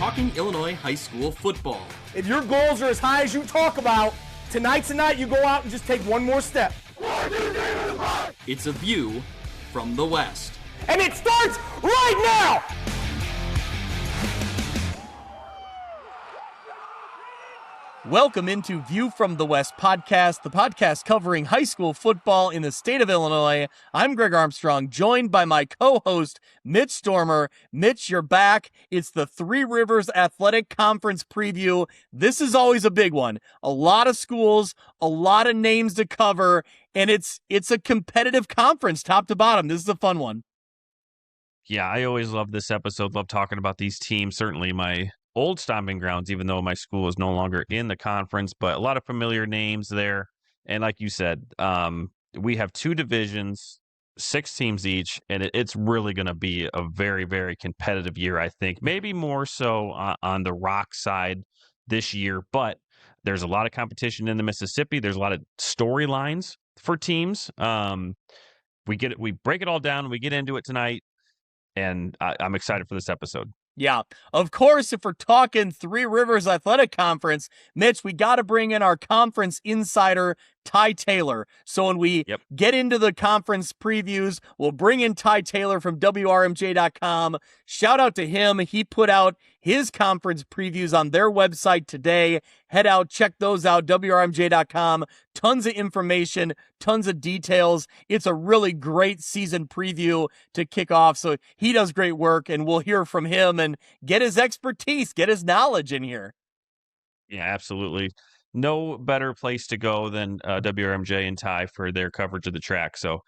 talking Illinois high school football. If your goals are as high as you talk about, tonight's the night you go out and just take one more step. It's a view from the West. And it starts right now! Welcome into View from the West podcast, the podcast covering high school football in the state of Illinois. I'm Greg Armstrong, joined by my co-host, Mitch Stormer. Mitch, you're back. It's the Three Rivers Athletic Conference preview. This is always a big one. A lot of schools, a lot of names to cover, and it's a competitive conference, top to bottom. This is a fun one. Yeah, I always love this episode. Love talking about these teams. Certainly my old stomping grounds, even though my school is no longer in the conference, but a lot of familiar names there. And like you said, we have two divisions, 6 teams each, and it's really going to be a very, very competitive year, I think. Maybe more so on the Rock side this year, but there's a lot of competition in the Mississippi. There's a lot of storylines for teams. We break it all down. We get into it tonight, and I'm excited for this episode. Yeah, of course, if we're talking Three Rivers Athletic Conference, Mitch, we got to bring in our conference insider, Ty Taylor. So when we get into the conference previews, we'll bring in Ty Taylor from WRMJ.com. Shout out to him. He put out his conference previews on their website today. Head out, check those out, WRMJ.com. Tons of information, tons of details. It's a really great season preview to kick off. So he does great work, and we'll hear from him and get his expertise, get his knowledge in here. Yeah, absolutely. No better place to go than WRMJ and Ty for their coverage of the track. So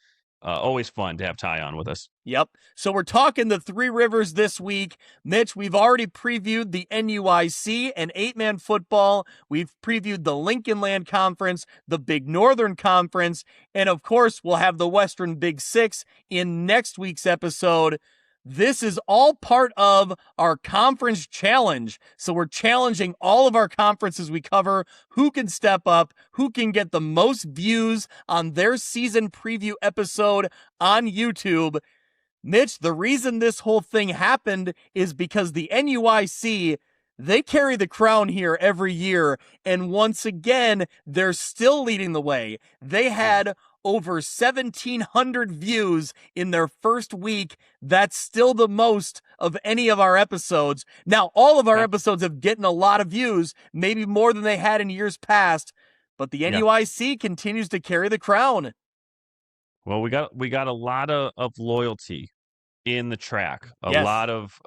always fun to have Ty on with us. Yep. So we're talking the Three Rivers this week. Mitch, we've already previewed the NUIC and 8-man football. We've previewed the Lincoln Land Conference, the Big Northern Conference, and of course, we'll have the Western Big Six in next week's episode. This is all part of our conference challenge. So we're challenging all of our conferences we cover. Who can step up? Who can get the most views on their season preview episode on YouTube? Mitch, the reason this whole thing happened is because the NUIC, they carry the crown here every year. And once again, they're still leading the way. They had over 1,700 views in their first week. That's still the most of any of our episodes. Now, all of our episodes have gotten a lot of views, maybe more than they had in years past, but the NUIC continues to carry the crown. Well, we got a lot of loyalty in the track, a lot of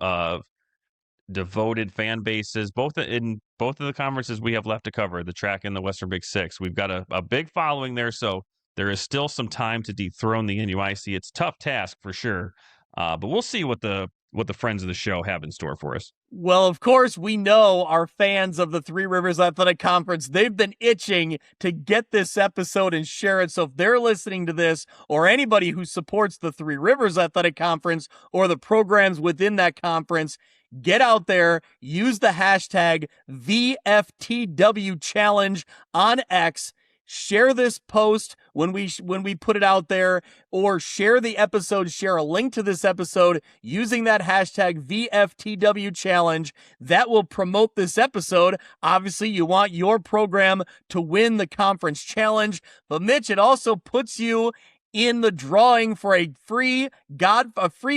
devoted fan bases, both of the conferences we have left to cover, the track and the Western Big Six. We've got a big following there, so there is still some time to dethrone the NUIC. It's a tough task for sure, but we'll see what the friends of the show have in store for us. Well, of course, we know our fans of the Three Rivers Athletic Conference, they've been itching to get this episode and share it. So if they're listening to this, or anybody who supports the Three Rivers Athletic Conference or the programs within that conference, get out there, use the hashtag VFTW Challenge on X. Share this post when we put it out there, or share the episode, share a link to this episode using that hashtag VFTW Challenge. That will promote this episode. Obviously, you want your program to win the conference challenge, but Mitch, it also puts you in the drawing for a free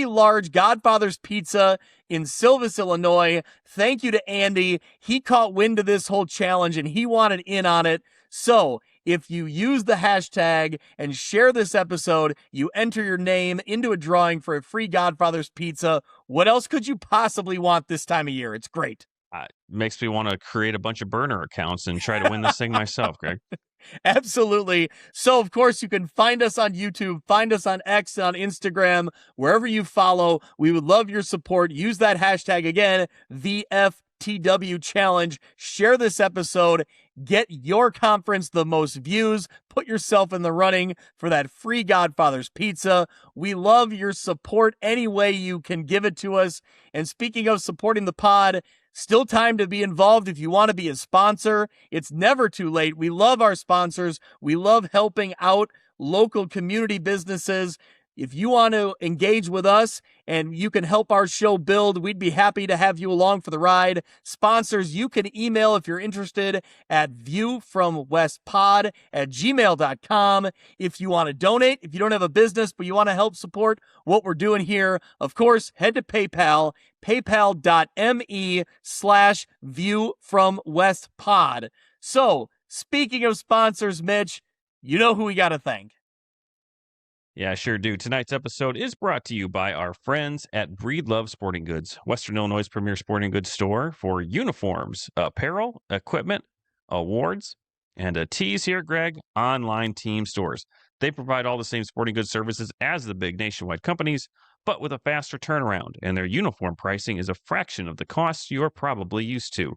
large Godfather's Pizza in Silvis, Illinois. Thank you to Andy. He caught wind of this whole challenge and he wanted in on it. So if you use the hashtag and share this episode, you enter your name into a drawing for a free Godfather's Pizza. What else could you possibly want this time of year? It's great. Makes me want to create a bunch of burner accounts and try to win this thing myself, Greg. Absolutely. So, of course, you can find us on YouTube, find us on X, on Instagram, wherever you follow. We would love your support. Use that hashtag again, VFTW Challenge. Share this episode. Get your conference the most views. Put yourself in the running for that free Godfather's Pizza. We love your support any way you can give it to us. And speaking of supporting the pod, still time to be involved if you want to be a sponsor. It's never too late. We love our sponsors. We love helping out local community businesses. if you want to engage with us and you can help our show build, we'd be happy to have you along for the ride. Sponsors, you can email if you're interested at viewfromwestpod@gmail.com. If you want to donate, if you don't have a business but you want to help support what we're doing here, of course, head to PayPal, paypal.me/viewfromwestpod. So, speaking of sponsors, Mitch, you know who we got to thank. Yeah, I sure do. Tonight's episode is brought to you by our friends at Breedlove Sporting Goods, Western Illinois' premier sporting goods store for uniforms, apparel, equipment, awards, and tees here, Greg, online team stores. They provide all the same sporting goods services as the big nationwide companies, but with a faster turnaround, and their uniform pricing is a fraction of the costs you're probably used to.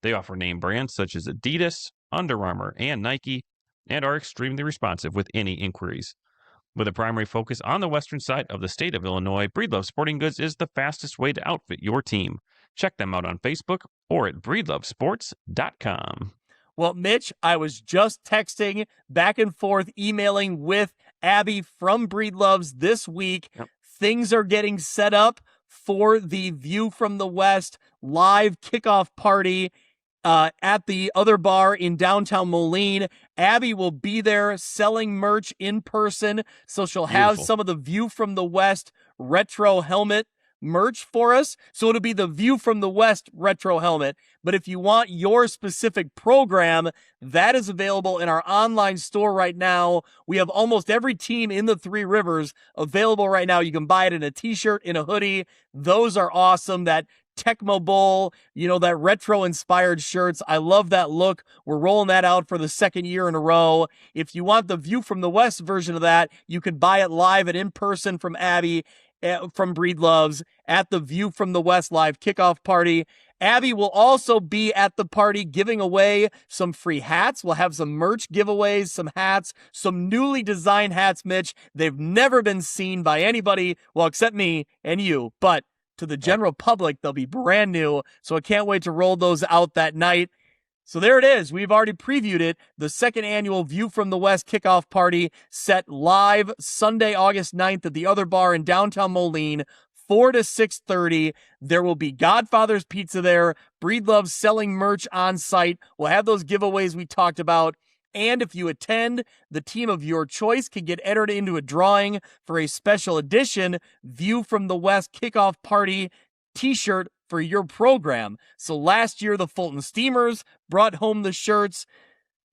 They offer name brands such as Adidas, Under Armour, and Nike, and are extremely responsive with any inquiries. With a primary focus on the western side of the state of Illinois, Breedlove Sporting Goods is the fastest way to outfit your team. Check them out on Facebook or at breedlovesports.com. Well, Mitch, I was just texting back and forth, emailing with Abby from Breedloves this week. Yep. Things are getting set up for the View from the West live kickoff party at the other bar in downtown Moline. Abby will be there selling merch in person, so she'll have some of the View from the West retro helmet merch for us. So it'll be the View from the West retro helmet. But if you want your specific program, that is available in our online store right now. We have almost every team in the Three Rivers available right now. You can buy it in a t-shirt, in a hoodie. Those are awesome. That Tecmo Bowl, that retro-inspired shirts. I love that look. We're rolling that out for the second year in a row. If you want the View from the West version of that, you can buy it live and in person from Abby from Breedloves at the View from the West live kickoff party. Abby will also be at the party giving away some free hats. We'll have some merch giveaways, some hats, some newly designed hats, Mitch. They've never been seen by anybody, well, except me and you, but to the general public, they'll be brand new. So I can't wait to roll those out that night. So there it is. We've already previewed it. The second annual View from the West kickoff party set live Sunday, August 9th at the other bar in downtown Moline, 4 to 6:30. There will be Godfather's Pizza there. Breedlove selling merch on site. We'll have those giveaways we talked about. And if you attend, the team of your choice can get entered into a drawing for a special edition View from the West kickoff party t-shirt for your program. So last year, the Fulton Steamers brought home the shirts.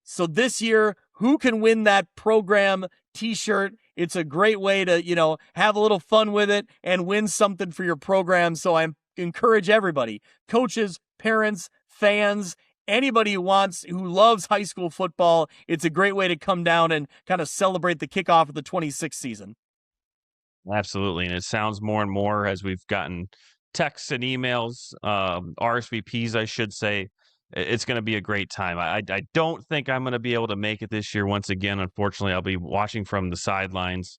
So this year, who can win that program t-shirt? It's a great way to, have a little fun with it and win something for your program. So I encourage everybody, coaches, parents, fans, anybody who loves high school football, it's a great way to come down and kind of celebrate the kickoff of the 26th season. Absolutely. And it sounds more and more as we've gotten texts and emails, RSVPs, I should say. It's going to be a great time. I don't think I'm going to be able to make it this year. Once again, unfortunately, I'll be watching from the sidelines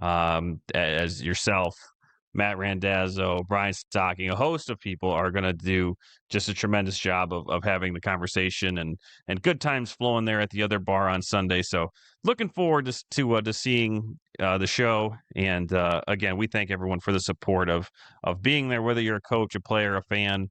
as yourself, Matt Randazzo, Brian Stocking, a host of people are going to do just a tremendous job of having the conversation and good times flowing there at the other bar on Sunday. So looking forward to seeing the show. And again, we thank everyone for the support of being there, whether you're a coach, a player, a fan.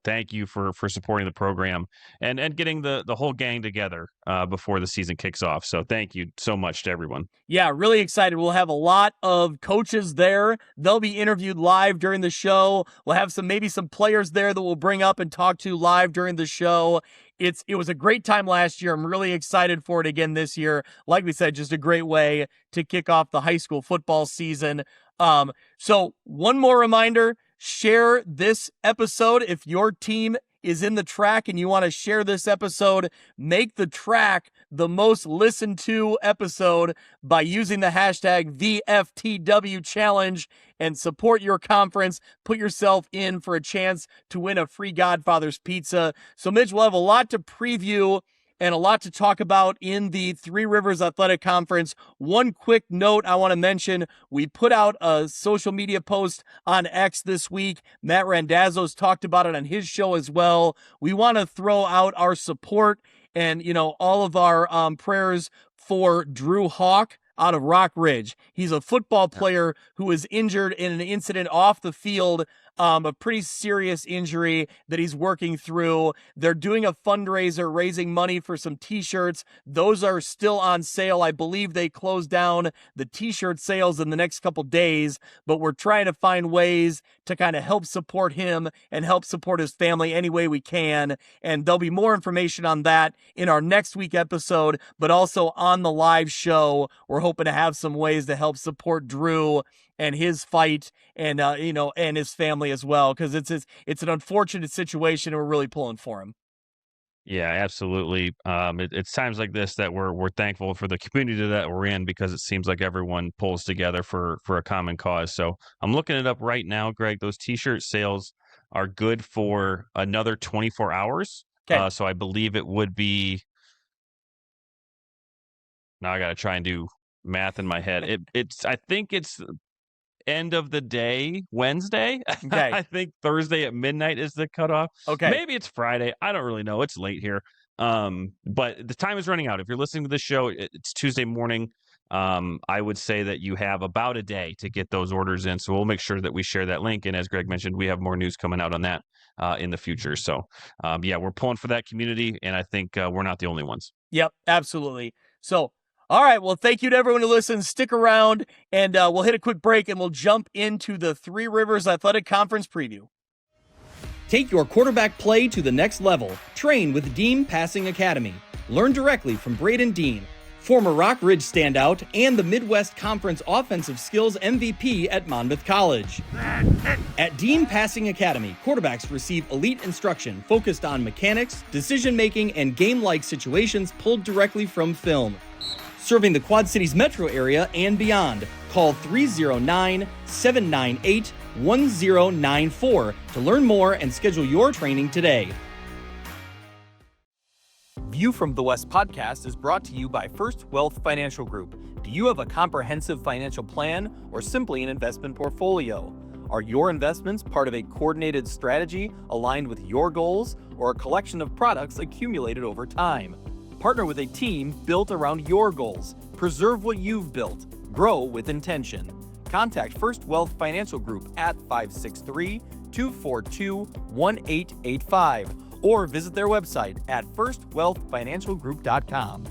Thank you for supporting the program and getting the whole gang together before the season kicks off. So thank you so much to everyone. Yeah, really excited. We'll have a lot of coaches there. They'll be interviewed live during the show. We'll have maybe some players there that we'll bring up and talk to live during the show. It was a great time last year. I'm really excited for it again this year. Like we said, just a great way to kick off the high school football season. So one more reminder, share this episode. If your team is in the TRAC and you want to share this episode, make the TRAC the most listened to episode by using the hashtag VFTW challenge and support your conference. Put yourself in for a chance to win a free Godfather's Pizza. So Mitch, we'll have a lot to preview and a lot to talk about in the Three Rivers Athletic Conference. One quick note I want to mention, we put out a social media post on X this week. Matt Randazzo's talked about it on his show as well. We want to throw out our support and, all of our prayers for Drew Hawk out of Rock Ridge. He's a football player who was injured in an incident off the field, a pretty serious injury that he's working through. They're doing a fundraiser, raising money for some t-shirts. Those are still on sale. I believe they close down the t-shirt sales in the next couple days, but we're trying to find ways to kind of help support him and help support his family any way we can. And there'll be more information on that in our next week episode, but also on the live show. We're hoping to have some ways to help support Drew and his fight and, and his family as well. Cause it's an unfortunate situation and we're really pulling for him. Yeah, absolutely. It's times like this that we're thankful for the community that we're in, because it seems like everyone pulls together for a common cause. So I'm looking it up right now, Greg. Those t-shirt sales are good for another 24 hours. Okay. So I believe it would be, now I got to try and do math in my head. I think it's end of the day, Wednesday. Okay. I think Thursday at midnight is the cutoff. Okay. Maybe it's Friday. I don't really know. It's late here. But the time is running out. If you're listening to this show, it's Tuesday morning. I would say that you have about a day to get those orders in. So we'll make sure that we share that link. And as Greg mentioned, we have more news coming out on that in the future. So we're pulling for that community. And I think we're not the only ones. Yep, absolutely. So, all right, well, thank you to everyone who listens. Stick around, and we'll hit a quick break, and we'll jump into the Three Rivers Athletic Conference preview. Take your quarterback play to the next level. Train with Dean Passing Academy. Learn directly from Braden Dean, former Rock Ridge standout and the Midwest Conference Offensive Skills MVP at Monmouth College. At Dean Passing Academy, quarterbacks receive elite instruction focused on mechanics, decision-making, and game-like situations pulled directly from film. Serving the Quad Cities metro area and beyond. Call 309-798-1094 to learn more and schedule your training today. View from the West podcast is brought to you by First Wealth Financial Group. Do you have a comprehensive financial plan or simply an investment portfolio? Are your investments part of a coordinated strategy aligned with your goals, or a collection of products accumulated over time? Partner with a team built around your goals. Preserve what you've built. Grow with intention. Contact First Wealth Financial Group at 563-242-1885 or visit their website at firstwealthfinancialgroup.com.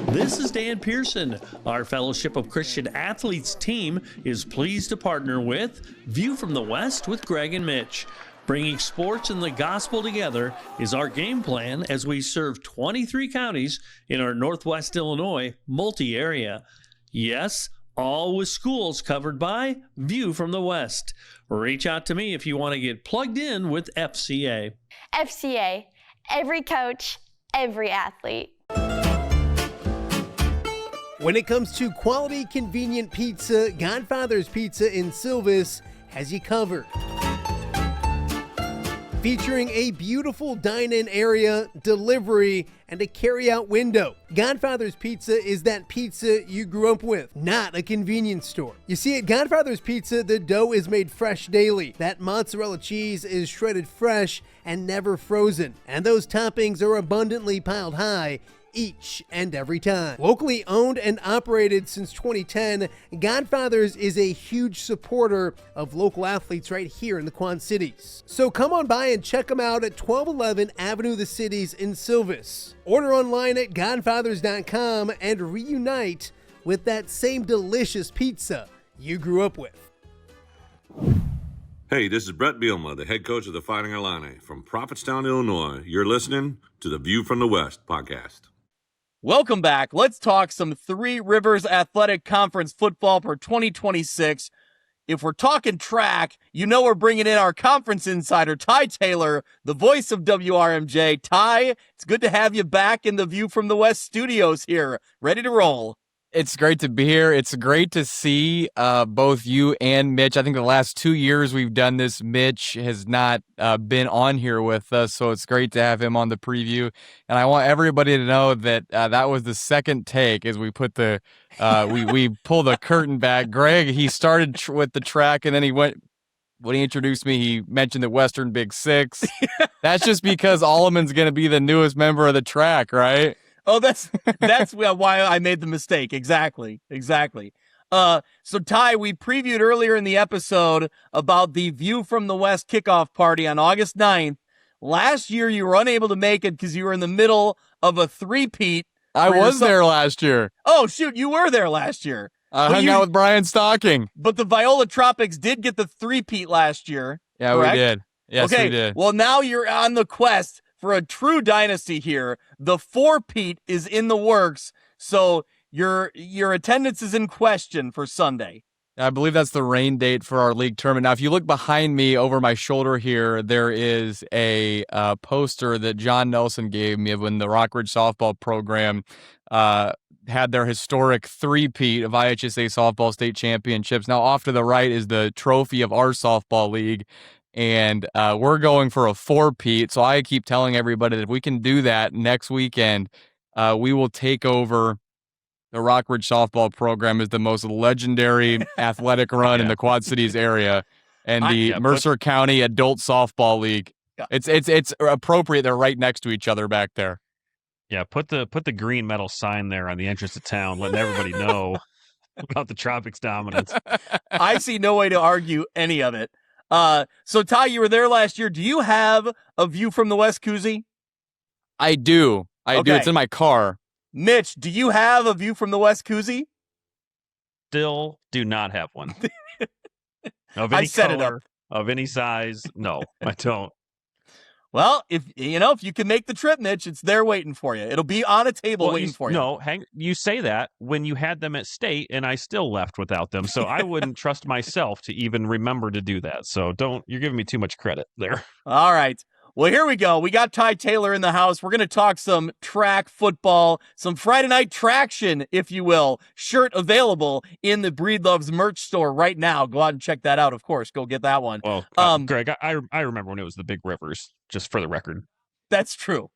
This is Dan Pearson. Our Fellowship of Christian Athletes team is pleased to partner with View from the West with Greg and Mitch. Bringing sports and the gospel together is our game plan as we serve 23 counties in our Northwest Illinois multi-area. Yes, all with schools covered by View from the West. Reach out to me if you want to get plugged in with FCA. FCA, every coach, every athlete. When it comes to quality, convenient pizza, Godfather's Pizza in Silvis has you covered. Featuring a beautiful dine-in area, delivery, and a carry-out window. Godfather's Pizza is that pizza you grew up with, not a convenience store. You see, at Godfather's Pizza, the dough is made fresh daily. That mozzarella cheese is shredded fresh and never frozen. And those toppings are abundantly piled high each and every time. Locally owned and operated since 2010, Godfather's is a huge supporter of local athletes right here in the Quad Cities. So come on by and check them out at 1211 Avenue of the Cities in Silvis. Order online at godfathers.com and reunite with that same delicious pizza you grew up with. Hey, this is Brett Bielma, the head coach of the Fighting Illini from Prophetstown, Illinois. You're listening to the View from the West podcast. Welcome back. Let's talk some Three Rivers Athletic Conference football for 2026. If we're talking track, you know we're bringing in our conference insider, Ty Taylor, the voice of WRMJ. Ty, it's good to have you back in the View from the West studios here. Ready to roll. It's great to be here. It's great to see both you and Mitch. I think the last 2 years we've done this, Mitch has not been on here with us, so it's great to have him on the preview. And I want everybody to know that that was the second take as we put the we pull the curtain back. Greg, he started with the track, and then he went. When he introduced me, he mentioned the Western Big Six. That's just because Alleman's going to be the newest member of the track, right? Oh, that's why I made the mistake. Exactly. So Ty, we previewed earlier in the episode about the View from the West kickoff party on August 9th. Last year, you were unable to make it because you were in the middle of a three-peat. I was there last year. Oh, shoot, you were there last year. I hung out with Brian Stocking. But the Viola Tropics did get the three-peat last year. Yeah, correct? we did. Yes, okay, we did. Well, now you're on the quest for a true dynasty here. The four-peat is in the works, so your attendance is in question for Sunday. I believe that's the rain date for our league tournament. Now, if you look behind me over my shoulder here, there is a poster that John Nelson gave me when the Rockridge softball program had their historic three-peat of IHSA softball state championships. Now, off to the right is the trophy of our softball league, and we're going for a four-peat. So I keep telling everybody that if we can do that next weekend, we will take over. The Rockridge softball program is the most legendary athletic run in the Quad Cities area, and the Mercer County Adult Softball League. Yeah. It's appropriate they're right next to each other back there. Yeah, put the green metal sign there on the entrance of town, letting everybody know about the Tropics dominance. I see no way to argue any of it. So Ty, you were there last year. Do you have a View from the West koozie? I do. I do. It's in my car. Mitch, do you have a View from the West koozie? Still do not have one. Of any color, of any size, no, I don't. Well, if you can make the trip, Mitch, it's there waiting for you. It'll be on a table waiting for you. No, you say that when you had them at state, and I still left without them. So I wouldn't trust myself to even remember to do that. So you're giving me too much credit there. All right. Well, here we go. We got Ty Taylor in the house. We're going to talk some track football, some Friday night traction, if you will. Shirt available in the Breed Loves merch store right now. Go out and check that out, of course. Go get that one. Well, Greg, I remember when it was the Big Rivers, just for the record. That's true.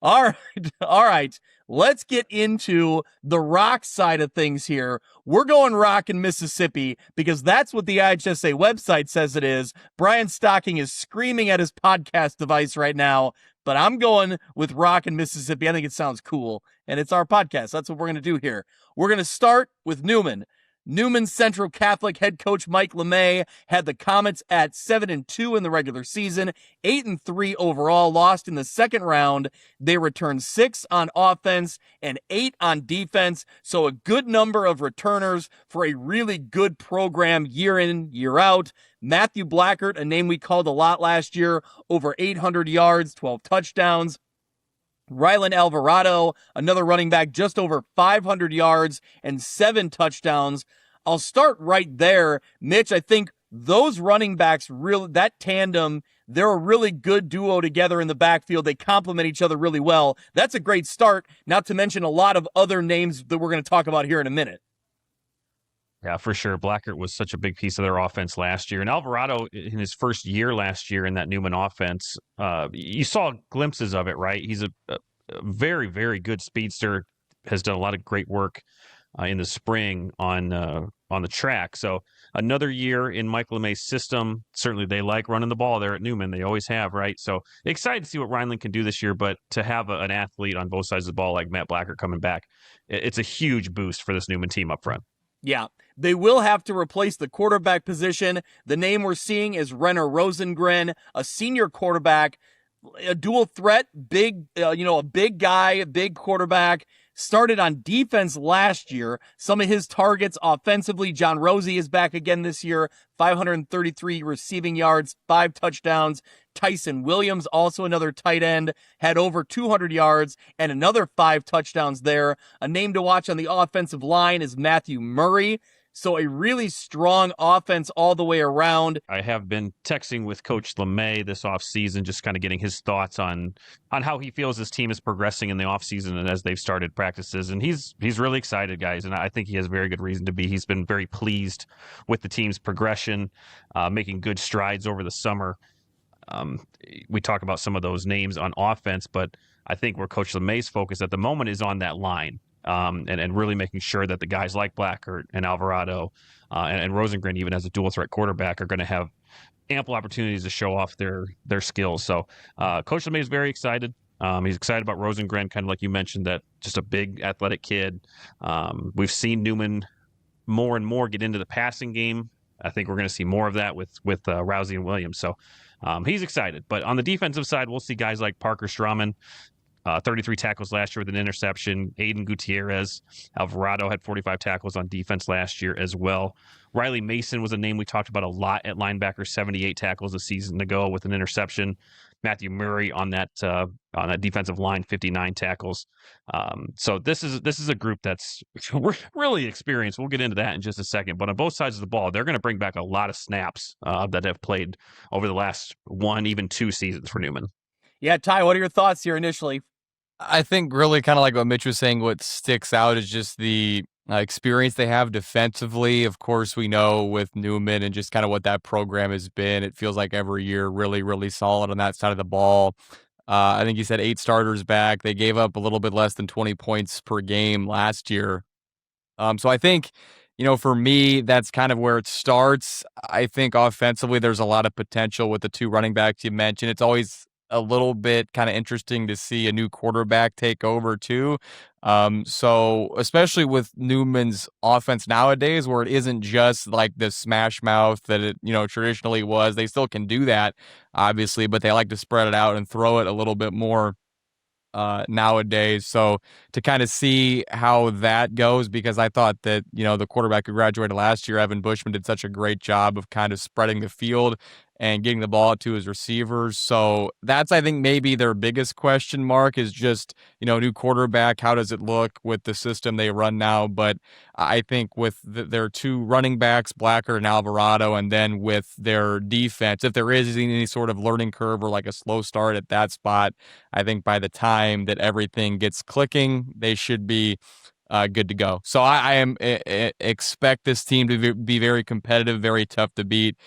All right. Let's get into the rock side of things here. We're going rock in Mississippi because that's what the IHSA website says it is. Brian Stocking is screaming at his podcast device right now, but I'm going with rock in Mississippi. I think it sounds cool, and it's our podcast. That's what we're going to do here. We're going to start with Newman. Newman Central Catholic head coach Mike LeMay had the Comets at 7-2 in the regular season, 8-3 overall, lost in the second round. They returned 6 on offense and 8 on defense, so a good number of returners for a really good program year in, year out. Matthew Blackert, a name we called a lot last year, over 800 yards, 12 touchdowns. Rylan Alvarado, another running back, just over 500 yards and 7 touchdowns. I'll start right there. Mitch, I think those running backs, that tandem, they're a really good duo together in the backfield. They complement each other really well. That's a great start, not to mention a lot of other names that we're going to talk about here in a minute. Yeah, for sure. Blackert was such a big piece of their offense last year. And Alvarado, in his first year last year in that Newman offense, you saw glimpses of it, right? He's a very, very good speedster, has done a lot of great work in the spring on the track. So another year in Mike LeMay's system. Certainly they like running the ball there at Newman. They always have, right? So excited to see what Rhineland can do this year, but to have an athlete on both sides of the ball like Matt Blackert coming back, it's a huge boost for this Newman team up front. Yeah, they will have to replace the quarterback position. The name we're seeing is Renner Rosengren, a senior quarterback, a dual threat, big, a big guy, a big quarterback. Started on defense last year. Some of his targets offensively, John Rosie is back again this year, 533 receiving yards, 5 touchdowns. Tyson Williams, also another tight end, had over 200 yards and another 5 touchdowns there. A name to watch on the offensive line is Matthew Murray. So a really strong offense all the way around. I have been texting with Coach LeMay this offseason, just kind of getting his thoughts on how he feels his team is progressing in the offseason and as they've started practices. And he's really excited, guys, and I think he has very good reason to be. He's been very pleased with the team's progression, making good strides over the summer. We talk about some of those names on offense, but I think where Coach LeMay's focus at the moment is on that line. And really making sure that the guys like Blackert and Alvarado and Rosengren, even as a dual threat quarterback, are going to have ample opportunities to show off their skills. So Coach LeMay is very excited. He's excited about Rosengren, kind of like you mentioned, that just a big athletic kid. We've seen Newman more and more get into the passing game. I think we're going to see more of that with Rousey and Williams. So he's excited. But on the defensive side, we'll see guys like Parker Strawman, 33 tackles last year with an interception. Aiden Gutierrez, Alvarado had 45 tackles on defense last year as well. Riley Mason was a name we talked about a lot at linebacker, 78 tackles a season ago with an interception. Matthew Murray on that defensive line, 59 tackles. So this is a group that's really experienced. We'll get into that in just a second. But on both sides of the ball, they're going to bring back a lot of snaps that have played over the last 1, even 2 seasons for Newman. Yeah, Ty, what are your thoughts here initially? I think really kind of like what Mitch was saying, what sticks out is just the experience they have defensively. Of course, we know with Newman and just kind of what that program has been, it feels like every year really, really solid on that side of the ball. I think you said 8 starters back. They gave up a little bit less than 20 points per game last year. So I think, for me, that's kind of where it starts. I think offensively, there's a lot of potential with the 2 running backs you mentioned. It's always a little bit kind of interesting to see a new quarterback take over too. So especially with Newman's offense nowadays, where it isn't just like the smash mouth that it, traditionally was. They still can do that, obviously, but they like to spread it out and throw it a little bit more nowadays. So to kind of see how that goes, because I thought that, the quarterback who graduated last year, Evan Bushman, did such a great job of kind of spreading the field and getting the ball out to his receivers. So that's, I think, maybe their biggest question mark is just, new quarterback. How does it look with the system they run now? But I think with their 2 running backs, Blacker and Alvarado, and then with their defense, if there is any sort of learning curve or like a slow start at that spot, I think by the time that everything gets clicking, they should be good to go. So I expect this team to be very competitive, very tough to beat.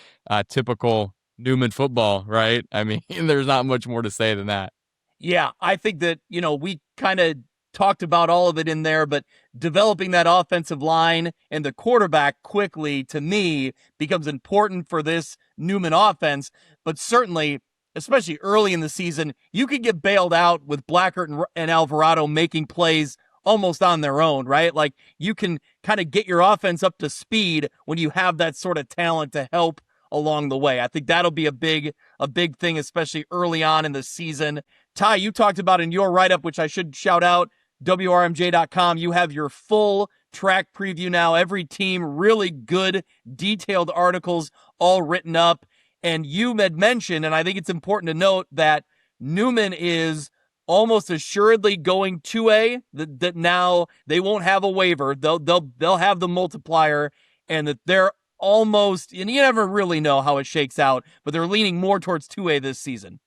Typical Newman football, right? I mean, there's not much more to say than that. Yeah, I think that, we kind of talked about all of it in there, but developing that offensive line and the quarterback quickly, to me, becomes important for this Newman offense. But certainly, especially early in the season, you could get bailed out with Blackert and Alvarado making plays almost on their own, right? Like, you can kind of get your offense up to speed when you have that sort of talent to help along the way. I think that'll be a big thing, especially early on in the season. Ty, you talked about in your write-up, which I should shout out, WRMJ.com, you have your full track preview now. Every team, really good, detailed articles all written up. And you had mentioned, and I think it's important to note, that Newman is almost assuredly going 2A, that now they won't have a waiver. They'll have the multiplier, and that they're almost, and you never really know how it shakes out, but they're leaning more towards 2A this season.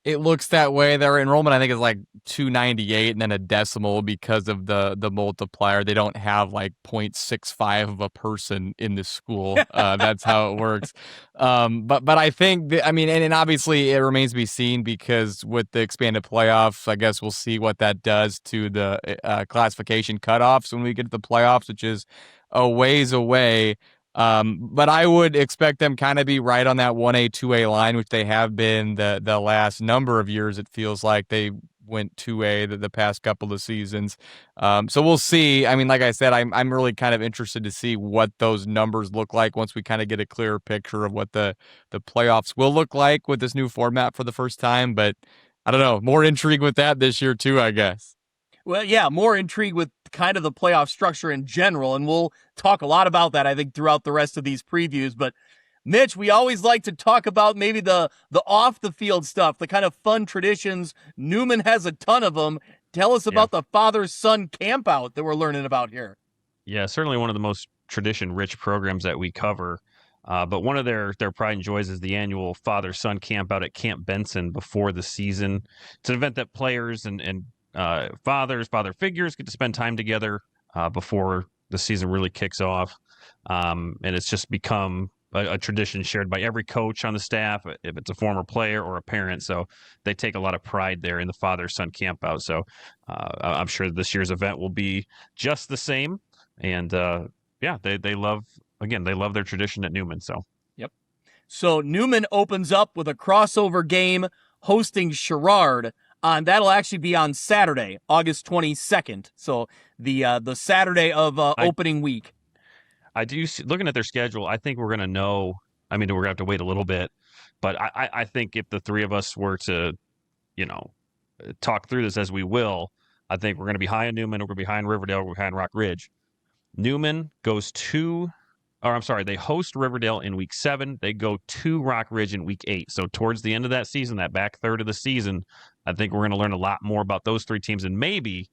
It looks that way. Their enrollment, I think, is like 298 and then a decimal because of the multiplier. They don't have like 0.65 of a person in the school. That's how it works. But I think, and obviously it remains to be seen, because with the expanded playoffs, I guess we'll see what that does to the classification cutoffs when we get to the playoffs, which is a ways away. But I would expect them kind of be right on that 1A, 2A line, which they have been the last number of years. It feels like they went 2A the past couple of seasons. So we'll see. I mean, like I said, I'm really kind of interested to see what those numbers look like once we kind of get a clearer picture of what the playoffs will look like with this new format for the first time. But I don't know, more intrigue with that this year too, I guess. Well, yeah, more intrigue with kind of the playoff structure in general, and we'll talk a lot about that, I think, throughout the rest of these previews. But Mitch, we always like to talk about maybe the off-the-field stuff, the kind of fun traditions. Newman has a ton of them. Tell us about the father-son campout that we're learning about here. Yeah, certainly one of the most tradition-rich programs that we cover. But one of their pride and joys is the annual father-son campout at Camp Benson before the season. It's an event that players and father figures get to spend time together before the season really kicks off. And it's just become a tradition shared by every coach on the staff, if it's a former player or a parent. So they take a lot of pride there in the father-son campout. So I'm sure this year's event will be just the same. And they love their tradition at Newman. So, yep. So Newman opens up with a crossover game hosting Sherrard That'll actually be on Saturday, August 22nd. So the Saturday of opening week. I do looking at their schedule. I think we're going to know. I mean, we're going to have to wait a little bit, but I think if the three of us were to, talk through this as we will, I think we're going to be high in Newman, we're going to be high in Riverdale, we're behind Rock Ridge. Newman they host Riverdale in week 7. They go to Rock Ridge in week 8. So towards the end of that season, that back third of the season, I think we're going to learn a lot more about those 3 teams, and maybe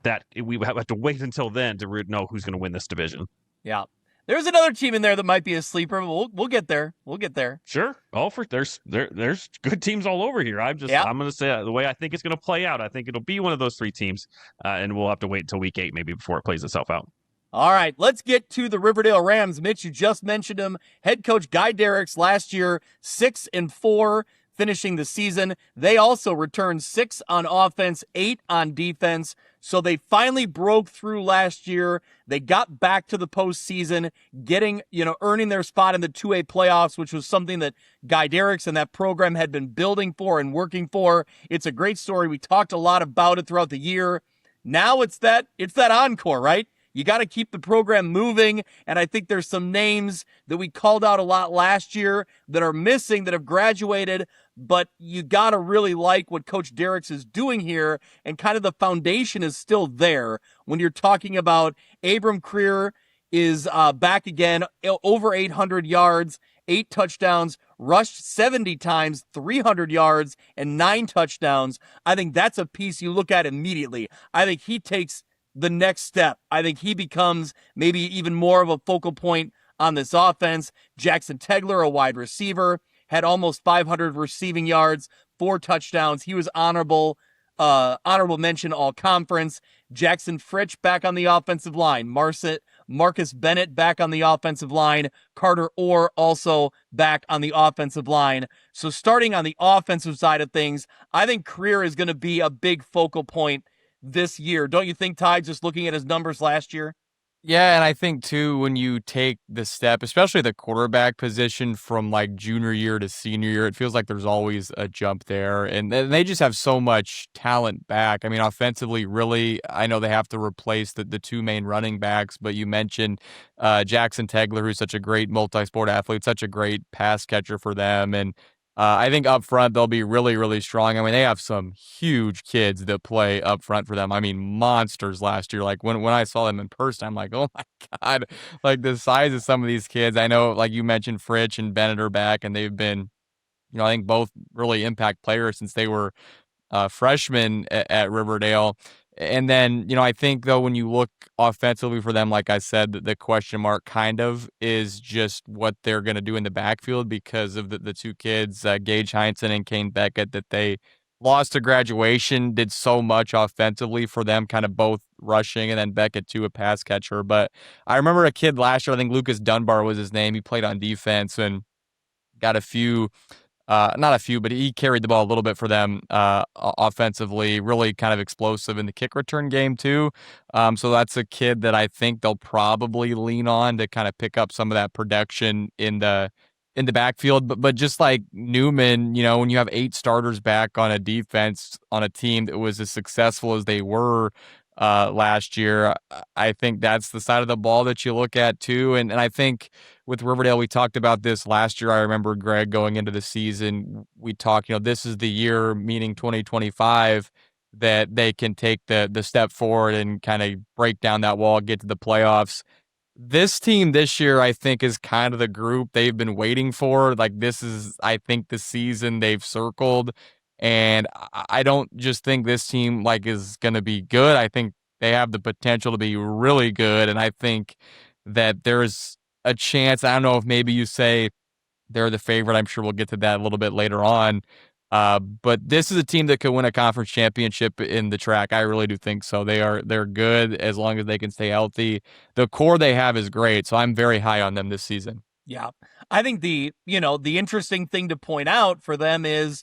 that we have to wait until then to know who's going to win this division. Yeah. There's another team in there that might be a sleeper, but we'll get there. We'll get there. Sure. There's good teams all over here. I'm going to say the way I think it's going to play out. I think it'll be one of those 3 teams, and we'll have to wait until week 8 maybe before it plays itself out. All right, let's get to the Riverdale Rams. Mitch, you just mentioned him. Head coach Guy Derricks last year, 6-4, finishing the season. They also returned 6 on offense, 8 on defense. So they finally broke through last year. They got back to the postseason, earning their spot in the 2A playoffs, which was something that Guy Derricks and that program had been building for and working for. It's a great story. We talked a lot about it throughout the year. Now it's that encore, right? You got to keep the program moving, and I think there's some names that we called out a lot last year that are missing, that have graduated, but you got to really like what Coach Derricks is doing here, and kind of the foundation is still there. When you're talking about Abram Creer is back again, over 800 yards, 8 touchdowns, rushed 70 times, 300 yards, and 9 touchdowns. I think that's a piece you look at immediately. I think he takes the next step. I think he becomes maybe even more of a focal point on this offense. Jackson Tegler, a wide receiver, had almost 500 receiving yards, 4 touchdowns. He was honorable mention all conference. Jackson Fritsch back on the offensive line. Marcus Bennett back on the offensive line. Carter Orr also back on the offensive line. So starting on the offensive side of things, I think Creer is going to be a big focal point this year. Don't you think, Ty, just looking at his numbers last year? Yeah, and I think, too, when you take the step, especially the quarterback position from, like, junior year to senior year, it feels like there's always a jump there. And they just have so much talent back. I mean, offensively, really, I know they have to replace the 2 main running backs, but you mentioned Jackson Tegler, who's such a great multi-sport athlete, such a great pass catcher for them. And I think up front, they'll be really, really strong. I mean, they have some huge kids that play up front for them. I mean, monsters last year. Like, when I saw them in person, I'm like, oh, my God. Like, the size of some of these kids. I know, like you mentioned, Fritsch and Bennett are back, and they've been, I think both really impact players since they were freshmen at Riverdale. And then, I think, though, when you look offensively for them, like I said, the question mark kind of is just what they're going to do in the backfield because of the 2 kids, Gage Heinsohn and Kane Beckett, that they lost to graduation, did so much offensively for them, kind of both rushing, and then Beckett, too, a pass catcher. But I remember a kid last year, I think Lucas Dunbar was his name. He played on defense and got a few not a few, but he carried the ball a little bit for them offensively, really kind of explosive in the kick return game too. So that's a kid that I think they'll probably lean on to kind of pick up some of that production in the backfield. But just like Newman, when you have 8 starters back on a defense on a team that was as successful as they were last year, I think that's the side of the ball that you look at too. And I think with Riverdale, we talked about this last year. I remember, Greg, going into the season, we talked, this is the year, meaning 2025, that they can take the step forward and kind of break down that wall, get to the playoffs. This team this year, I think, is kind of the group they've been waiting for. Like, this is, I think, the season they've circled. And I don't just think this team is going to be good. I think they have the potential to be really good. And I think that there's a chance. I don't know if maybe you say they're the favorite. I'm sure we'll get to that a little bit later on. But this is a team that could win a conference championship in the TRAC. I really do think so. They're good as long as they can stay healthy. The core they have is great. So I'm very high on them this season. Yeah. I think the interesting thing to point out for them is,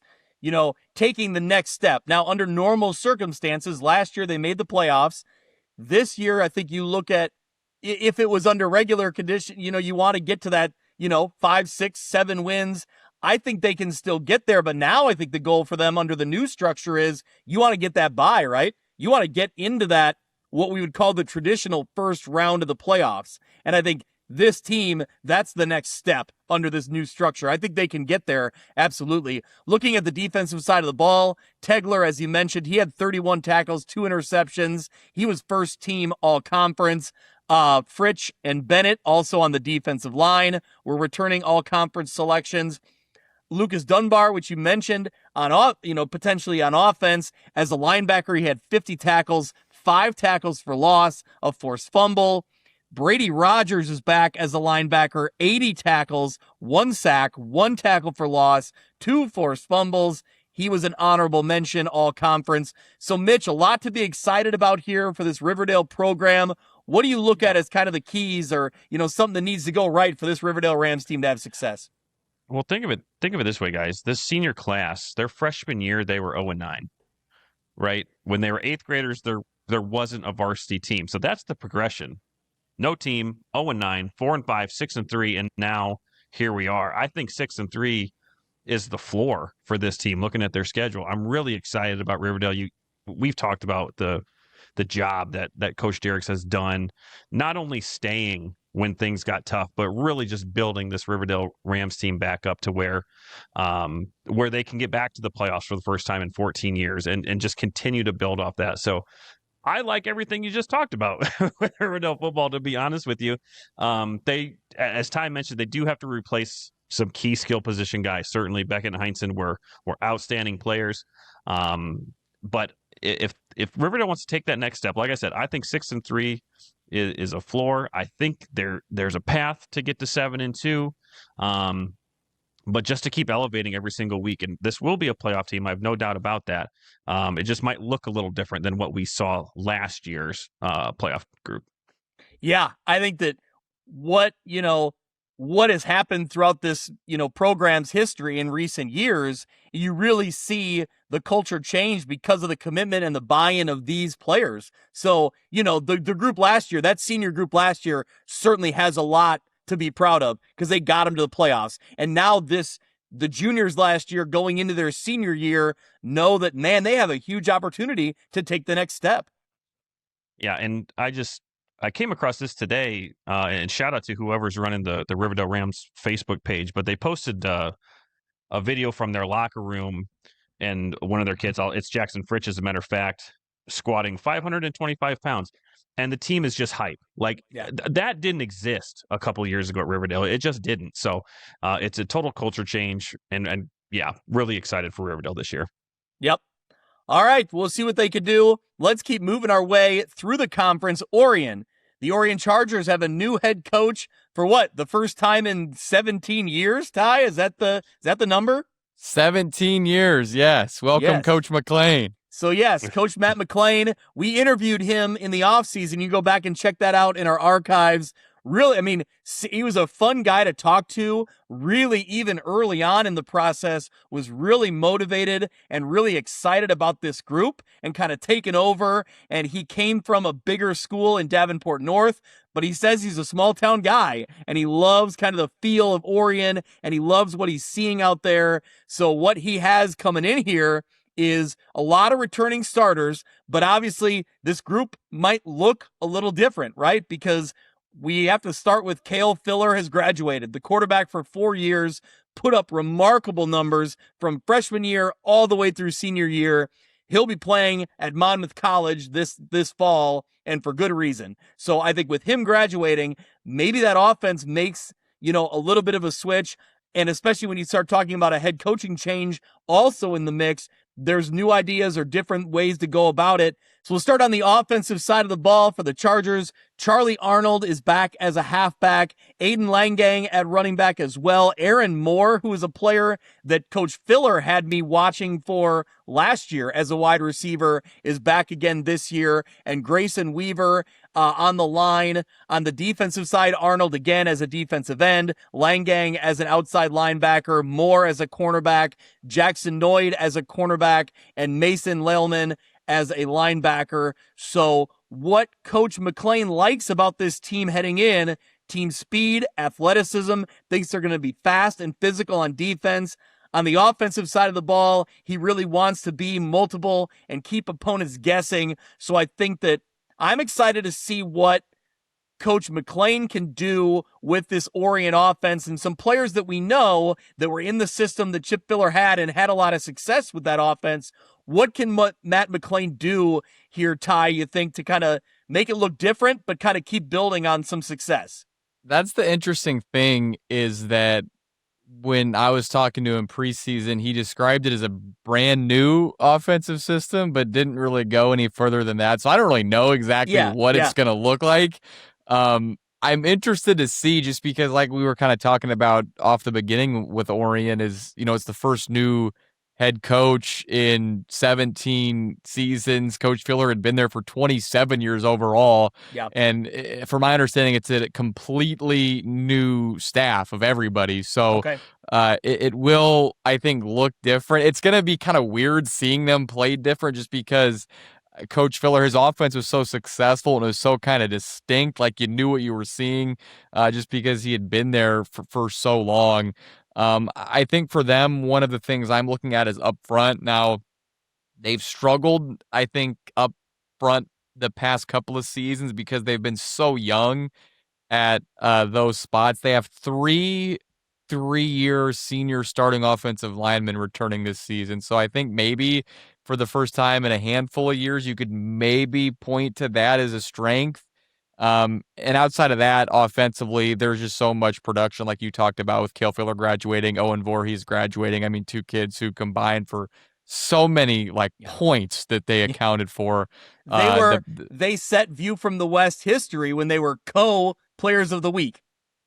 taking the next step. Now, under normal circumstances, last year they made the playoffs. This year, I think you look at, if it was under regular condition, you want to get to that, 5, 6, 7 wins. I think they can still get there, but now I think the goal for them under the new structure is you want to get that bye, right? You want to get into that, what we would call the traditional first round of the playoffs. And I think this team, that's the next step under this new structure. I think they can get there, absolutely. Looking at the defensive side of the ball, Tegler, as you mentioned, he had 31 tackles, 2 interceptions. He was first team all-conference. Fritch and Bennett, also on the defensive line, were returning all-conference selections. Lucas Dunbar, which you mentioned, potentially on offense. As a linebacker, he had 50 tackles, 5 tackles for loss, a forced fumble. Brady Rogers is back as a linebacker, 80 tackles, 1 sack, 1 tackle for loss, 2 forced fumbles. He was an honorable mention all conference. So Mitch, a lot to be excited about here for this Riverdale program. What do you look at as kind of the keys or, something that needs to go right for this Riverdale Rams team to have success? Well, think of it this way, guys. This senior class, their freshman year, they were 0-9, right? When they were 8th graders, there wasn't a varsity team. So that's the progression. No team, 0-9, 4-5, 6-3, and now here we are. I think 6-3 is the floor for this team. Looking at their schedule, I'm really excited about Riverdale. We've talked about the job that Coach Derricks has done, not only staying when things got tough, but really just building this Riverdale Rams team back up to where they can get back to the playoffs for the first time in 14 years and just continue to build off that. So I like everything you just talked about with Riverdale football, to be honest with you. They, as Ty mentioned, they do have to replace some key skill position guys. Certainly Beckett and Heinsohn were outstanding players. But if Riverdale wants to take that next step, like I said, I think 6-3 is a floor. I think there's a path to get to 7-2. But just to keep elevating every single week, and this will be a playoff team, I have no doubt about that. It just might look a little different than what we saw last year's playoff group. Yeah, I think that what has happened throughout this, program's history in recent years, you really see the culture change because of the commitment and the buy-in of these players. So, the group last year, that senior group last year certainly has a lot to be proud of because they got them to the playoffs. And now the juniors last year going into their senior year know that, man, they have a huge opportunity to take the next step. Yeah, and I came across this today, and shout out to whoever's running the Riverdale Rams Facebook page, but they posted a video from their locker room, and one of their kids, it's Jackson Fritch, as a matter of fact, squatting 525 pounds. And the team is just hype. That didn't exist a couple of years ago at Riverdale. It just didn't. So it's a total culture change. And yeah, really excited for Riverdale this year. Yep. All right. We'll see what they can do. Let's keep moving our way through the conference. Orion. The Orion Chargers have a new head coach for what? The first time in 17 years, Ty? Is that the number? 17 years, yes. Welcome, yes. Coach McLean. So, yes, Coach Matt McLean, we interviewed him in the offseason. You go back and check that out in our archives. Really, he was a fun guy to talk to. Really, even early on in the process, was really motivated and really excited about this group and kind of taken over. And he came from a bigger school in Davenport North, but he says he's a small town guy and he loves kind of the feel of Orion and he loves what he's seeing out there. So what he has coming in here is a lot of returning starters, but obviously this group might look a little different, right? Because we have to start with Cale Filler has graduated. The quarterback for 4 years, put up remarkable numbers from freshman year all the way through senior year. He'll be playing at Monmouth College this fall, and for good reason. So I think with him graduating, maybe that offense makes, a little bit of a switch. And especially when you start talking about a head coaching change also in the mix, there's new ideas or different ways to go about it. So we'll start on the offensive side of the ball for the Chargers. Charlie Arnold is back as a halfback. Aiden Langang at running back as well. Aaron Moore, who is a player that Coach Filler had me watching for last year as a wide receiver, is back again this year. And Grayson Weaver on the line. On the defensive side, Arnold again as a defensive end. Langang as an outside linebacker. Moore as a cornerback. Jackson Noyd as a cornerback. And Mason Leilman as a linebacker. So what Coach McLean likes about this team heading in, team speed, athleticism, thinks they're going to be fast and physical on defense. On the offensive side of the ball, he really wants to be multiple and keep opponents guessing. So I think that I'm excited to see what Coach McLean can do with this Orient offense, and some players that we know that were in the system that Chip Filler had and had a lot of success with that offense. What can Matt McLean do here, Ty, you think, to kind of make it look different, but kind of keep building on some success? That's the interesting thing, is that when I was talking to him preseason, he described it as a brand new offensive system, but didn't really go any further than that. So I don't really know exactly what it's going to look like. I'm interested to see, just because, like we were kind of talking about off the beginning with Orient, is, it's the first new head coach in 17 seasons. Coach Filler had been there for 27 years overall. Yeah. And from my understanding, it's a completely new staff of everybody. So it will, I think, look different. It's going to be kind of weird seeing them play different, just because Coach Filler, his offense was so successful and it was so kind of distinct, like you knew what you were seeing, just because he had been there for so long. I think for them, one of the things I'm looking at is up front. Now, they've struggled, I think, up front the past couple of seasons because they've been so young at those spots. They have three-year senior starting offensive linemen returning this season. So I think maybe for the first time in a handful of years, you could maybe point to that as a strength. And outside of that, offensively, there's just so much production, like you talked about, with Cale Filler graduating, Owen Voorhees graduating. I mean, two kids who combined for so many points that they accounted for. They set View from the West history when they were co-players of the week.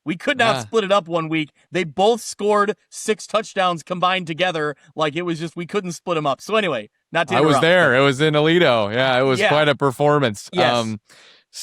We could not split it up one week. They both scored 6 touchdowns combined together. Like, it was just, we couldn't split them up. So anyway, not to interrupt. I was there. It was in Alito. Yeah, it was quite a performance. Yes.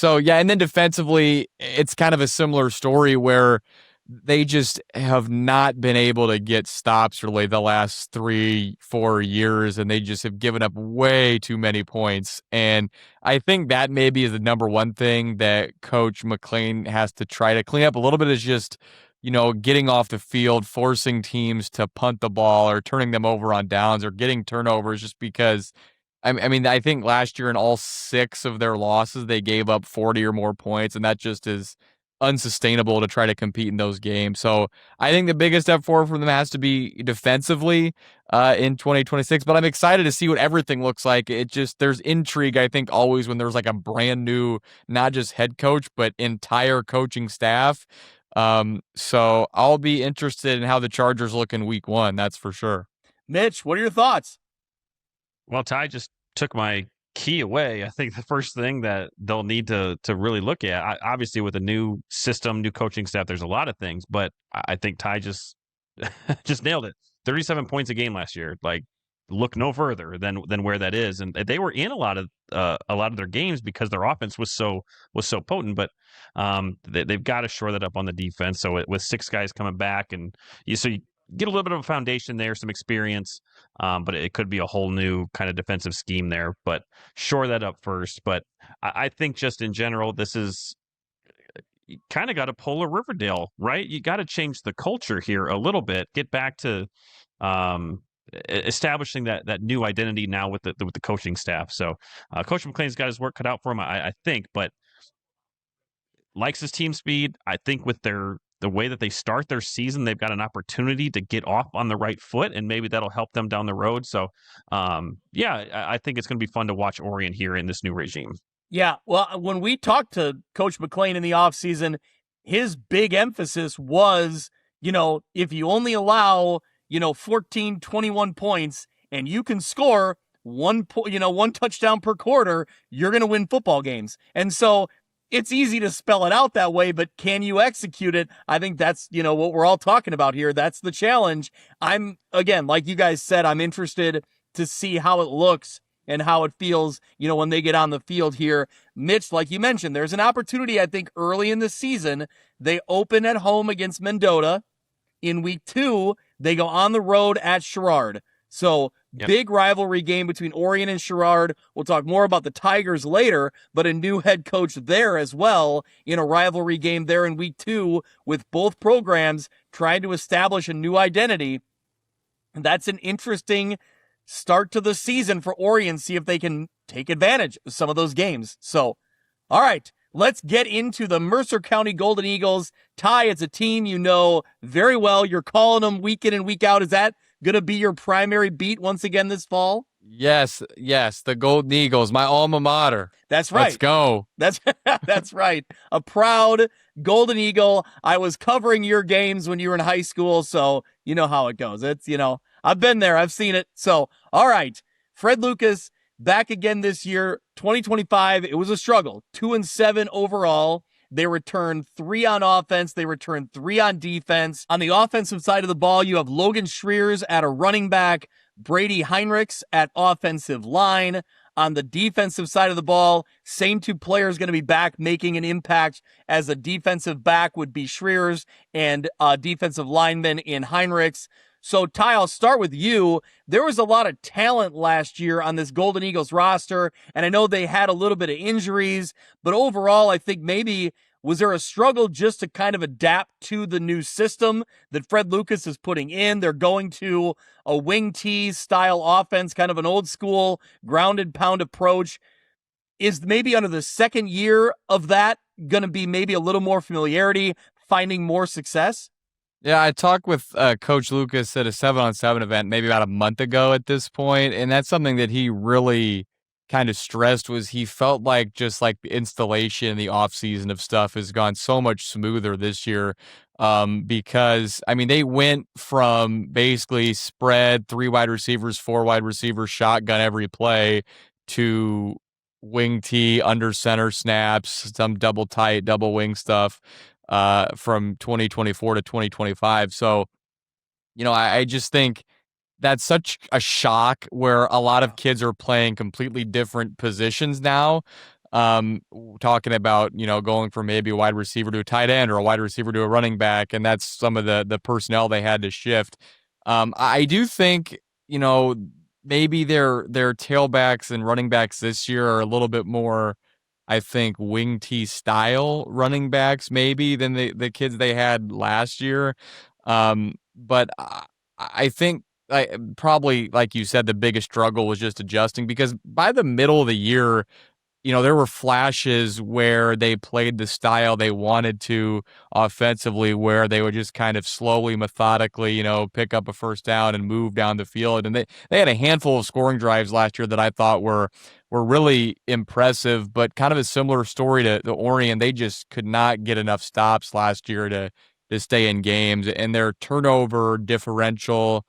And then defensively, it's kind of a similar story where they just have not been able to get stops really the last 3-4 years, and they just have given up way too many points. And I think that maybe is the number one thing that Coach McLean has to try to clean up a little bit, is just, getting off the field, forcing teams to punt the ball or turning them over on downs or getting turnovers, just because I think last year in all 6 of their losses, they gave up 40 or more points, and that just is unsustainable to try to compete in those games. So I think the biggest step forward for them has to be defensively in 2026, but I'm excited to see what everything looks like. There's intrigue, I think, always when there's like a brand new, not just head coach, but entire coaching staff. So I'll be interested in how the Chargers look in week 1. That's for sure. Mitch, what are your thoughts? Well, Ty just took my key away. I think the first thing that they'll need to really look at, obviously with a new system, new coaching staff, there's a lot of things, but I think Ty just nailed it. 37 points a game last year. Like, look no further than where that is. And they were in a lot of their games because their offense was so potent, but they've got to shore that up on the defense. So with 6 guys coming back, and you get a little bit of a foundation there, some experience, but it could be a whole new kind of defensive scheme there. But shore that up first. But I think just in general, this is, you kind of got to pull a Riverdale, right? You got to change the culture here a little bit, get back to establishing that new identity now with the coaching staff. So Coach McLean's got his work cut out for him, I think, but likes his team speed. I think with the way that they start their season, they've got an opportunity to get off on the right foot, and maybe that'll help them down the road. So, I think it's going to be fun to watch Orient here in this new regime. Yeah, well, when we talked to Coach McLean in the offseason, his big emphasis was, if you only allow, 14, 21 points, and you can score one touchdown per quarter, you're going to win football games. And so it's easy to spell it out that way, but can you execute it? I think that's, what we're all talking about here. That's the challenge. I'm, again, like you guys said, I'm interested to see how it looks and how it feels, when they get on the field here. Mitch, like you mentioned, there's an opportunity, I think, early in the season. They open at home against Mendota. In week 2, they go on the road at Sherrard. So Yep. big rivalry game between Orion and Sherrard. We'll talk more about the Tigers later, but a new head coach there as well in a rivalry game there in week 2 with both programs trying to establish a new identity. And that's an interesting start to the season for Orion. See if they can take advantage of some of those games. So, all right, let's get into the Mercer County Golden Eagles. Ty, it's a team you know very well. You're calling them week in and week out. Is that going to be your primary beat once again this fall? Yes, the Golden Eagles, my alma mater. That's right. Let's go. That's right. A proud Golden Eagle. I was covering your games when you were in high school, so you know how it goes. It's, I've been there. I've seen it. So, all right. Fred Lucas back again this year, 2025. It was a struggle. 2-7 overall. They returned 3 on offense. They returned 3 on defense. On the offensive side of the ball, you have Logan Schreers at a running back, Brady Heinrichs at offensive line. On the defensive side of the ball, same 2 players going to be back making an impact. As a defensive back would be Schreers and defensive lineman in Heinrichs. So, Ty, I'll start with you. There was a lot of talent last year on this Golden Eagles roster, and I know they had a little bit of injuries, but overall, I think maybe was there a struggle just to kind of adapt to the new system that Fred Lucas is putting in? They're going to a wing T style offense, kind of an old school grounded pound approach. Is maybe under the second year of that going to be maybe a little more familiarity, finding more success? Yeah, I talked with Coach Lucas at a 7-on-7 event maybe about a month ago at this point, and that's something that he really kind of stressed was he felt like just like the installation in the offseason of stuff has gone so much smoother this year because, I mean, they went from basically spread 3 wide receivers, 4 wide receivers, shotgun every play to wing T, under center snaps, some double tight, double wing stuff. From 2024 to 2025. So, I just think that's such a shock where a lot of kids are playing completely different positions now. Talking about, going from maybe a wide receiver to a tight end or a wide receiver to a running back. And that's some of the personnel they had to shift. I do think, maybe their tailbacks and running backs this year are a little bit more, I think, wing T style running backs maybe than the kids they had last year. But I think probably, like you said, the biggest struggle was just adjusting because by the middle of the year, there were flashes where they played the style they wanted to offensively, where they would just kind of slowly, methodically, pick up a first down and move down the field. And they had a handful of scoring drives last year that I thought were really impressive, but kind of a similar story to the Orion. They just could not get enough stops last year to stay in games, and their turnover differential,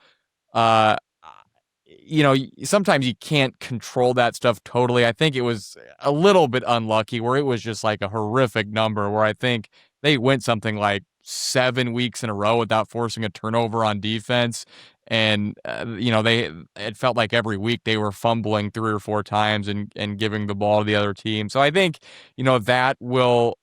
sometimes you can't control that stuff totally. I think it was a little bit unlucky where it was just like a horrific number where I think they went something like 7 weeks in a row without forcing a turnover on defense. And, it felt like every week they were fumbling 3 or 4 times and giving the ball to the other team. So I think, that will,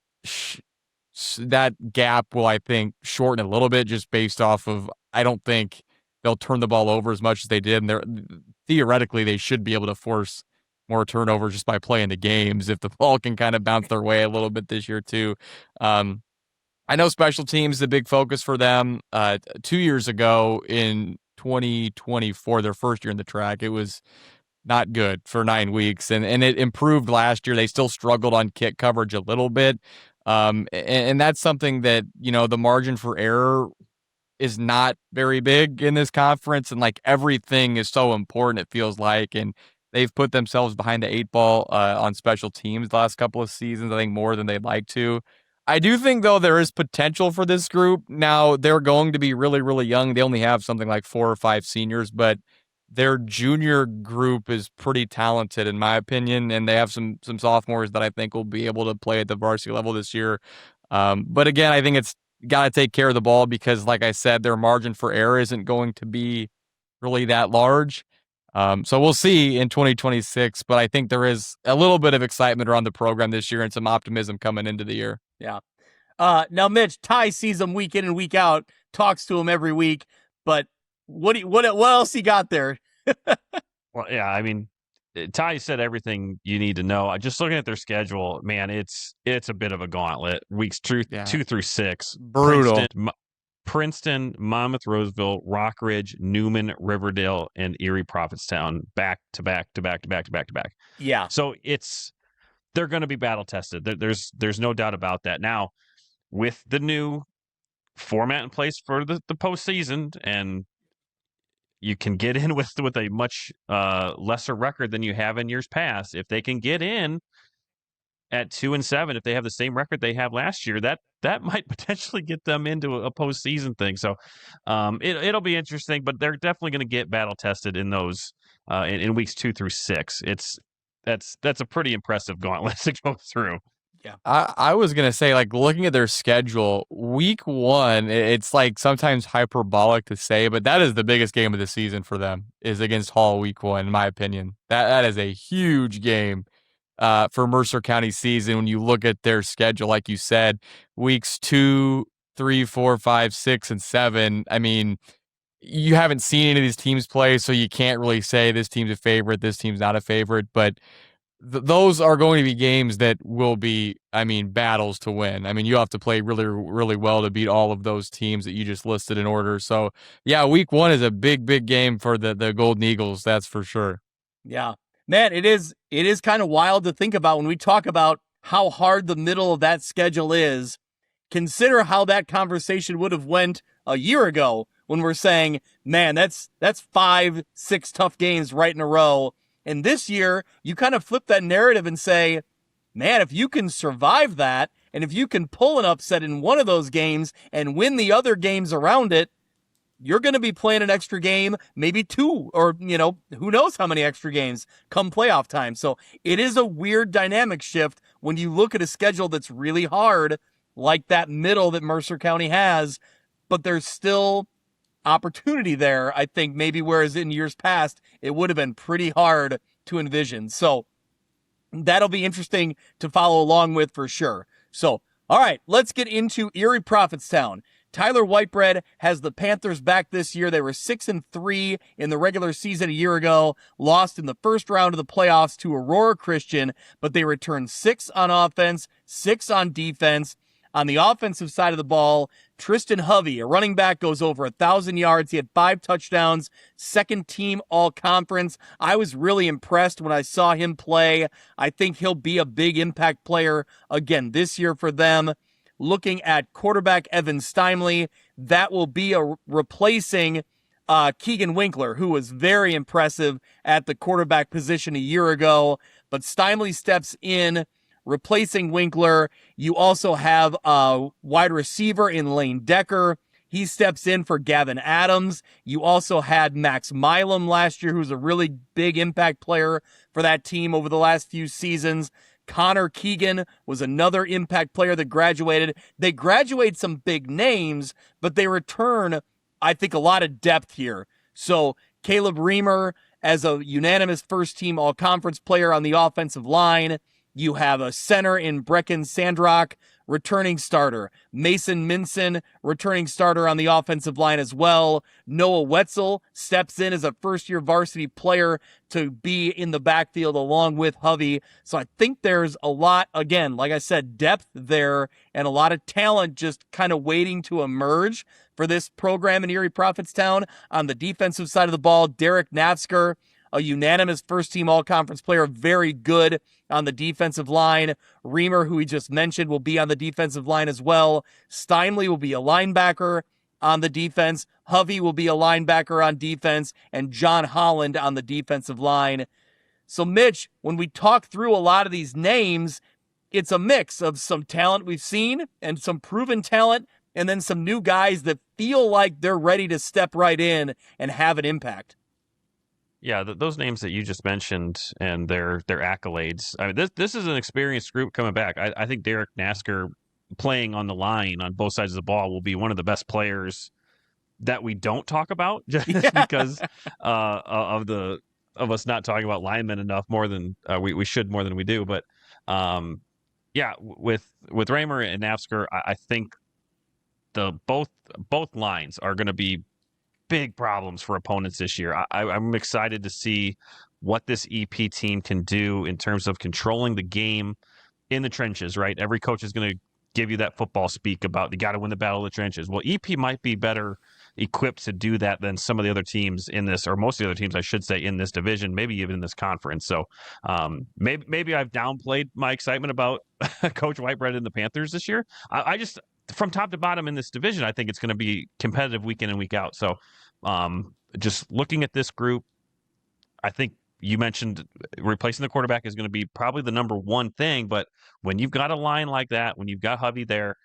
that gap will, I think, shorten a little bit just based off of, I don't think they'll turn the ball over as much as they did. And theoretically, they should be able to force more turnovers just by playing the games if the ball can kind of bounce their way a little bit this year too. I know special teams is a big focus for them. 2 years ago in 2024, their first year in the TRAC, it was not good for 9 weeks. And it improved last year. They still struggled on kick coverage a little bit. And that's something that, the margin for error is not very big in this conference, and like everything is so important, it feels like, and they've put themselves behind the 8 ball on special teams the last couple of seasons, I think more than they'd like to. I do think, though, there is potential for this group. Now, they're going to be really, really young. They only have something like 4 or 5 seniors, but their junior group is pretty talented, in my opinion, and they have some sophomores that I think will be able to play at the varsity level this year. But again, I think it's got to take care of the ball because, like I said, their margin for error isn't going to be really that large. So we'll see in 2026, but I think there is a little bit of excitement around the program this year and some optimism coming into the year. Yeah. Now, Mitch, Ty sees him week in and week out, talks to him every week, but what else he got there? Well, yeah, I mean, Ty said everything you need to know. Just looking at their schedule, man, it's a bit of a gauntlet. Weeks two through 6. Brutal. Princeton, Monmouth-Roseville, Rockridge, Newman, Riverdale, and Erie Prophetstown back to back to back to back to back to back. Yeah. So they're going to be battle tested. There's no doubt about that. Now, with the new format in place for the postseason, and you can get in with a much lesser record than you have in years past. If they can get in at 2-7, if they have the same record they have last year, that might potentially get them into a postseason thing. So it'll be interesting, but they're definitely going to get battle tested in those in weeks 2 through 6. That's a pretty impressive gauntlet to go through. Yeah. I was going to say, like, looking at their schedule, week 1, it's like sometimes hyperbolic to say, but that is the biggest game of the season for them, is against Hall week 1, in my opinion. That is a huge game for Mercer County season. When you look at their schedule, like you said, weeks 2, 3, 4, 5, 6, and 7, I mean, you haven't seen any of these teams play, so you can't really say this team's a favorite, this team's not a favorite, but those are going to be games that will be, I mean, battles to win. I mean, you have to play really, really well to beat all of those teams that you just listed in order. So, yeah, week 1 is a big, big game for the Golden Eagles, that's for sure. Yeah. Man, it is kind of wild to think about when we talk about how hard the middle of that schedule is. Consider how that conversation would have went a year ago when we're saying, man, that's 5, 6 tough games right in a row. And this year, you kind of flip that narrative and say, man, if you can survive that, and if you can pull an upset in one of those games and win the other games around it, you're going to be playing an extra game, maybe 2, or, who knows how many extra games come playoff time. So it is a weird dynamic shift when you look at a schedule that's really hard, like that middle that Mercer County has, but there's still opportunity there, I think, maybe, whereas in years past, it would have been pretty hard to envision. So that'll be interesting to follow along with for sure. So, all right, let's get into Erie Prophetstown. Tyler Whitebread has the Panthers back this year. They were 6-3 in the regular season a year ago, lost in the first round of the playoffs to Aurora Christian, but they returned 6 on offense, 6 on defense. On the offensive side of the ball, Tristan Hovey, a running back, goes over 1,000 yards. He had 5 touchdowns, second team all-conference. I was really impressed when I saw him play. I think he'll be a big impact player again this year for them. Looking at quarterback Evan Steinley, that will be replacing Keegan Winkler, who was very impressive at the quarterback position a year ago. But Steinley steps in, replacing Winkler. You also have a wide receiver in Lane Decker. He steps in for Gavin Adams. You also had Max Milam last year, who's a really big impact player for that team over the last few seasons. Connor Keegan was another impact player that graduated. They graduate some big names, but they return, I think, a lot of depth here. So Caleb Reamer as a unanimous first-team all-conference player on the offensive line. You have a center in Brecken Sandrock, returning starter. Mason Minson, returning starter on the offensive line as well. Noah Wetzel steps in as a first-year varsity player to be in the backfield along with Hovey. So I think there's a lot, again, like I said, depth there and a lot of talent just kind of waiting to emerge for this program in Erie Prophetstown. On the defensive side of the ball, Derek Nafsker, a unanimous first-team all-conference player, very good on the defensive line. Reamer, who we just mentioned, will be on the defensive line as well. Steinley will be a linebacker on the defense. Hovey will be a linebacker on defense. And John Holland on the defensive line. So, Mitch, when we talk through a lot of these names, it's a mix of some talent we've seen and some proven talent, and then some new guys that feel like they're ready to step right in and have an impact. Yeah, those names that you just mentioned and their accolades. I mean, this is an experienced group coming back. I think Derek Nasker playing on the line on both sides of the ball will be one of the best players that we don't talk about, just because of us not talking about linemen enough more than we should, more than we do. But with Raymer and Nasker, I think both lines are going to be big problems for opponents this year. I'm excited to see what this EP team can do in terms of controlling the game in the trenches, right? Every coach is going to give you that football speak about you got to win the battle of the trenches. Well, EP might be better equipped to do that than some of the other teams in this, or most of the other teams, I should say, in this division, maybe even in this conference. So maybe I've downplayed my excitement about Coach Whitebread and the Panthers this year. I just, from top to bottom in this division, I think it's going to be competitive week in and week out. So just looking at this group, I think you mentioned replacing the quarterback is going to be probably the number one thing, but when you've got a line like that, when you've got Hovey there,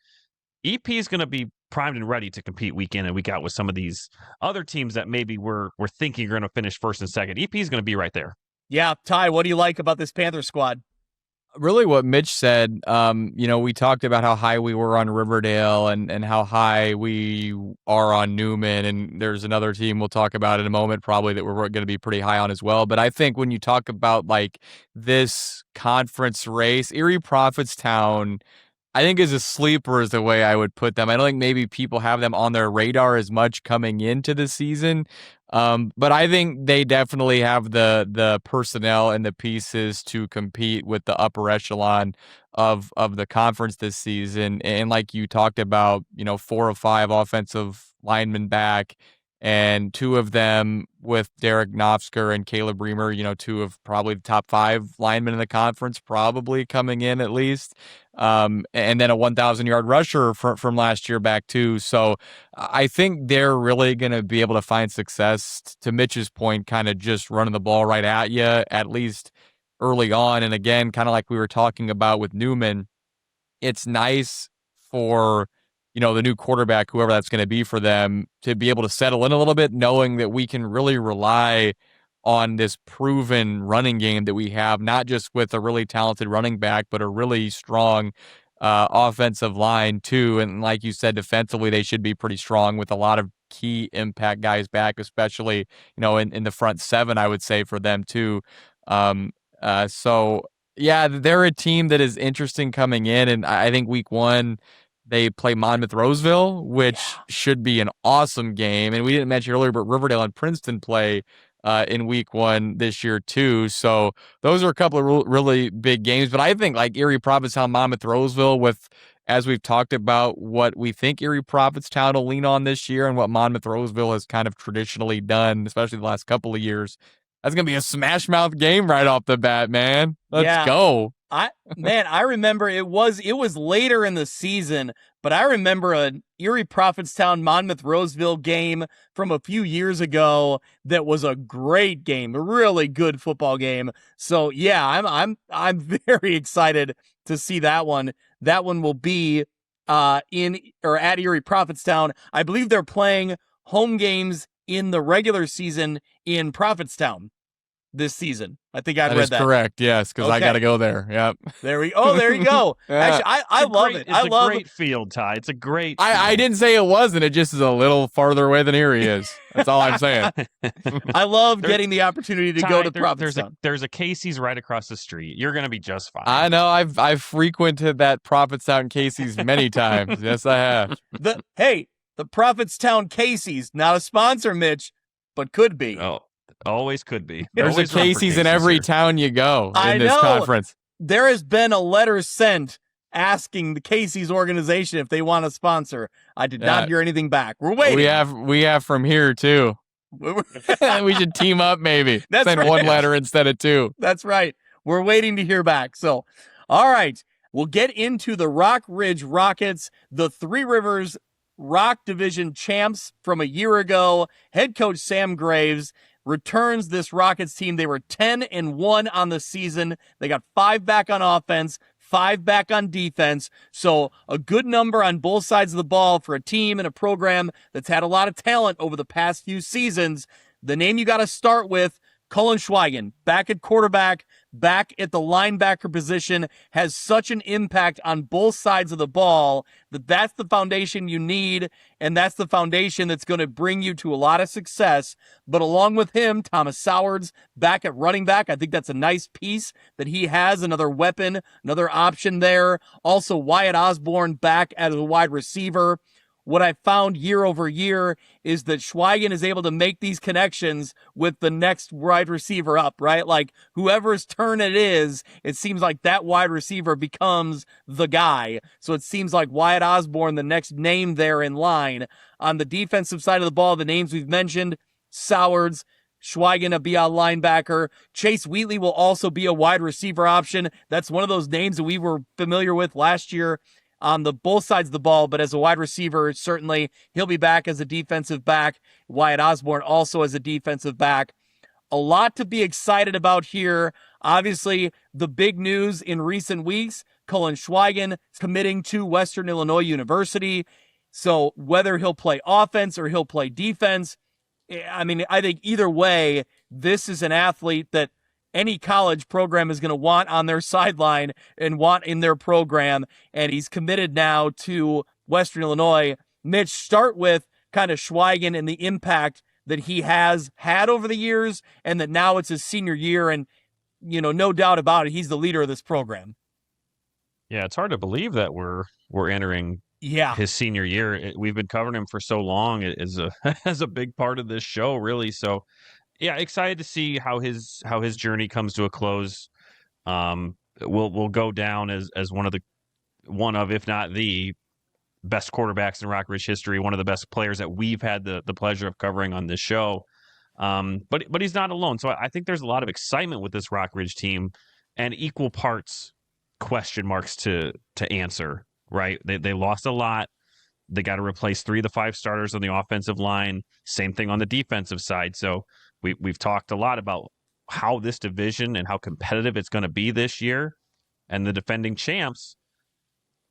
EP is going to be primed and ready to compete week in and week out with some of these other teams that maybe we're thinking are going to finish first and second. EP is going to be right there. Yeah, Ty, what do you like about this Panther squad? Really what Mitch said, we talked about how high we were on Riverdale and how high we are on Newman, and there's another team we'll talk about in a moment probably that we're going to be pretty high on as well. But I think when you talk about like this conference race, Erie Prophetstown, I think is a sleeper is the way I would put them. I don't think maybe people have them on their radar as much coming into the season. But I think they definitely have the personnel and the pieces to compete with the upper echelon of the conference this season. And like you talked about, 4 of 5 offensive linemen back, and 2 of them with Derek Knopfsker and Caleb Reamer, 2 of probably the top 5 linemen in the conference, probably coming in at least. And then a 1,000-yard rusher from last year back too. So I think they're really going to be able to find success, to Mitch's point, kind of just running the ball right at you, at least early on. And again, kind of like we were talking about with Newman, it's nice for the new quarterback, whoever that's going to be for them, to be able to settle in a little bit, knowing that we can really rely on this proven running game that we have, not just with a really talented running back, but a really strong offensive line too. And like you said, defensively, they should be pretty strong with a lot of key impact guys back, especially, in the front 7, I would say, for them too. So yeah, they're a team that is interesting coming in. And I think week 1, they play Monmouth-Roseville, which should be an awesome game. And we didn't mention earlier, but Riverdale and Princeton play in week 1 this year too. So those are a couple of really big games. But I think like Erie Prophetstown, Monmouth-Roseville, with, as we've talked about, what we think Erie Prophetstown will lean on this year and what Monmouth-Roseville has kind of traditionally done, especially the last couple of years, that's going to be a smash mouth game right off the bat, man. Let's go. I remember it was later in the season, but I remember an Erie Prophetstown Monmouth-Roseville game from a few years ago that was a great game, a really good football game. So yeah, I'm very excited to see that one. That one will be at Erie Prophetstown. I believe they're playing home games in the regular season in Prophetstown this season. I think I read that. That is correct, yes, because I got to go there. Yep. There you go. Actually, I love it. It's a great field, Ty. It's a great field. I didn't say it wasn't. It just is a little farther away than Erie is. That's all I'm saying. I love getting the opportunity to go to Prophetstown. There's a Casey's right across the street. You're going to be just fine. I know. I've frequented that Prophetstown Casey's many times. Yes, I have. The Prophetstown Casey's, not a sponsor, Mitch, but could be. Oh. Always could be. There's always a Casey's in every town you go in this conference. There has been a letter sent asking the Casey's organization if they want to sponsor. I did not hear anything back. We're waiting. We have from here too. We should team up maybe. Send one letter instead of 2. That's right. We're waiting to hear back. So, all right. We'll get into the Rock Ridge Rockets, the Three Rivers Rock Division champs from a year ago. Head coach Sam Graves returns this Rockets team. They were 10-1 on the season. They got 5 back on offense, 5 back on defense. So a good number on both sides of the ball for a team and a program that's had a lot of talent over the past few seasons. The name you got to start with, Cullen Schweigen, back at quarterback, back at the linebacker position, has such an impact on both sides of the ball that's the foundation you need, and that's the foundation that's going to bring you to a lot of success. But along with him, Thomas Sowards back at running back. I think that's a nice piece that he has, another weapon, another option there. Also, Wyatt Osborne back as a wide receiver. what I found year over year is that Schweigen is able to make these connections with the next wide receiver up, right? Like whoever's turn it is, it seems like that wide receiver becomes the guy. So it seems like Wyatt Osborne, the next name there in line. On the defensive side of the ball, the names we've mentioned, Sowards, Schweigen, a beyond linebacker. Chase Wheatley will also be a wide receiver option. That's one of those names that we were familiar with last year on the both sides of the ball, but as a wide receiver, certainly he'll be back as a defensive back. Wyatt Osborne also as a defensive back. A lot to be excited about here. Obviously, the big news in recent weeks, Cullen Schweigen committing to Western Illinois University. So whether he'll play offense or he'll play defense, I mean, I think either way, this is an athlete that any college program is going to want on their sideline and want in their program, and he's committed now to Western Illinois. Mitch, start with kind of Schweigen and the impact that he has had over the years, and that now it's his senior year, and, you know, no doubt about it, he's the leader of this program. Yeah, it's hard to believe that we're entering his senior year. We've been covering him for so long. It is as a big part of this show, really. So, yeah, excited to see how his journey comes to a close. Will go down as one of, if not the best quarterbacks in Rockridge history, one of the best players that we've had the pleasure of covering on this show. But he's not alone. So I think there's a lot of excitement with this Rockridge team, and equal parts question marks to answer. Right? They lost a lot. They got to replace 3 of the 5 starters on the offensive line. Same thing on the defensive side. So we've talked a lot about how this division and how competitive it's going to be this year. And the defending champs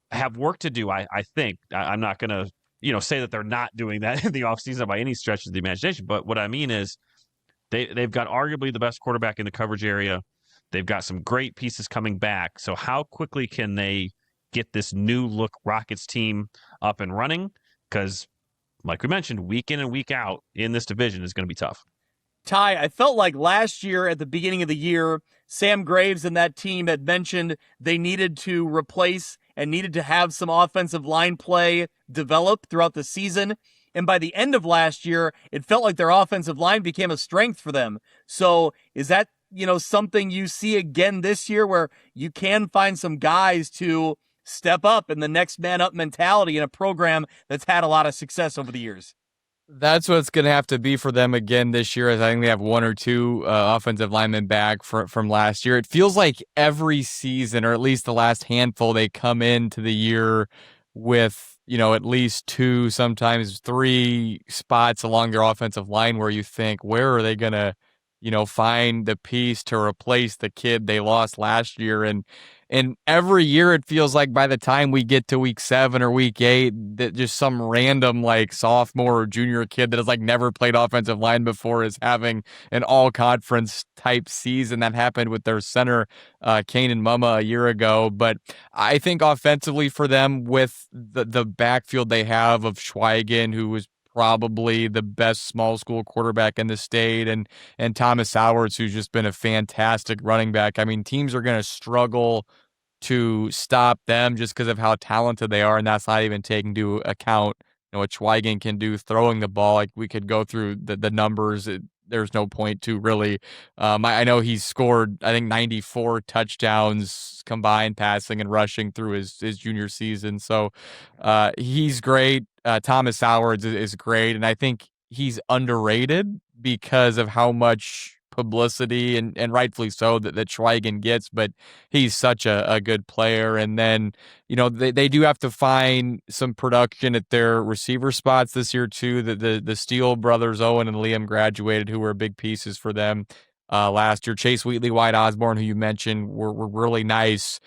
have work to do, I think. I'm not going to say that they're not doing that in the offseason by any stretch of the imagination. But what I mean is they've got arguably the best quarterback in the coverage area. They've got some great pieces coming back. So how quickly can they get this new look Rockets team up and running? Because, like we mentioned, week in and week out in this division is going to be tough. Ty, I felt like last year at the beginning of the year, Sam Graves and that team had mentioned they needed to replace and needed to have some offensive line play develop throughout the season. And by the end of last year, it felt like their offensive line became a strength for them. So is that, something you see again this year where you can find some guys to step up in the next man up mentality in a program that's had a lot of success over the years? That's what it's going to have to be for them again this year, as I think they have 1 or 2 offensive linemen back from last year. It feels like every season, or at least the last handful, they come into the year with, at least 2, sometimes 3 spots along their offensive line where you think, where are they going to, find the piece to replace the kid they lost last year? And every year it feels like by the time we get to week 7 or week 8, that just some random sophomore or junior kid that has never played offensive line before is having an all conference type season. That happened with their center, Kanan Mumma, a year ago. But I think offensively for them, with the backfield they have of Schweigen, who was probably the best small school quarterback in the state, and Thomas Sowards, who's just been a fantastic running back. I mean, teams are going to struggle to stop them just because of how talented they are, and that's not even taking into account what Schweigen can do throwing the ball. We could go through the numbers. There's no point to really. I know he's scored, I think, 94 touchdowns combined passing and rushing through his junior season. So he's great. Thomas Sowards is great, and I think he's underrated because of how much publicity, and rightfully so, that Schweigen gets, but he's such a good player. And then, they do have to find some production at their receiver spots this year too. The Steele brothers, Owen and Liam, graduated, who were big pieces for them last year. Chase Wheatley, Wyatt Osborne, who you mentioned, were really nice,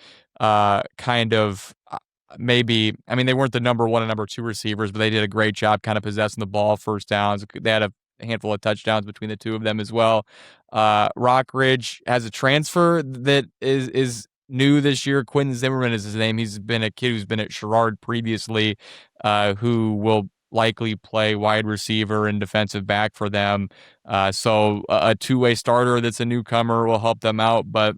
maybe, they weren't the number 1 and number 2 receivers, but they did a great job kind of possessing the ball, first downs. They had a handful of touchdowns between the 2 of them as well. Rockridge has a transfer that is new this year. Quinn Zimmerman is his name. He's been a kid who's been at Sherrard previously, who will likely play wide receiver and defensive back for them. So a 2-way starter that's a newcomer will help them out. But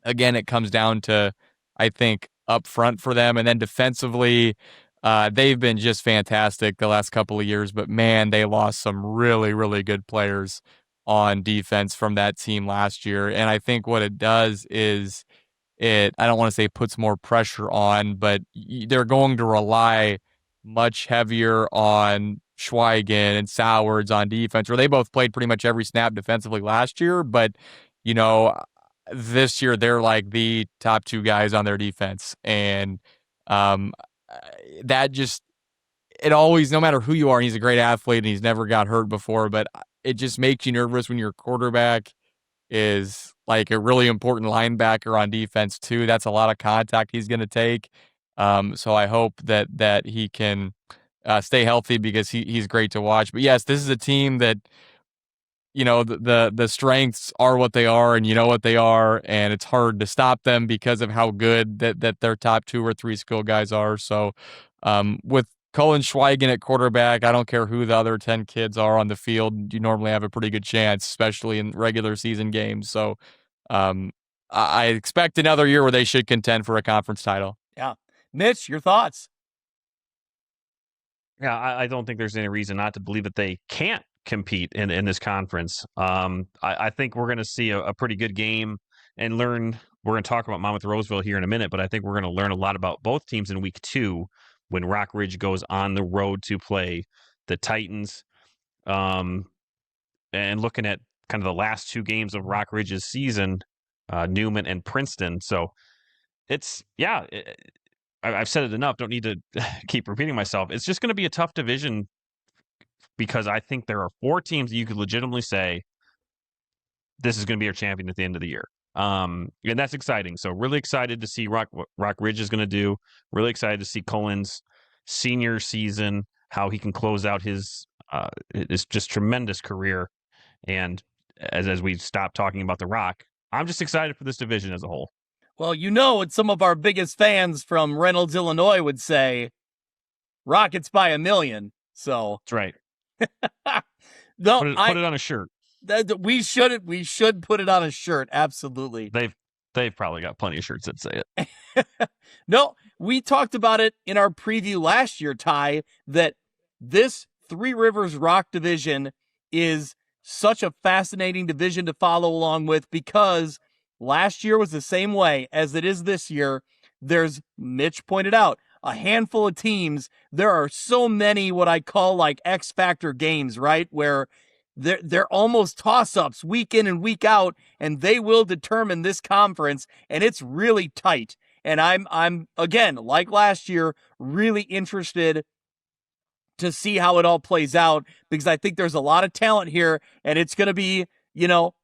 again, it comes down to, I think, up front for them. And then defensively, They've been just fantastic the last couple of years, but man, they lost some really, really good players on defense from that team last year. And I think what it does is I don't want to say puts more pressure on, but they're going to rely much heavier on Schweigen and Sowards on defense, where they both played pretty much every snap defensively last year. But, this year they're like the top two guys on their defense. And that just, it always, no matter who you are, and he's a great athlete and he's never got hurt before, but it just makes you nervous when your quarterback is like a really important linebacker on defense too. That's a lot of contact he's going to take. So I hope that he can stay healthy because he's great to watch. But yes, this is a team that, the strengths are what they are, and what they are, and it's hard to stop them because of how good that their top 2 or 3 skill guys are. So with Cullen Schweigen at quarterback, I don't care who the other 10 kids are on the field, you normally have a pretty good chance, especially in regular season games. So I expect another year where they should contend for a conference title. Yeah. Mitch, your thoughts? Yeah, I don't think there's any reason not to believe that they can't compete in this conference. I think we're going to see a pretty good game and learn. We're going to talk about Monmouth-Roseville here in a minute, but I think we're going to learn a lot about both teams in week 2 when Rock Ridge goes on the road to play the Titans. And looking at kind of the last 2 games of Rock Ridge's season, Newman and Princeton. So I've said it enough. Don't need to keep repeating myself. It's just going to be a tough division because I think there are 4 teams that you could legitimately say this is going to be our champion at the end of the year. And that's exciting. So really excited to see what Rock Ridge is going to do. Really excited to see Cullen's senior season, how he can close out his just tremendous career. And as we stop talking about the Rock, I'm just excited for this division as a whole. Well, what some of our biggest fans from Reynolds, Illinois would say, Rockets by a million. So that's right. No, put it on a shirt. We should put it on a shirt. Absolutely. They've probably got plenty of shirts that say it. No, we talked about it in our preview last year, Ty, that this Three Rivers Rock division is such a fascinating division to follow along with because last year was the same way as it is this year. There's, Mitch pointed out, a handful of teams. There are so many what I call like X Factor games, right? Where they're almost toss-ups week in and week out, and they will determine this conference, and it's really tight. And I'm again, like last year, really interested to see how it all plays out because I think there's a lot of talent here, and it's going to be,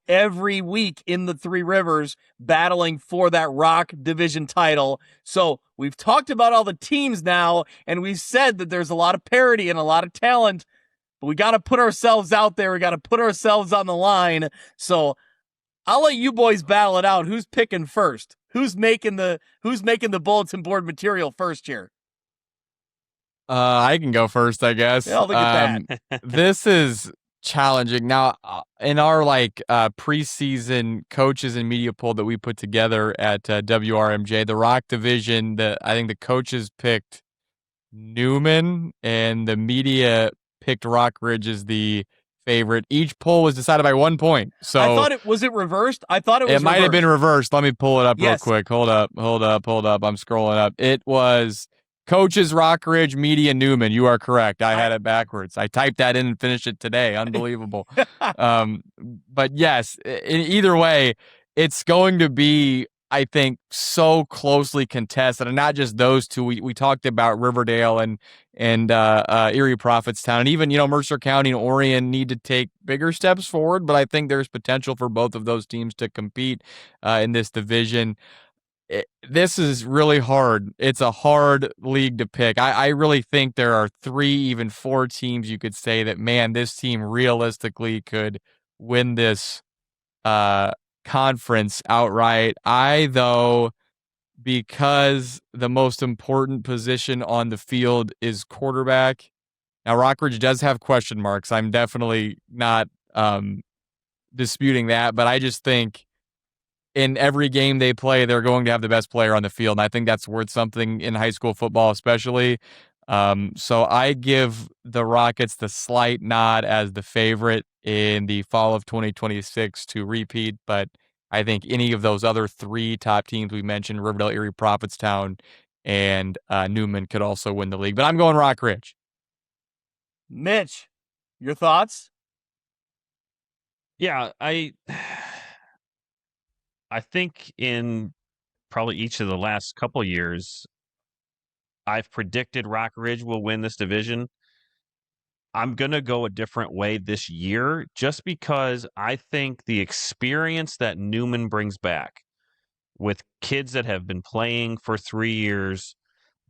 every week in the Three Rivers battling for that Rock division title. So we've talked about all the teams now, and we've said that there's a lot of parity and a lot of talent, but we got to put ourselves out there. We got to put ourselves on the line. So I'll let you boys battle it out. Who's picking first? Who's making the bulletin board material first here? I can go first, I guess. Yeah, look at that. This is challenging. Now, in our preseason coaches and media poll that we put together at WRMJ, the Rock division, I think the coaches picked Newman and the media picked Rock Ridge as the favorite. Each poll was decided by 1 point. So I thought was it reversed? I thought it was. It might have been reversed. Let me pull it up real quick. Hold up. I'm scrolling up. It was coaches Rock Ridge, media Newman. You are correct. I had it backwards. I typed that in and finished it today. Unbelievable. But yes, in either way, it's going to be, I think, so closely contested, and not just those two. We talked about Riverdale and Erie Prophetstown, and even Mercer County and Orion need to take bigger steps forward. But I think there's potential for both of those teams to compete in this division. This is really hard. It's a hard league to pick. I really think there are 3, even 4 teams you could say that, man, this team realistically could win this conference outright. Though, because the most important position on the field is quarterback. Now, Rockridge does have question marks. I'm definitely not disputing that, but I just think in every game they play, they're going to have the best player on the field, and I think that's worth something in high school football especially. So I give the Rockets the slight nod as the favorite in the fall of 2026 to repeat, but I think any of those other three top teams we mentioned, Riverdale, Erie, Prophetstown, and Newman, could also win the league. But I'm going Rock Ridge. Mitch, your thoughts? Yeah, I think in probably each of the last couple years, I've predicted Rock Ridge will win this division. I'm going to go a different way this year just because I think the experience that Newman brings back with kids that have been playing for 3 years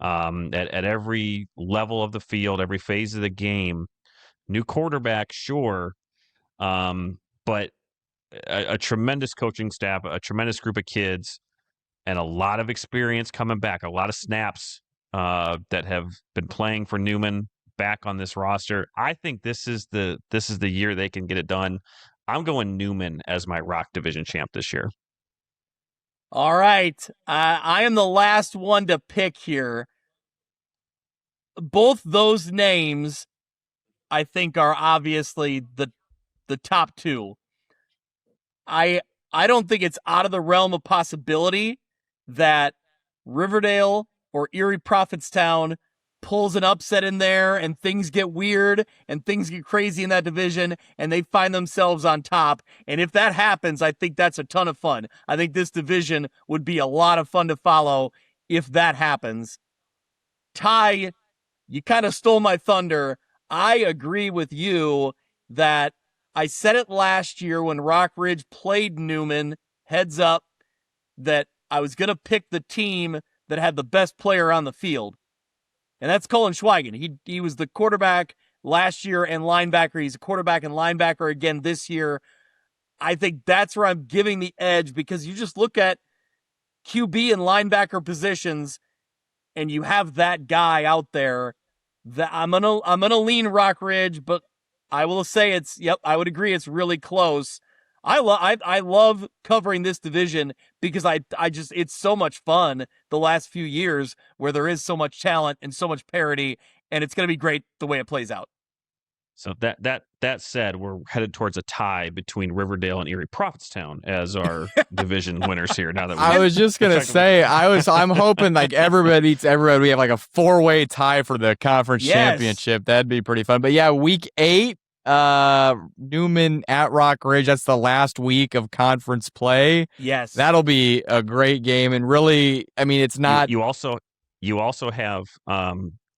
at every level of the field, every phase of the game, new quarterback, sure, but a tremendous coaching staff, a tremendous group of kids, and a lot of experience coming back, a lot of snaps that have been playing for Newman back on this roster. I think this is the year they can get it done. I'm going Newman as my Rock Division champ this year. All right. I am the last one to pick here. Both those names, I think, are obviously the top two. I don't think it's out of the realm of possibility that Riverdale or Erie Prophetstown pulls an upset in there and things get weird and things get crazy in that division and they find themselves on top. And if that happens, I think that's a ton of fun. I think this division would be a lot of fun to follow if that happens. Ty, you kind of stole my thunder. I agree with you that I said it last year when Rock Ridge played Newman, heads up, that I was going to pick the team that had the best player on the field. And that's Colin Schweigen. He was the quarterback last year and linebacker. He's a quarterback and linebacker again this year. I think that's where I'm giving the edge because you just look at QB and linebacker positions and you have that guy out there. That I'm gonna lean Rock Ridge, but I will say I would agree it's really close. I love covering this division because it's so much fun the last few years where there is so much talent and so much parity, and it's going to be great the way it plays out. So that said, we're headed towards a tie between Riverdale and Erie Prophetstown as our division winners here. Now that I was just gonna say, I'm hoping like everybody beats everybody. We have like a 4-way tie for the conference championship. That'd be pretty fun. But yeah, week 8. Newman at Rock Ridge. That's the last week of conference play. Yes, that'll be a great game. And really, I mean, it's not. You also have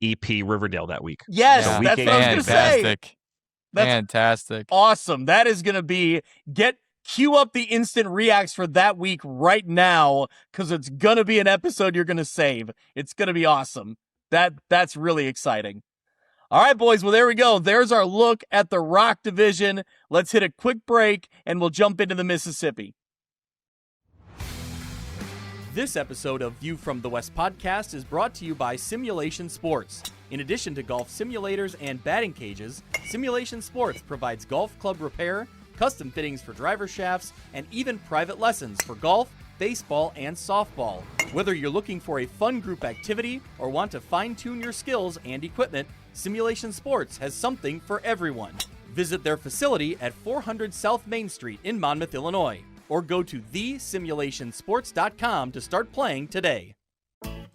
EP Riverdale that week. Yes, so that's what I was going to say. That's fantastic. Awesome. That is going to be cue up the instant reacts for that week right now because it's going to be an episode you're going to save. It's going to be awesome. That's really exciting. All right, boys. Well, there we go. There's our look at the Rock Division. Let's hit a quick break, and we'll jump into the Mississippi. This episode of View from the West podcast is brought to you by Simulation Sports. In addition to golf simulators and batting cages, Simulation Sports provides golf club repair, custom fittings for driver shafts, and even private lessons for golf, baseball, and softball. Whether you're looking for a fun group activity or want to fine-tune your skills and equipment, Simulation Sports has something for everyone. Visit their facility at 400 South Main Street in Monmouth, Illinois, or go to thesimulationsports.com to start playing today.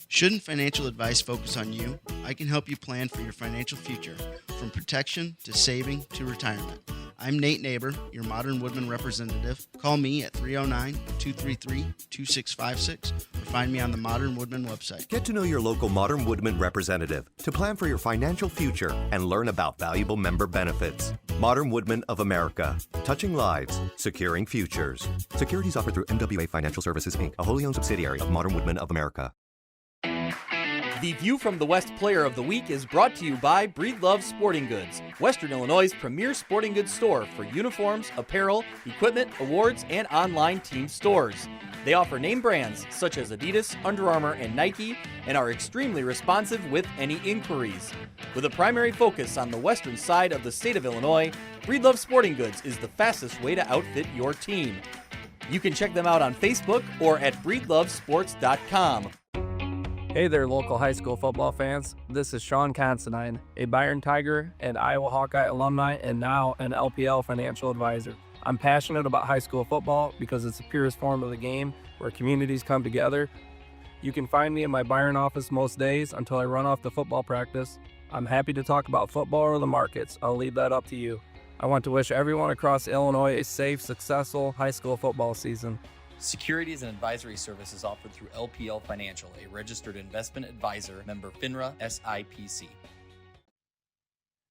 Shouldn't financial advice focus on you? I can help you plan for your financial future, from protection to saving to retirement. I'm Nate Neighbor, your Modern Woodman representative. Call me at 309-233-2656 or find me on the Modern Woodman website. Get to know your local Modern Woodman representative to plan for your financial future and learn about valuable member benefits. Modern Woodman of America. Touching lives, securing futures. Securities offered through MWA Financial Services, Inc., a wholly owned subsidiary of Modern Woodman of America. The View from the West Player of the Week is brought to you by Breedlove Sporting Goods, Western Illinois' premier sporting goods store for uniforms, apparel, equipment, awards, and online team stores. They offer name brands such as Adidas, Under Armour, and Nike, and are extremely responsive with any inquiries. With a primary focus on the western side of the state of Illinois, Breedlove Sporting Goods is the fastest way to outfit your team. You can check them out on Facebook or at breedlovesports.com. Hey there, local high school football fans. This is Sean Considine, a Byron Tiger and Iowa Hawkeye alumni and now an LPL financial advisor. I'm passionate about high school football because it's the purest form of the game where communities come together. You can find me in my Byron office most days until I run off to football practice. I'm happy to talk about football or the markets. I'll leave that up to you. I want to wish everyone across Illinois a safe, successful high school football season. Securities and advisory services offered through LPL Financial, a registered investment advisor, member FINRA SIPC.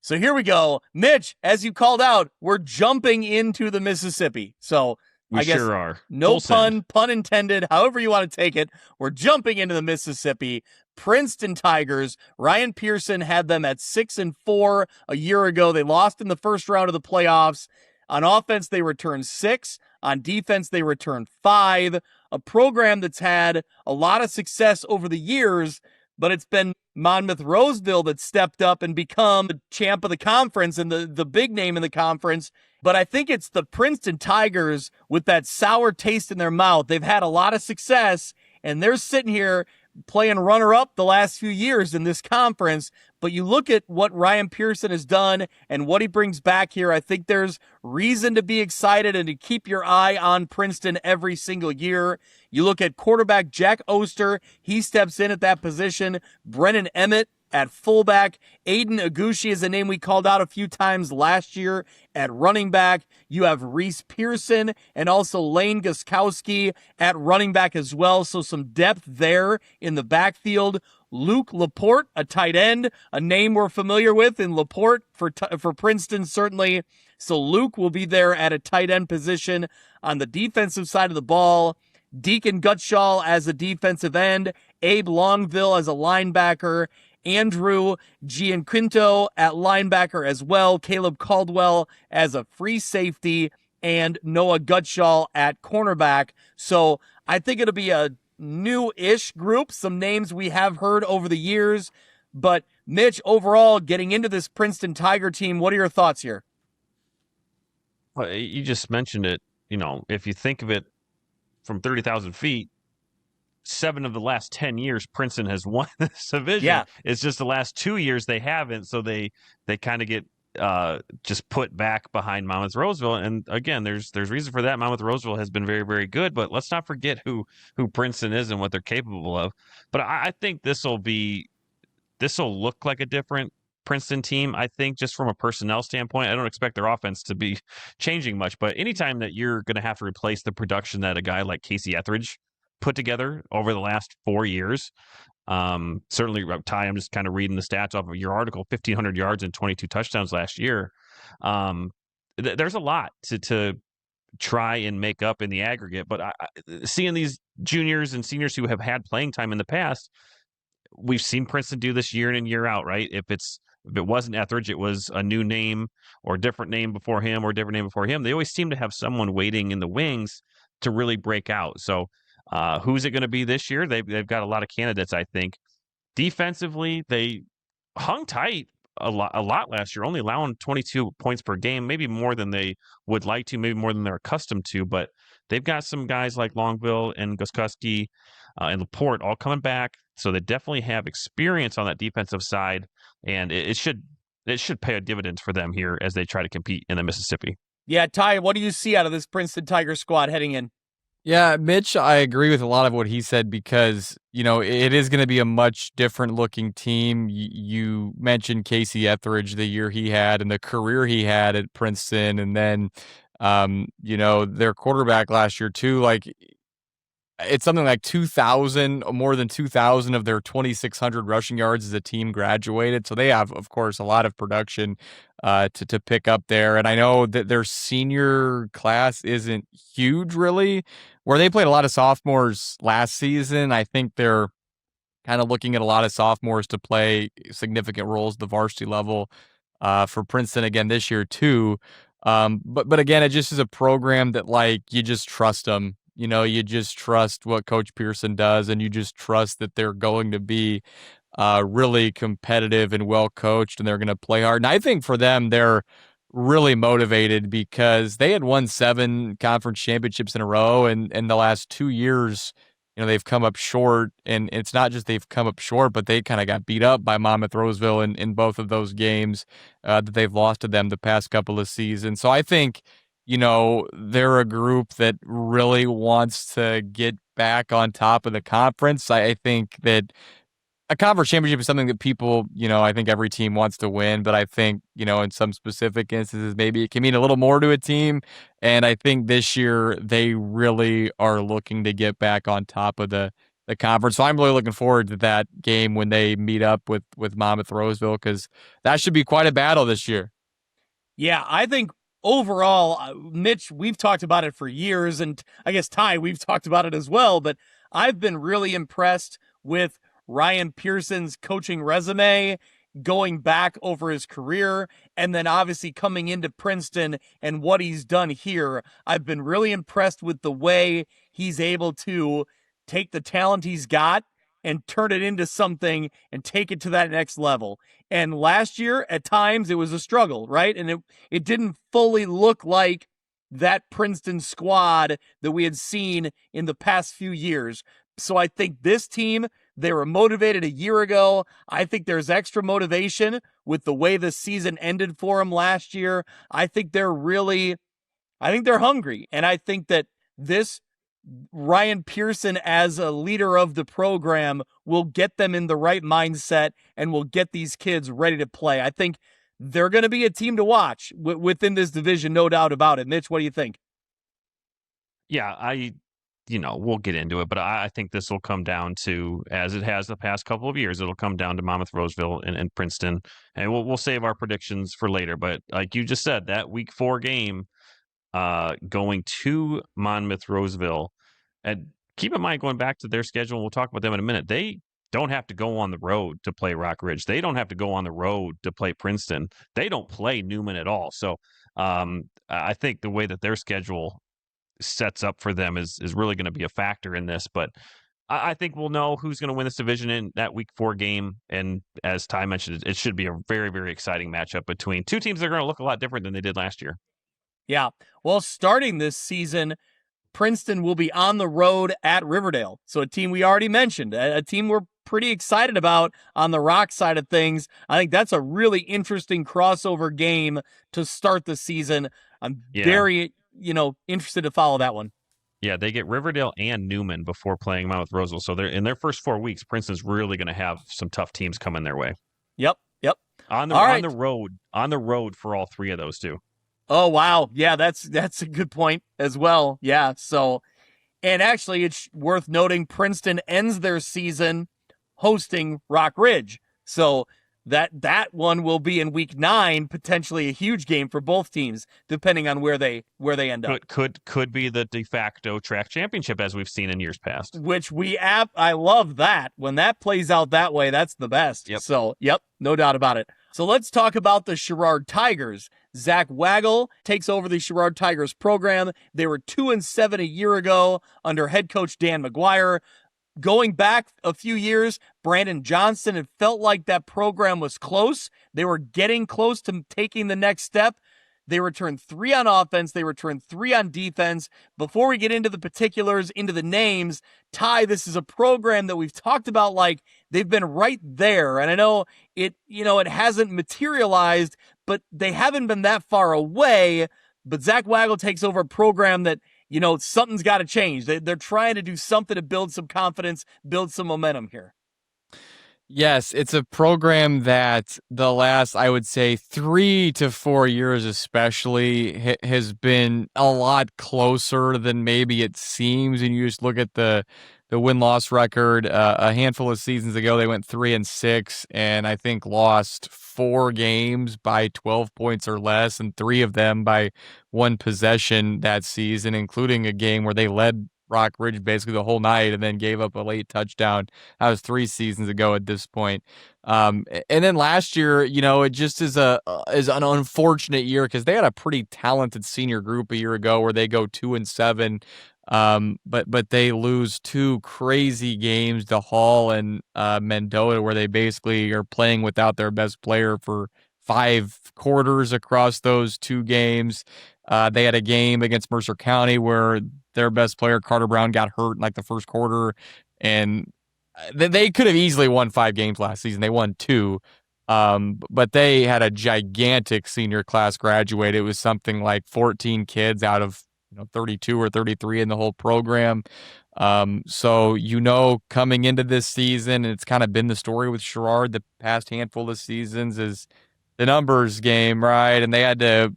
So here we go. Mitch, as you called out, we're jumping into the Mississippi. So I guess sure are. No pun intended, however you want to take it. We're jumping into the Mississippi. Princeton Tigers. Ryan Pearson had them at 6-4 a year ago. They lost in the first round of the playoffs. On offense, they returned 6. On defense, they returned 5. A program that's had a lot of success over the years, but it's been Monmouth-Roseville that stepped up and become the champ of the conference and the big name in the conference. But I think it's the Princeton Tigers with that sour taste in their mouth. They've had a lot of success, and they're sitting here playing runner-up the last few years in this conference. But you look at what Ryan Pearson has done and what he brings back here, I think there's reason to be excited and to keep your eye on Princeton every single year. You look at quarterback Jack Oster, he steps in at that position. Brennan Emmett at fullback. Aiden Agushi is a name we called out a few times last year at running back. You have Reese Pearson and also Lane Guskowski at running back as well. So some depth there in the backfield. Luke Laporte, a tight end, a name we're familiar with in Laporte for Princeton, certainly. So Luke will be there at a tight end position. On the defensive side of the ball, Deacon Gutschall as a defensive end, Abe Longville as a linebacker, Andrew Gianquinto at linebacker as well, Caleb Caldwell as a free safety, and Noah Gutschall at cornerback. So I think it'll be a new-ish group, some names we have heard over the years. But Mitch, overall, getting into this Princeton Tiger team, what are your thoughts here? Well, you just mentioned it. You know, if you think of it from 30,000 feet, 7 of the last 10 years, Princeton has won this division. Yeah. It's just the last 2 years they haven't, so they kind of get just put back behind Monmouth-Roseville. And again, there's reason for that. Monmouth-Roseville has been very, very good, but let's not forget who Princeton is and what they're capable of. But I think this will look like a different Princeton team. I think just from a personnel standpoint, I don't expect their offense to be changing much, but anytime that you're going to have to replace the production that a guy like Casey Etheridge put together over the last 4 years. Certainly, Ty, I'm just kind of reading the stats off of your article, 1,500 yards and 22 touchdowns last year. There's a lot to try and make up in the aggregate, but seeing these juniors and seniors who have had playing time in the past, we've seen Princeton do this year in and year out, right? If it wasn't Etheridge, it was a new name or a different name before him or a different name before him. They always seem to have someone waiting in the wings to really break out. So who's it going to be this year? They've got a lot of candidates, I think. Defensively, they hung tight a lot last year, only allowing 22 points per game, maybe more than they would like to, maybe more than they're accustomed to. But they've got some guys like Longville and Guskowski and Laporte all coming back. So they definitely have experience on that defensive side, and it should pay dividends for them here as they try to compete in the Mississippi. Yeah, Ty, what do you see out of this Princeton Tiger squad heading in? Yeah, Mitch, I agree with a lot of what he said because, you know, it is going to be a much different looking team. You mentioned Casey Etheridge, the year he had and the career he had at Princeton. And then, you know, their quarterback last year too, like it's something like 2,000, more than 2,000 of their 2,600 rushing yards as a team graduated. So they have, of course, a lot of production to pick up there. And I know that their senior class isn't huge, really, where they played a lot of sophomores last season. I think they're kind of looking at a lot of sophomores to play significant roles at the varsity level for Princeton again this year, too. But again, it just is a program that, like, you just trust them. You know, you just trust what Coach Pearson does, and you just trust that they're going to be really competitive and well coached, and they're going to play hard. And I think for them, they're really motivated because they had won 7 conference championships in a row, and in the last 2 years, they've come up short, and it's not just they've come up short, but they kind of got beat up by Monmouth-Roseville in both of those games that they've lost to them the past couple of seasons. So I think, they're a group that really wants to get back on top of the conference. I think that a conference championship is something that people, I think every team wants to win, but I think, in some specific instances, maybe it can mean a little more to a team. And I think this year they really are looking to get back on top of the conference. So I'm really looking forward to that game when they meet up with Monmouth-Roseville, because that should be quite a battle this year. Yeah, I think overall, Mitch, we've talked about it for years, and I guess Ty, we've talked about it as well, but I've been really impressed with Ryan Pearson's coaching resume going back over his career, and then obviously coming into Princeton and what he's done here. I've been really impressed with the way he's able to take the talent he's got and turn it into something and take it to that next level. And last year, at times, it was a struggle, right? And it didn't fully look like that Princeton squad that we had seen in the past few years. So I think this team, they were motivated a year ago. I think there's extra motivation with the way the season ended for them last year. I think they're hungry. And I think that this Ryan Pearson as a leader of the program will get them in the right mindset and will get these kids ready to play. I think they're going to be a team to watch within this division, no doubt about it. Mitch, what do you think? Yeah, we'll get into it, but I think this will come down to, as it has the past couple of years, it'll come down to Monmouth-Roseville and Princeton, and we'll save our predictions for later. But like you just said, that Week 4 game going to Monmouth-Roseville, and keep in mind, going back to their schedule, and we'll talk about them in a minute, they don't have to go on the road to play Rock Ridge. They don't have to go on the road to play Princeton. They don't play Newman at all. So I think the way that their schedule sets up for them is really going to be a factor in this. But I think we'll know who's going to win this division in that Week 4 game. And as Ty mentioned, it should be a very, very exciting matchup between two teams that are going to look a lot different than they did last year. Yeah. Well, starting this season, Princeton will be on the road at Riverdale. So a team we already mentioned, a team we're pretty excited about on the Rock side of things. I think that's a really interesting crossover game to start the season. I'm very, interested to follow that one. Yeah, they get Riverdale and Newman before playing Monmouth-Roseville. So they're in their first 4 weeks, Princeton's really going to have some tough teams coming their way. Yep. On the road for all three of those two. Oh, wow. Yeah, that's a good point as well. Yeah. So, and actually it's worth noting Princeton ends their season hosting Rock Ridge. So that one will be in Week 9, potentially a huge game for both teams, depending on where they end up. Could be the de facto TRAC championship, as we've seen in years past. Which I love that. When that plays out that way, that's the best. Yep. So, no doubt about it. So let's talk about the Sherrard Tigers. Zach Waggle takes over the Sherrard Tigers program. They were 2-7 a year ago under head coach Dan McGuire. Going back a few years, Brandon Johnston, it felt like that program was close. They were getting close to taking the next step. They returned 3 on offense. They returned 3 on defense. Before we get into the particulars, into the names, Ty, this is a program that we've talked about like they've been right there. And I know it hasn't materialized, but they haven't been that far away. But Zach Waggle takes over a program that, something's got to change. They're trying to do something to build some confidence, build some momentum here. Yes, it's a program that the last, I would say, 3 to 4 years especially has been a lot closer than maybe it seems. And you just look at the win-loss record. A handful of seasons ago, they went 3-6, and I think lost 4 games by 12 points or less, and 3 of them by 1 possession that season, including a game where they led Rock Ridge basically the whole night and then gave up a late touchdown. That was 3 seasons ago at this point. And then last year, it just is an unfortunate year because they had a pretty talented senior group a year ago where they go 2-7. But they lose 2 crazy games to Hall and Mendota, where they basically are playing without their best player for 5 quarters across those 2 games. They had a game against Mercer County where their best player, Carter Brown, got hurt in like the first quarter, and they could have easily won 5 games last season. They won 2. But they had a gigantic senior class graduate. It was something like 14 kids out of 32 or 33 in the whole program. So coming into this season, it's kind of been the story with Sherrard the past handful of seasons, is the numbers game, right? And they had to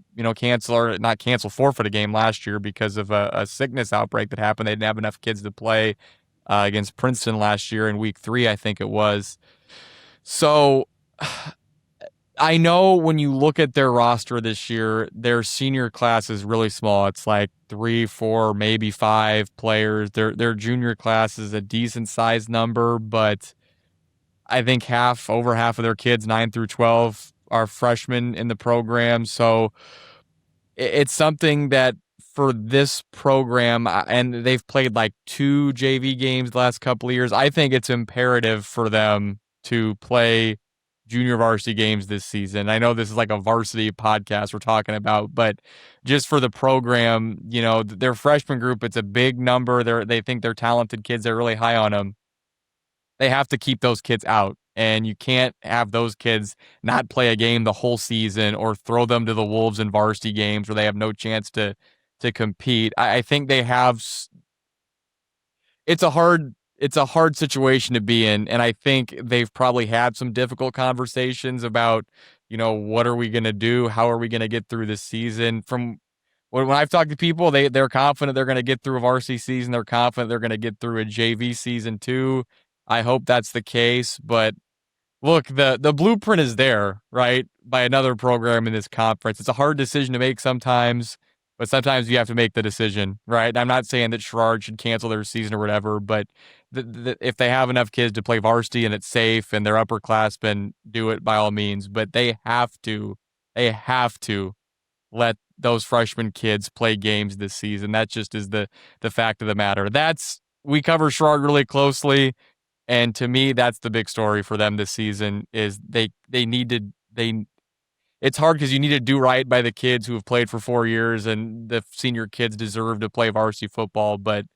forfeit a game last year because of a sickness outbreak that happened. They didn't have enough kids to play against Princeton last year in week 3, I think it was. So I know when you look at their roster this year, their senior class is really small. It's like 3, 4, maybe 5 players. Their junior class is a decent sized number, but I think over half of their kids, 9 through 12, are freshmen in the program. So it's something that for this program, and they've played like 2 JV games the last couple of years, I think it's imperative for them to play junior varsity games this season. I know this is like a varsity podcast we're talking about, but just for the program, their freshman group, it's a big number. They think they're talented kids. They're really high on them. They have to keep those kids out, and you can't have those kids not play a game the whole season or throw them to the wolves in varsity games where they have no chance to compete. I think they have. It's a hard situation to be in, and I think they've probably had some difficult conversations about, what are we going to do? How are we going to get through this season? From when I've talked to people, they're confident they're going to get through a varsity season. They're confident they're going to get through a JV season too. I hope that's the case, but look, the blueprint is there, right? By another program in this conference. It's a hard decision to make sometimes, but sometimes you have to make the decision, right? I'm not saying that Sherrard should cancel their season or whatever, but if they have enough kids to play varsity and it's safe and they're upperclassmen, do it by all means. But they have to let those freshman kids play games this season. That just is the fact of the matter. We cover Sherrard really closely, and to me, that's the big story for them this season. Is it's hard because you need to do right by the kids who have played for 4 years, and the senior kids deserve to play varsity football. But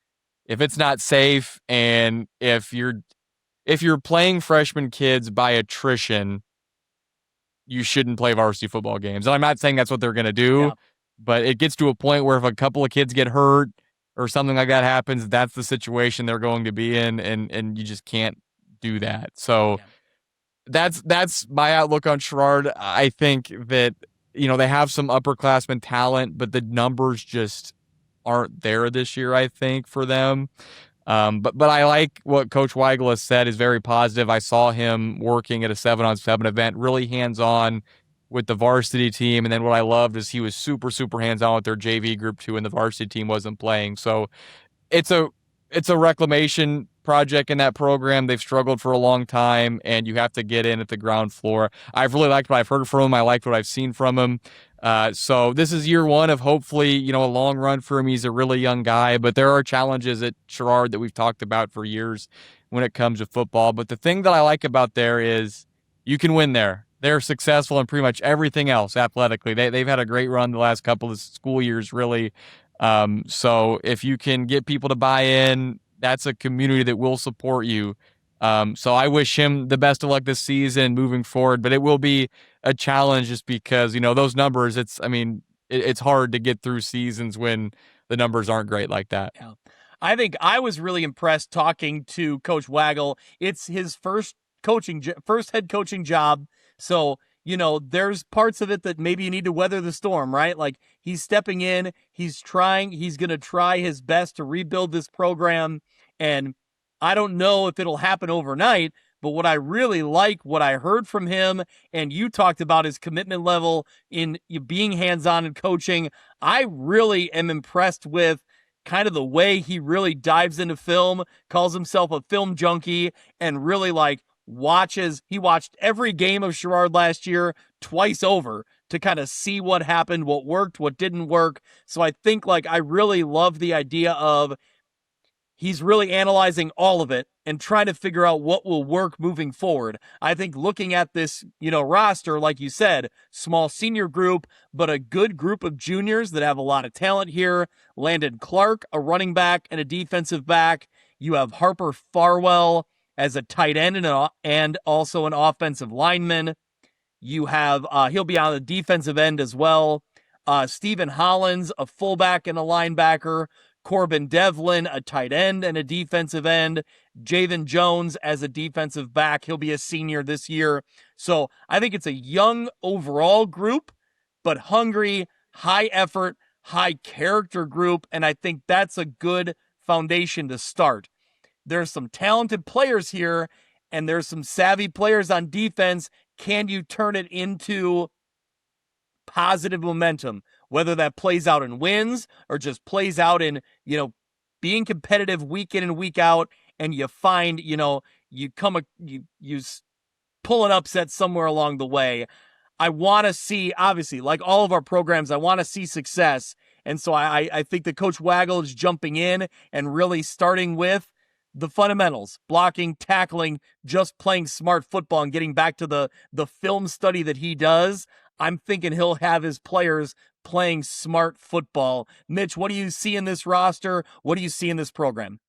if it's not safe, and if you're playing freshman kids by attrition, you shouldn't play varsity football games. And I'm not saying that's what they're going to do, but it gets to a point where if a couple of kids get hurt or something like that happens, that's the situation they're going to be in, and you just can't do that. So that's my outlook on Sherrard. I think that, they have some upperclassmen talent, but the numbers just aren't there this year, I think, for them. But I like what Coach Weigel has said is very positive. I saw him working at a 7-on-7 event, really hands-on with the varsity team. And then what I loved is he was super, super hands-on with their JV group too, and the varsity team wasn't playing. So it's a reclamation project in that program. They've struggled for a long time, and you have to get in at the ground floor. I've really liked what I've heard from him. I liked what I've seen from him. So this is year 1 of hopefully, a long run for him. He's a really young guy, but there are challenges at Sherrard that we've talked about for years when it comes to football. But the thing that I like about there is you can win there. They're successful in pretty much everything else athletically. They've had a great run the last couple of school years, really. So if you can get people to buy in, that's a community that will support you. So I wish him the best of luck this season moving forward, but it will be a challenge just because, those numbers, it's hard to get through seasons when the numbers aren't great like that. Yeah. I think I was really impressed talking to Coach Weigel. It's his first head coaching job. So, there's parts of it that maybe you need to weather the storm, right? Like he's stepping in, he's going to try his best to rebuild this program. And I don't know if it'll happen overnight, but what I really like, what I heard from him, and you talked about his commitment level in being hands-on and coaching. I really am impressed with kind of the way he really dives into film, calls himself a film junkie, and really he watched every game of Sherrard last year twice over to kind of see what happened, what worked, what didn't work. So I think I really love the idea of he's really analyzing all of it and trying to figure out what will work moving forward. I think looking at this, roster, like you said, small senior group, but a good group of juniors that have a lot of talent here. Landon Clark, a running back and a defensive back. You have Harper Farwell as a tight end and also an offensive lineman. You have, he'll be on the defensive end as well. Stephen Hollins, a fullback and a linebacker. Corbin Devlin, a tight end and a defensive end. Javen Jones as a defensive back. He'll be a senior this year. So I think it's a young overall group, but hungry, high effort, high character group. And I think that's a good foundation to start. There's some talented players here, and there's some savvy players on defense. Can you turn it into positive momentum, whether that plays out in wins or just plays out in, being competitive week in and week out, and you find, you pull an upset somewhere along the way. I want to see, obviously, like all of our programs, I want to see success. And so I think that Coach Waggle is jumping in and really starting with the fundamentals, blocking, tackling, just playing smart football and getting back to the film study that he does. I'm thinking he'll have his players playing smart football. Mitch, what do you see in this roster? What do you see in this program?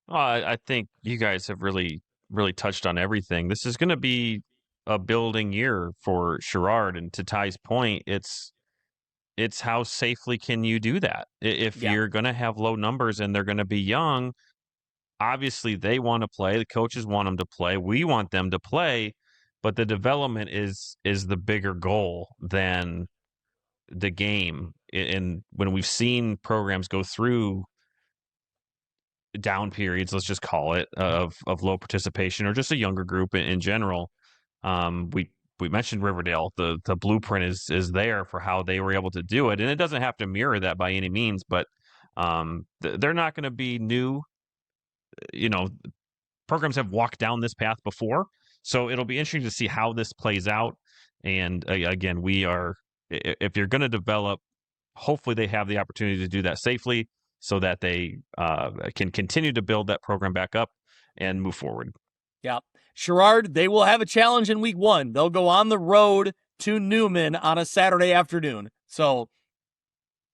I think you guys have really, really touched on everything. This is going to be a building year for Sherrard. And to Ty's point, it's how safely can you do that? If you're going to have low numbers and they're going to be young, obviously they want to play. The coaches want them to play. We want them to play. But the development is the bigger goal than the game. And when we've seen programs go through down periods, let's just call it, of low participation or just a younger group in general, we mentioned Riverdale. The blueprint is there for how they were able to do it, and it doesn't have to mirror that by any means. But they're not going to be new. Programs have walked down this path before. So it'll be interesting to see how this plays out. And again, if you're going to develop, hopefully they have the opportunity to do that safely so that they can continue to build that program back up and move forward. Yeah. Sherrard, they will have a challenge in week 1. They'll go on the road to Newman on a Saturday afternoon. So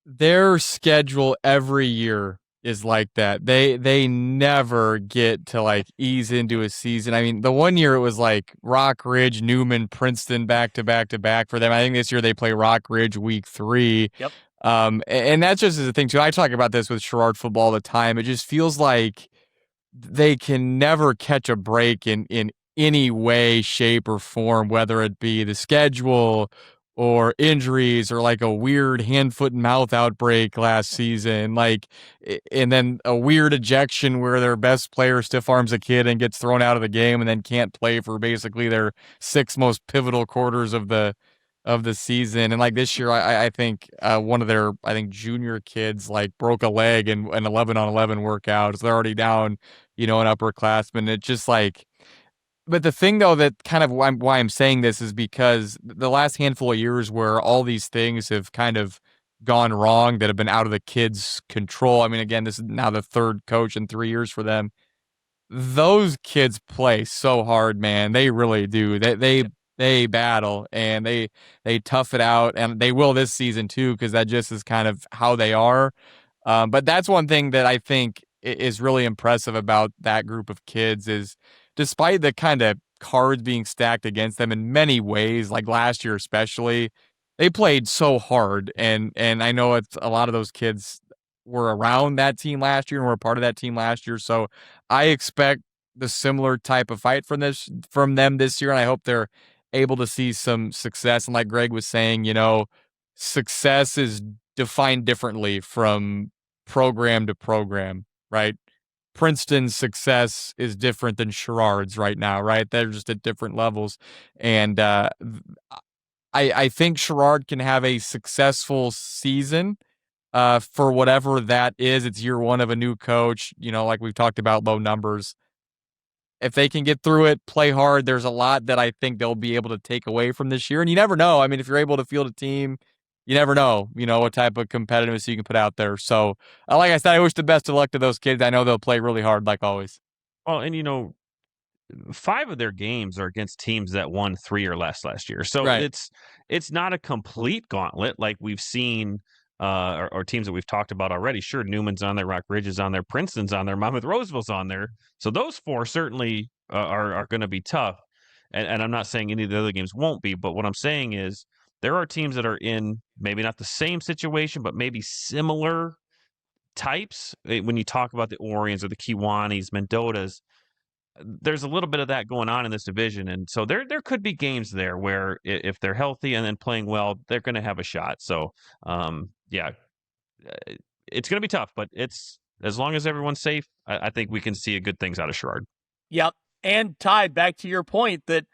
their schedule every year is like that. They never get to ease into a season. I mean, the one year it was Rock Ridge, Newman, Princeton back to back to back for them. I think this year they play Rock Ridge week 3. Yep. And that's just the thing too. I talk about this with Sherrard football all the time. It just feels like they can never catch a break in any way, shape, or form, whether it be the schedule or injuries or a weird hand, foot, and mouth outbreak last season, and then a weird ejection where their best player stiff arms a kid and gets thrown out of the game and then can't play for basically their 6 most pivotal quarters of the season. And this year, I think one of their junior kids broke a leg in an 11-on-11 workout. So they're already down, an upperclassman. It's just but the thing, though, that kind of why I'm saying this is because the last handful of years where all these things have kind of gone wrong that have been out of the kids' control. I mean, again, this is now the 3rd coach in 3 years for them. Those kids play so hard, man. They really do. They battle and they tough it out, and they will this season too, because that just is kind of how they are. But that's one thing that I think is really impressive about that group of kids is, despite the kind of cards being stacked against them in many ways, like last year especially, they played so hard. And I know it's a lot of those kids were around that team last year and were a part of that team last year. So I expect the similar type of fight from them this year, and I hope they're able to see some success. And like Greg was saying, success is defined differently from program to program, right? Princeton's success is different than Sherrard's right now, right? They're just at different levels. And I think Sherrard can have a successful season for whatever that is. It's year 1 of a new coach, like we've talked about, low numbers. If they can get through it, play hard, there's a lot that I think they'll be able to take away from this year. And you never know. I mean, if you're able to field a team you never know, what type of competitiveness you can put out there. So, like I said, I wish the best of luck to those kids. I know they'll play really hard, like always. Well, and 5 of their games are against teams that won 3 or less last year. So Right. it's not a complete gauntlet like we've seen or teams that we've talked about already. Sure, Newman's on there, Rock Ridge is on there, Princeton's on there, Monmouth-Roseville's on there. So those 4 certainly are going to be tough. And I'm not saying any of the other games won't be, but what I'm saying is there are teams that are in maybe not the same situation, but maybe similar types. When you talk about the Orions or the Kiwanis, Mendotas, there's a little bit of that going on in this division, and so there could be games there where if they're healthy and then playing well, they're going to have a shot. So, yeah, it's going to be tough, but it's as long as everyone's safe, I think we can see good things out of Sherrard. Yep. And Ty, back to your point that,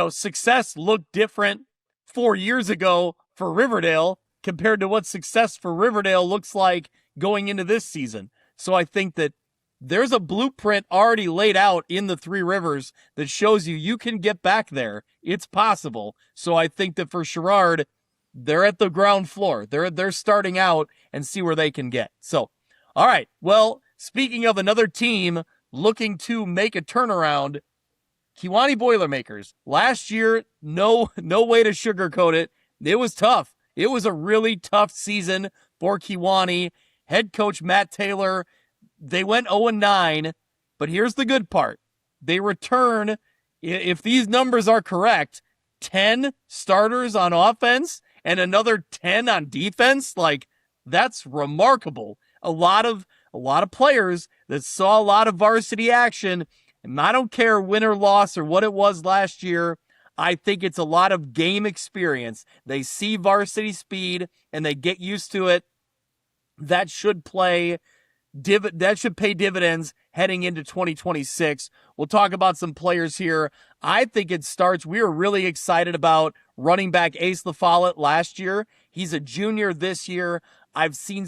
success looked different 4 years ago for Riverdale compared to what success for Riverdale looks like going into this season. So I think that there's a blueprint already laid out in the Three Rivers that shows you can get back there. It's possible. So I think that for Sherrard, they're at the ground floor. They're starting out and see where they can get. So, all right. Well, speaking of another team looking to make a turnaround, Kewanee Boilermakers. Last year, no way to sugarcoat it. It was tough. It was a really tough season for Kewanee. Head coach Matt Taylor, they went 0-9, but here's the good part. They return, if these numbers are correct, 10 starters on offense and another 10 on defense. Like, that's remarkable. A lot of players that saw a lot of varsity action, and I don't care win or loss or what it was last year. I think it's a lot of game experience. They see varsity speed and they get used to it. That should pay dividends heading into 2026. We'll talk about some players here. I think it starts, we were really excited about running back Ace LaFollette last year. He's a junior this year. I've seen,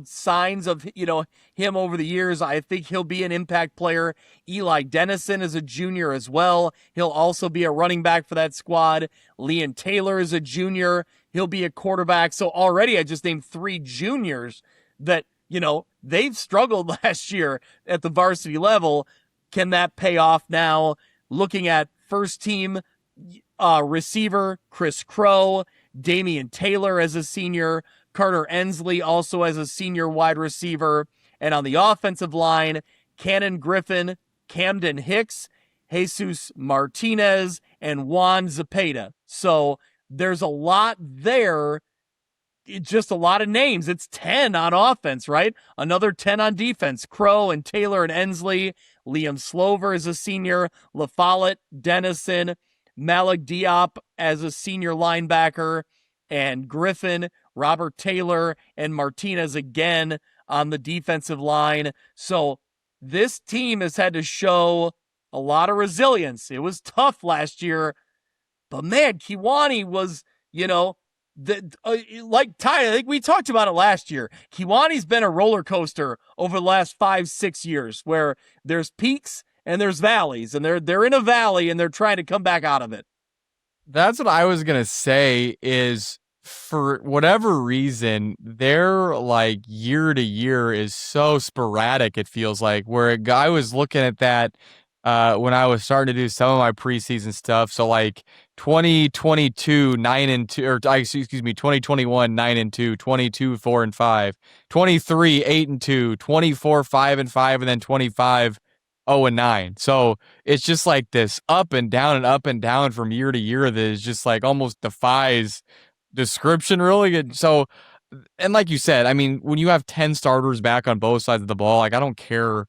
signs of, him over the years. I think he'll be an impact player. Eli Dennison is a junior as well. He'll also be a running back for that squad. Leon Taylor is a junior. He'll be a quarterback. So already I just named 3 juniors that, they've struggled last year at the varsity level. Can that pay off now? Looking at first team receiver Chris Crow, Damian Taylor as a senior, Carter Ensley also as a senior wide receiver. And on the offensive line, Cannon Griffin, Camden Hicks, Jesus Martinez, and Juan Zepeda. So there's a lot there. Just a lot of names. It's 10 on offense, right? Another 10 on defense. Crow and Taylor and Ensley. Liam Slover is a senior. LaFollette, Dennison, Malik Diop as a senior linebacker, and Griffin, Robert Taylor, and Martinez again on the defensive line. So this team has had to show a lot of resilience. It was tough last year, but man, Kewanee was, like Ty, I think we talked about it last year. Kewanee's been a roller coaster over the last 5-6 years where there's peaks and there's valleys, and they're in a valley and they're trying to come back out of it. That's what I was going to say is for whatever reason, their like year to year is so sporadic. It feels like where a guy was looking at that when I was starting to do some of my preseason stuff. So like 2022, 9-2, or 2021, 9-2, 22, 4-5, 23, 8-2, 24, 5-5, and then 25, 0-9. So it's just like this up and down from year to year that is just like almost defies description, really. So, and like you said, I mean, when you have 10 starters back on both sides of the ball, like I don't care,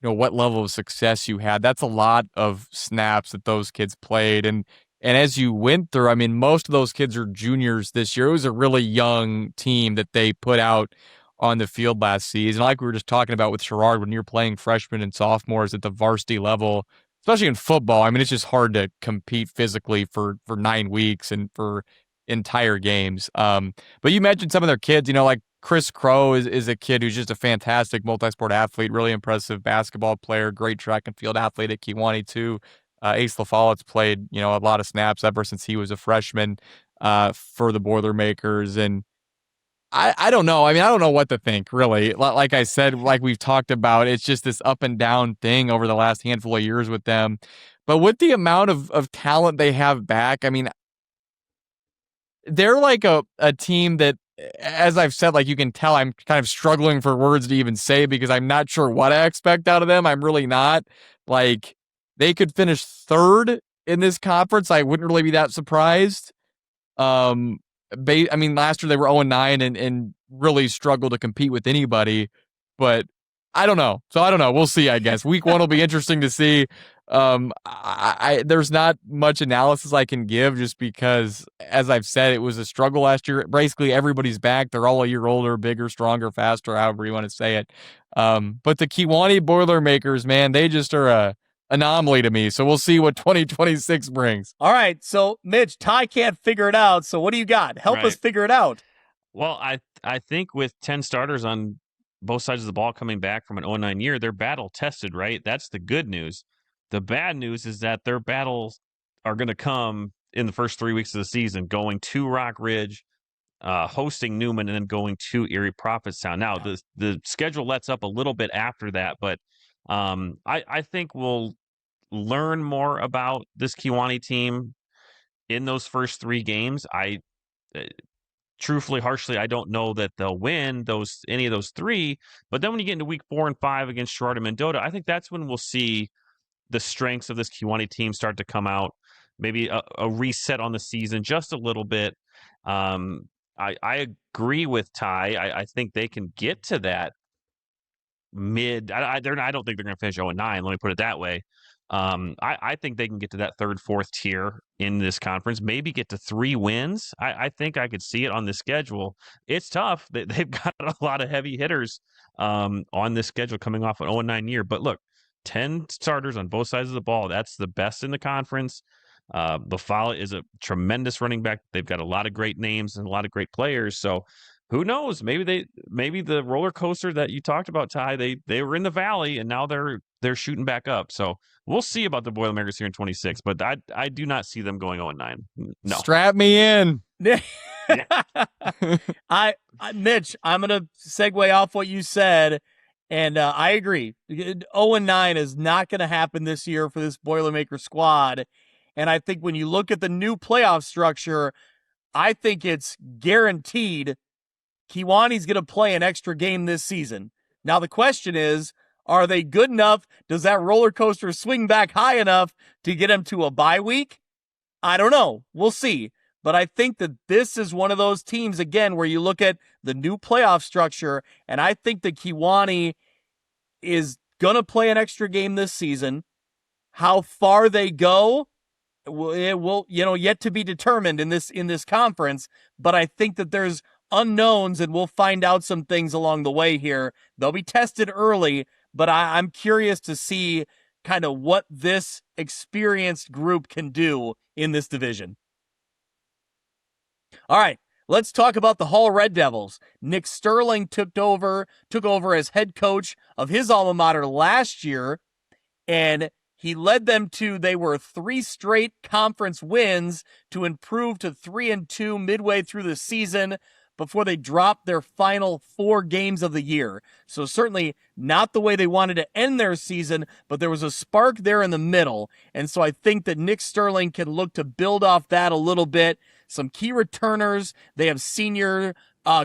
what level of success you had. That's a lot of snaps that those kids played. And as you went through, I mean, most of those kids are juniors this year. It was a really young team that they put out on the field last season. Like we were just talking about with Sherrard, when you're playing freshmen and sophomores at the varsity level, especially in football, I mean, it's just hard to compete physically for 9 weeks and for entire games. But you mentioned some of their kids, like Chris Crow is a kid who's just a fantastic multi-sport athlete, really impressive basketball player, great track and field athlete at Kewanee too. Ace LaFollette's played, a lot of snaps ever since he was a freshman for the Boilermakers. And I don't know. I mean, I don't know what to think, really. Like I said, like we've talked about, it's just this up and down thing over the last handful of years with them. But with the amount of talent they have back, I mean, they're like a team that, as I've said, like you can tell I'm kind of struggling for words to even say because I'm not sure what I expect out of them. I'm really not. Like, they could finish third in this conference. I wouldn't really be that surprised. I mean, last year they were 0-9 and really struggled to compete with anybody, but I don't know. So I don't know. We'll see, I guess. Week 1 will be interesting to see. There's not much analysis I can give just because, as I've said, it was a struggle last year. Basically, everybody's back. They're all a year older, bigger, stronger, faster, however you want to say it. But the Kewanee Boilermakers, man, they just are a anomaly to me. So we'll see what 2026 brings. All right. So, Mitch, Ty can't figure it out. So what do you got? Help us figure it out. Well, I think with 10 starters on both sides of the ball coming back from an 0-9 year, they're battle tested, right? That's the good news. The bad news is that their battles are going to come in the first 3 weeks of the season, going to Rock Ridge, hosting Newman, and then going to Erie Prophetstown. Now, the schedule lets up a little bit after that, but I think we'll learn more about this Kewanee team in those first 3 games. Truthfully, harshly, I don't know that they'll win any of those 3. But then when you get into week 4 and 5 against Sherrard and Mendota, I think that's when we'll see the strengths of this Kewanee team start to come out. Maybe a reset on the season just a little bit. I agree with Ty. I think they can get to that mid. I don't think they're going to finish 0-9. Let me put it that way. I think they can get to that 3rd, 4th tier in this conference, maybe get to 3 wins. I think I could see it on the schedule. It's tough. They've got a lot of heavy hitters on this schedule coming off an 0-9 year. But look, 10 starters on both sides of the ball. That's the best in the conference. Bafala is a tremendous running back. They've got a lot of great names and a lot of great players. So who knows? Maybe the roller coaster that you talked about, Ty, they were in the valley and now they're shooting back up. So we'll see about the Boilermakers here in 26, but I do not see them going 0-9. No. Strap me in. Mitch, I'm going to segue off what you said, and I agree. 0-9 is not going to happen this year for this Boilermaker squad. And I think when you look at the new playoff structure, I think it's guaranteed Kewanee's going to play an extra game this season. Now, the question is, are they good enough? Does that roller coaster swing back high enough to get them to a bye week? I don't know. We'll see. But I think that this is one of those teams, again, where you look at the new playoff structure, and I think that Kewanee is going to play an extra game this season. How far they go, it will, yet to be determined in this conference. But I think that there's unknowns, and we'll find out some things along the way here. They'll be tested early, but I'm curious to see kind of what this experienced group can do in this division. All right, let's talk about the Hall Red Devils. Nick Sterling took over as head coach of his alma mater last year, and he led them they were 3 straight conference wins to improve to 3-2 midway through the season before they dropped their final 4 games of the year. So certainly not the way they wanted to end their season, but there was a spark there in the middle. And so I think that Nick Sterling can look to build off that a little bit. Some key returners. They have senior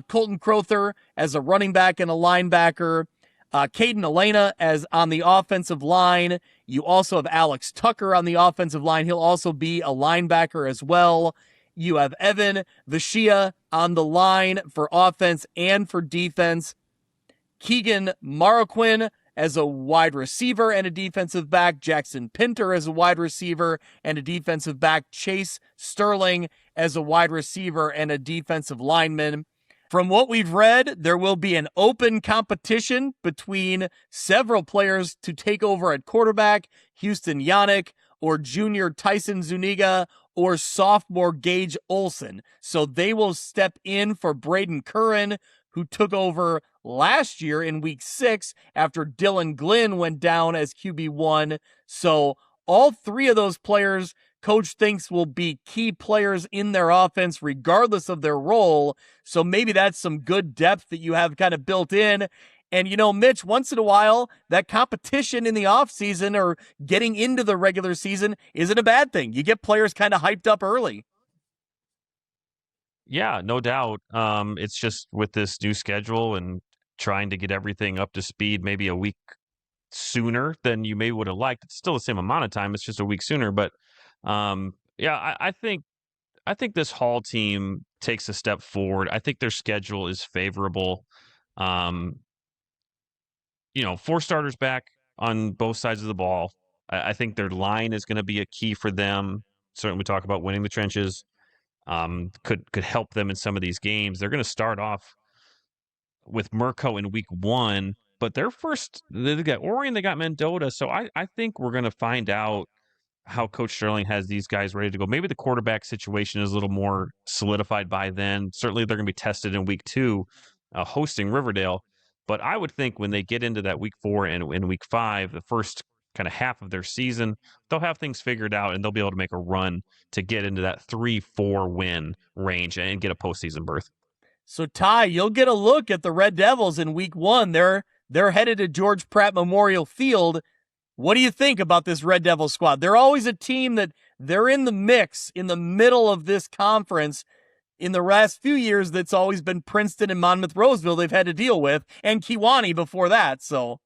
Colton Crowther as a running back and a linebacker. Caden Elena as on the offensive line. You also have Alex Tucker on the offensive line. He'll also be a linebacker as well. You have Evan Vashia on the line for offense and for defense. Keegan Marroquin as a wide receiver and a defensive back. Jackson Pinter as a wide receiver and a defensive back. Chase Sterling as a wide receiver and a defensive lineman. From what we've read, there will be an open competition between several players to take over at quarterback, Houston Yannick, or junior Tyson Zuniga, or sophomore Gage Olson. So they will step in for Braden Curran, who took over last year in week 6 after Dylan Glynn went down as QB1. So all 3 of those players coach thinks will be key players in their offense regardless of their role. So maybe that's some good depth that you have kind of built in. And, Mitch, once in a while, that competition in the offseason or getting into the regular season isn't a bad thing. You get players kind of hyped up early. Yeah, no doubt. It's just with this new schedule and trying to get everything up to speed maybe a week sooner than you may would have liked. It's still the same amount of time. It's just a week sooner. But I think this Hall team takes a step forward. I think their schedule is favorable. 4 starters back on both sides of the ball. I think their line is going to be a key for them. Certainly, we talk about winning the trenches. Could help them in some of these games. They're going to start off with Murco in week 1, but they got Orion, they got Mendota. So I think we're going to find out how Coach Sterling has these guys ready to go. Maybe the quarterback situation is a little more solidified by then. Certainly, they're going to be tested in week 2, hosting Riverdale. But I would think when they get into that week 4 and in week 5, the first kind of half of their season, they'll have things figured out and they'll be able to make a run to get into that 3-4 win range and get a postseason berth. So, Ty, you'll get a look at the Red Devils in week 1. They're headed to George Pratt Memorial Field. What do you think about this Red Devil squad? They're always a team that they're in the mix in the middle of this conference. In the last few years, that's always been Princeton and Monmouth-Roseville they've had to deal with, and Kewanee before that. So,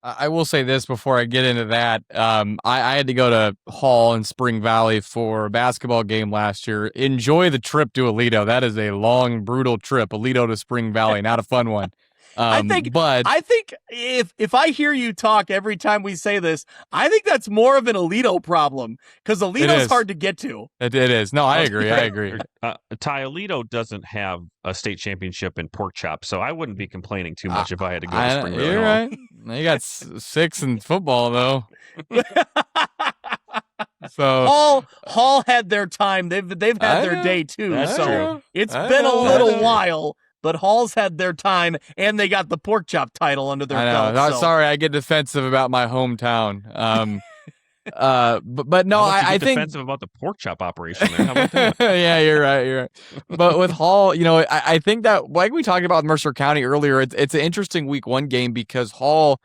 I will say this before I get into that. I had to go to Hall in Spring Valley for a basketball game last year. Enjoy the trip to Aledo. That is a long, brutal trip. Aledo to Spring Valley, not a fun one. I think if I hear you talk every time we say this, I think that's more of an Aledo problem because Aledo's hard to get to. It is. No, I agree. Ty, Aledo doesn't have a state championship in pork chop, so I wouldn't be complaining too much if I had to go to Spring Valley. You're right. They got 6 in football, though. So Hall had their time. They've had their day too. That's true. It's been a little while. But Hall's had their time, and they got the pork chop title under their belt. No, sorry, I get defensive about my hometown. But no, I think defensive about the pork chop operation there. How about that? Yeah, you're right. But with Hall, I think that, like we talked about Mercer County earlier, it's an interesting week 1 game because Hall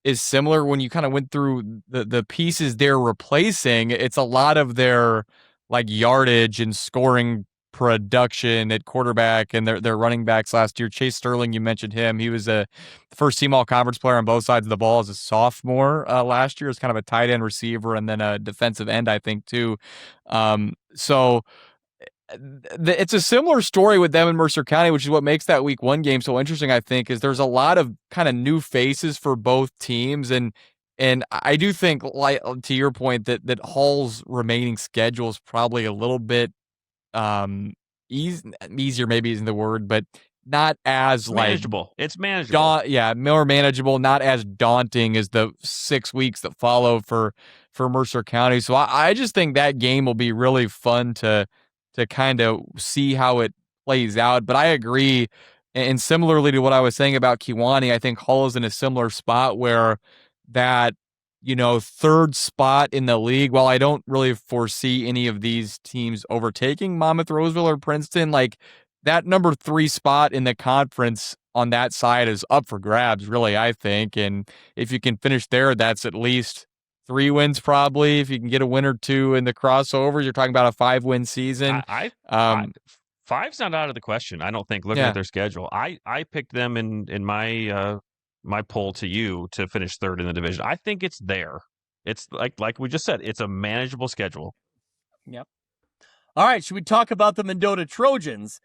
is similar when you kind of went through the pieces they're replacing. It's a lot of their yardage and scoring production at quarterback and their running backs last year. Chase Sterling, you mentioned him. He was a first team all-conference player on both sides of the ball as a sophomore last year as kind of a tight end receiver and then a defensive end, I think, too. So it's a similar story with them in Mercer County, which is what makes that week 1 game so interesting, I think, is there's a lot of kind of new faces for both teams. And I do think, like to your point, that Hall's remaining schedule is probably a little bit easier maybe isn't the word, but not as manageable. It's manageable. More manageable, not as daunting as the 6 weeks that follow for Mercer County. So I just think that game will be really fun to kind of see how it plays out. But I agree, and similarly to what I was saying about Kewanee, I think Hall is in a similar spot where that 3rd spot in the league, while I don't really foresee any of these teams overtaking Monmouth-Roseville or Princeton, that number 3 spot in the conference on that side is up for grabs, really, I think. And if you can finish there, that's at least 3 wins probably. If you can get a win or 2 in the crossovers, you're talking about a 5-win season. 5's not out of the question, I don't think, looking at their schedule. I picked them in my poll to you to finish 3rd in the division. I think it's there. It's like we just said, it's a manageable schedule. Yep. All right, should we talk about the Mendota Trojans?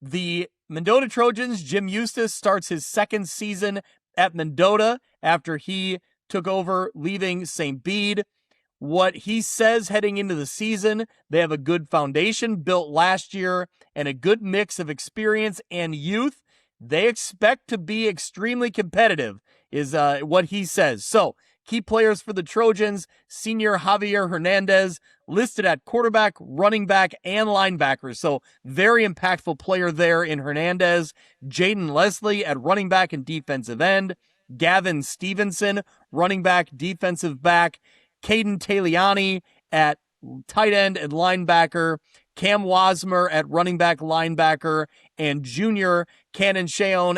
The Mendota Trojans, Jim Eustace starts his 2nd season at Mendota after he took over leaving St. Bede. What he says heading into the season, they have a good foundation built last year and a good mix of experience and youth. They expect to be extremely competitive, is what he says. So, key players for the Trojans, senior Javier Hernandez, listed at quarterback, running back, and linebacker. So, very impactful player there in Hernandez. Jaden Leslie at running back and defensive end. Gavin Stevenson, running back, defensive back. Caden Taliani at tight end and linebacker, Cam Wasmer at running back linebacker, and junior Cannon Sheon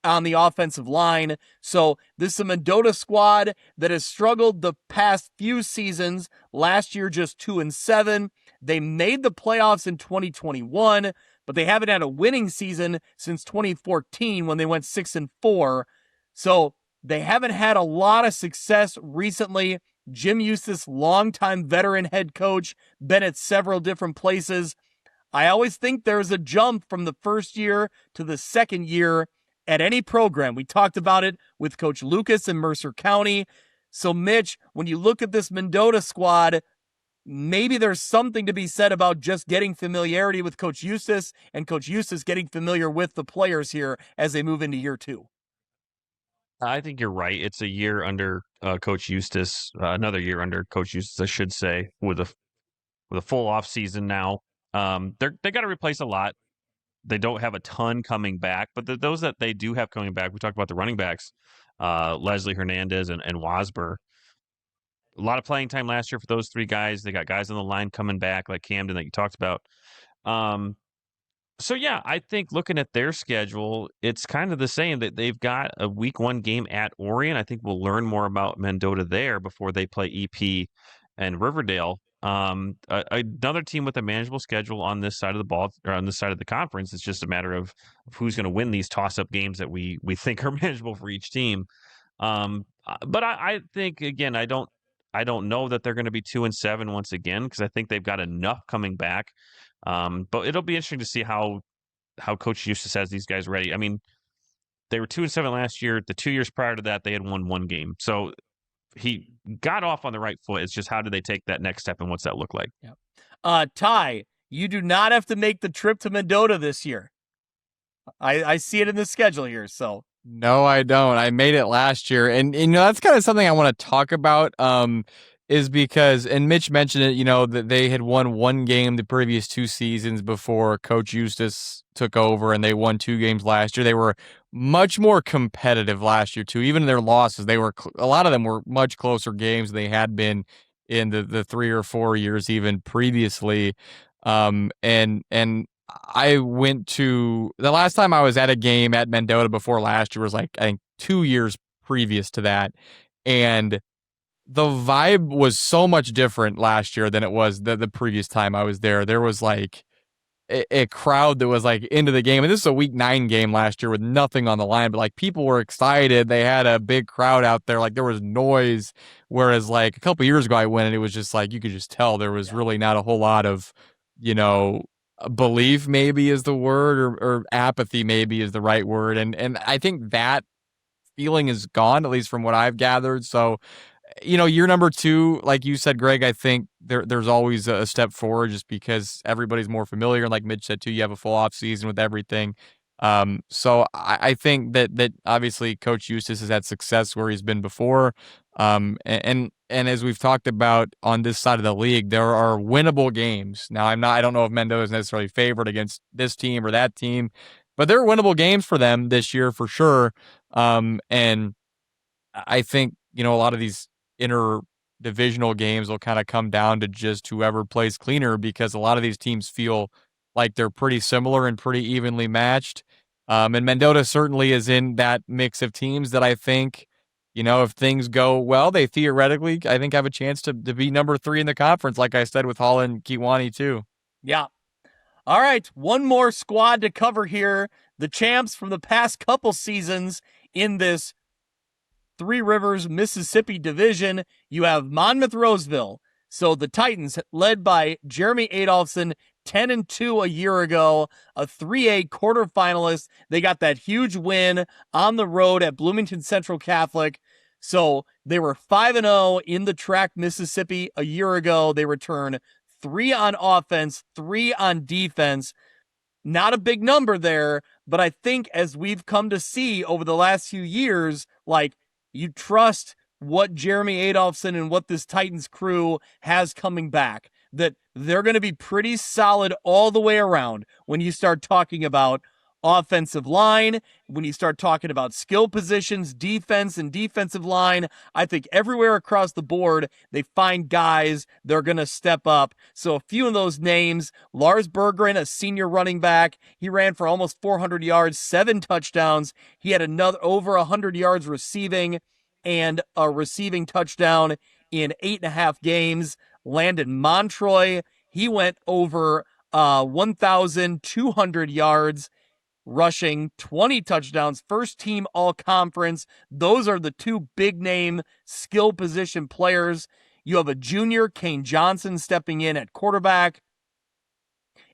on the offensive line. So this is a Mendota squad that has struggled the past few seasons. Last year, just 2-7. They made the playoffs in 2021, but they haven't had a winning season since 2014 when they went 6-4. So they haven't had a lot of success recently. Jim Eustace, longtime veteran head coach, been at several different places. I always think there's a jump from the first year to the second year at any program. We talked about it with Coach Lucas in Mercer County. So, Mitch, when you look at this Mendota squad, maybe there's something to be said about just getting familiarity with Coach Eustace and Coach Eustace getting familiar with the players here as they move into year 2. I think you're right. It's a year under Coach Eustace, another year under Coach Eustace, I should say, with a full off season now. They got to replace a lot. They don't have a ton coming back, but those that they do have coming back, we talked about the running backs, Leslie Hernandez and Wasber. A lot of playing time last year for those 3 guys. They got guys on the line coming back like Camden that you talked about. So, yeah, I think looking at their schedule, it's kind of the same that they've got a week 1 game at Orion. I think we'll learn more about Mendota there before they play EP and Riverdale. Another team with a manageable schedule on this side of the ball, or on this side of the conference. It's just a matter of who's going to win these toss-up games that we think are manageable for each team. But I think, again, I don't know that they're going to be 2-7 once again, because I think they've got enough coming back. But it'll be interesting to see how Coach Eustace has these guys ready. I mean, they were 2-7 last year. The 2 years prior to that, they had won 1 game. So he got off on the right foot. It's just how do they take that next step, and what's that look like? Yep. Ty, you do not have to make the trip to Mendota this year. I see it in the schedule here. So no, I don't. I made it last year, and that's kind of something I want to talk about. Is because, and Mitch mentioned it, that they had won 1 game the previous 2 seasons before Coach Eustace took over, and they won 2 games last year. They were much more competitive last year too. Even their losses, a lot of them were much closer games than they had been in the 3 or 4 years even previously. And I went to the last time I was at a game at Mendota before last year was I think 2 years previous to that, and the vibe was so much different last year than it was the previous time I was there. There was a crowd that was into the game. And this is a week 9 game last year with nothing on the line, but people were excited. They had a big crowd out there. There was noise. Whereas a couple years ago I went and it was just you could just tell there was really not a whole lot of, belief maybe is the word, or apathy maybe is the right word. And I think that feeling is gone, at least from what I've gathered. So, year number 2, like you said, Greg, I think there's always a step forward just because everybody's more familiar. And like Mitch said too, you have a full off season with everything. So I think that obviously Coach Eustace has had success where he's been before. And as we've talked about on this side of the league, there are winnable games. Now I don't know if Mendota is necessarily favored against this team or that team, but there are winnable games for them this year for sure. And I think, a lot of these interdivisional games will kind of come down to just whoever plays cleaner, because a lot of these teams feel like they're pretty similar and pretty evenly matched. And Mendota certainly is in that mix of teams that I think, if things go well, they theoretically, I think, have a chance to be number 3 in the conference, like I said, with Holland, Kewanee too. Yeah. All right. One more squad to cover here. The champs from the past couple seasons in this Three Rivers, Mississippi division. You have Monmouth-Roseville. So the Titans, led by Jeremy Adolphson, 10-2 a year ago, a 3A quarterfinalist. They got that huge win on the road at Bloomington Central Catholic. So they were 5-0 in the TRAC Mississippi a year ago. They return 3 on offense, 3 on defense. Not a big number there, but I think as we've come to see over the last few years, you trust what Jeremy Adolphson and what this Titans crew has coming back, that they're going to be pretty solid all the way around when you start talking about Offensive line, when you start talking about skill positions, defense and defensive line, I think everywhere across the board, they find guys that are going to step up. So a few of those names, Lars Berggren, a senior running back, he ran for almost 400 yards, 7 touchdowns. He had another over 100 yards receiving and a receiving touchdown in 8.5 games. Landon Montroy, he went over 1,200 yards, rushing, 20 touchdowns, first team all-conference. Those are the two big-name skill position players. You have a junior, Kane Johnson, stepping in at quarterback.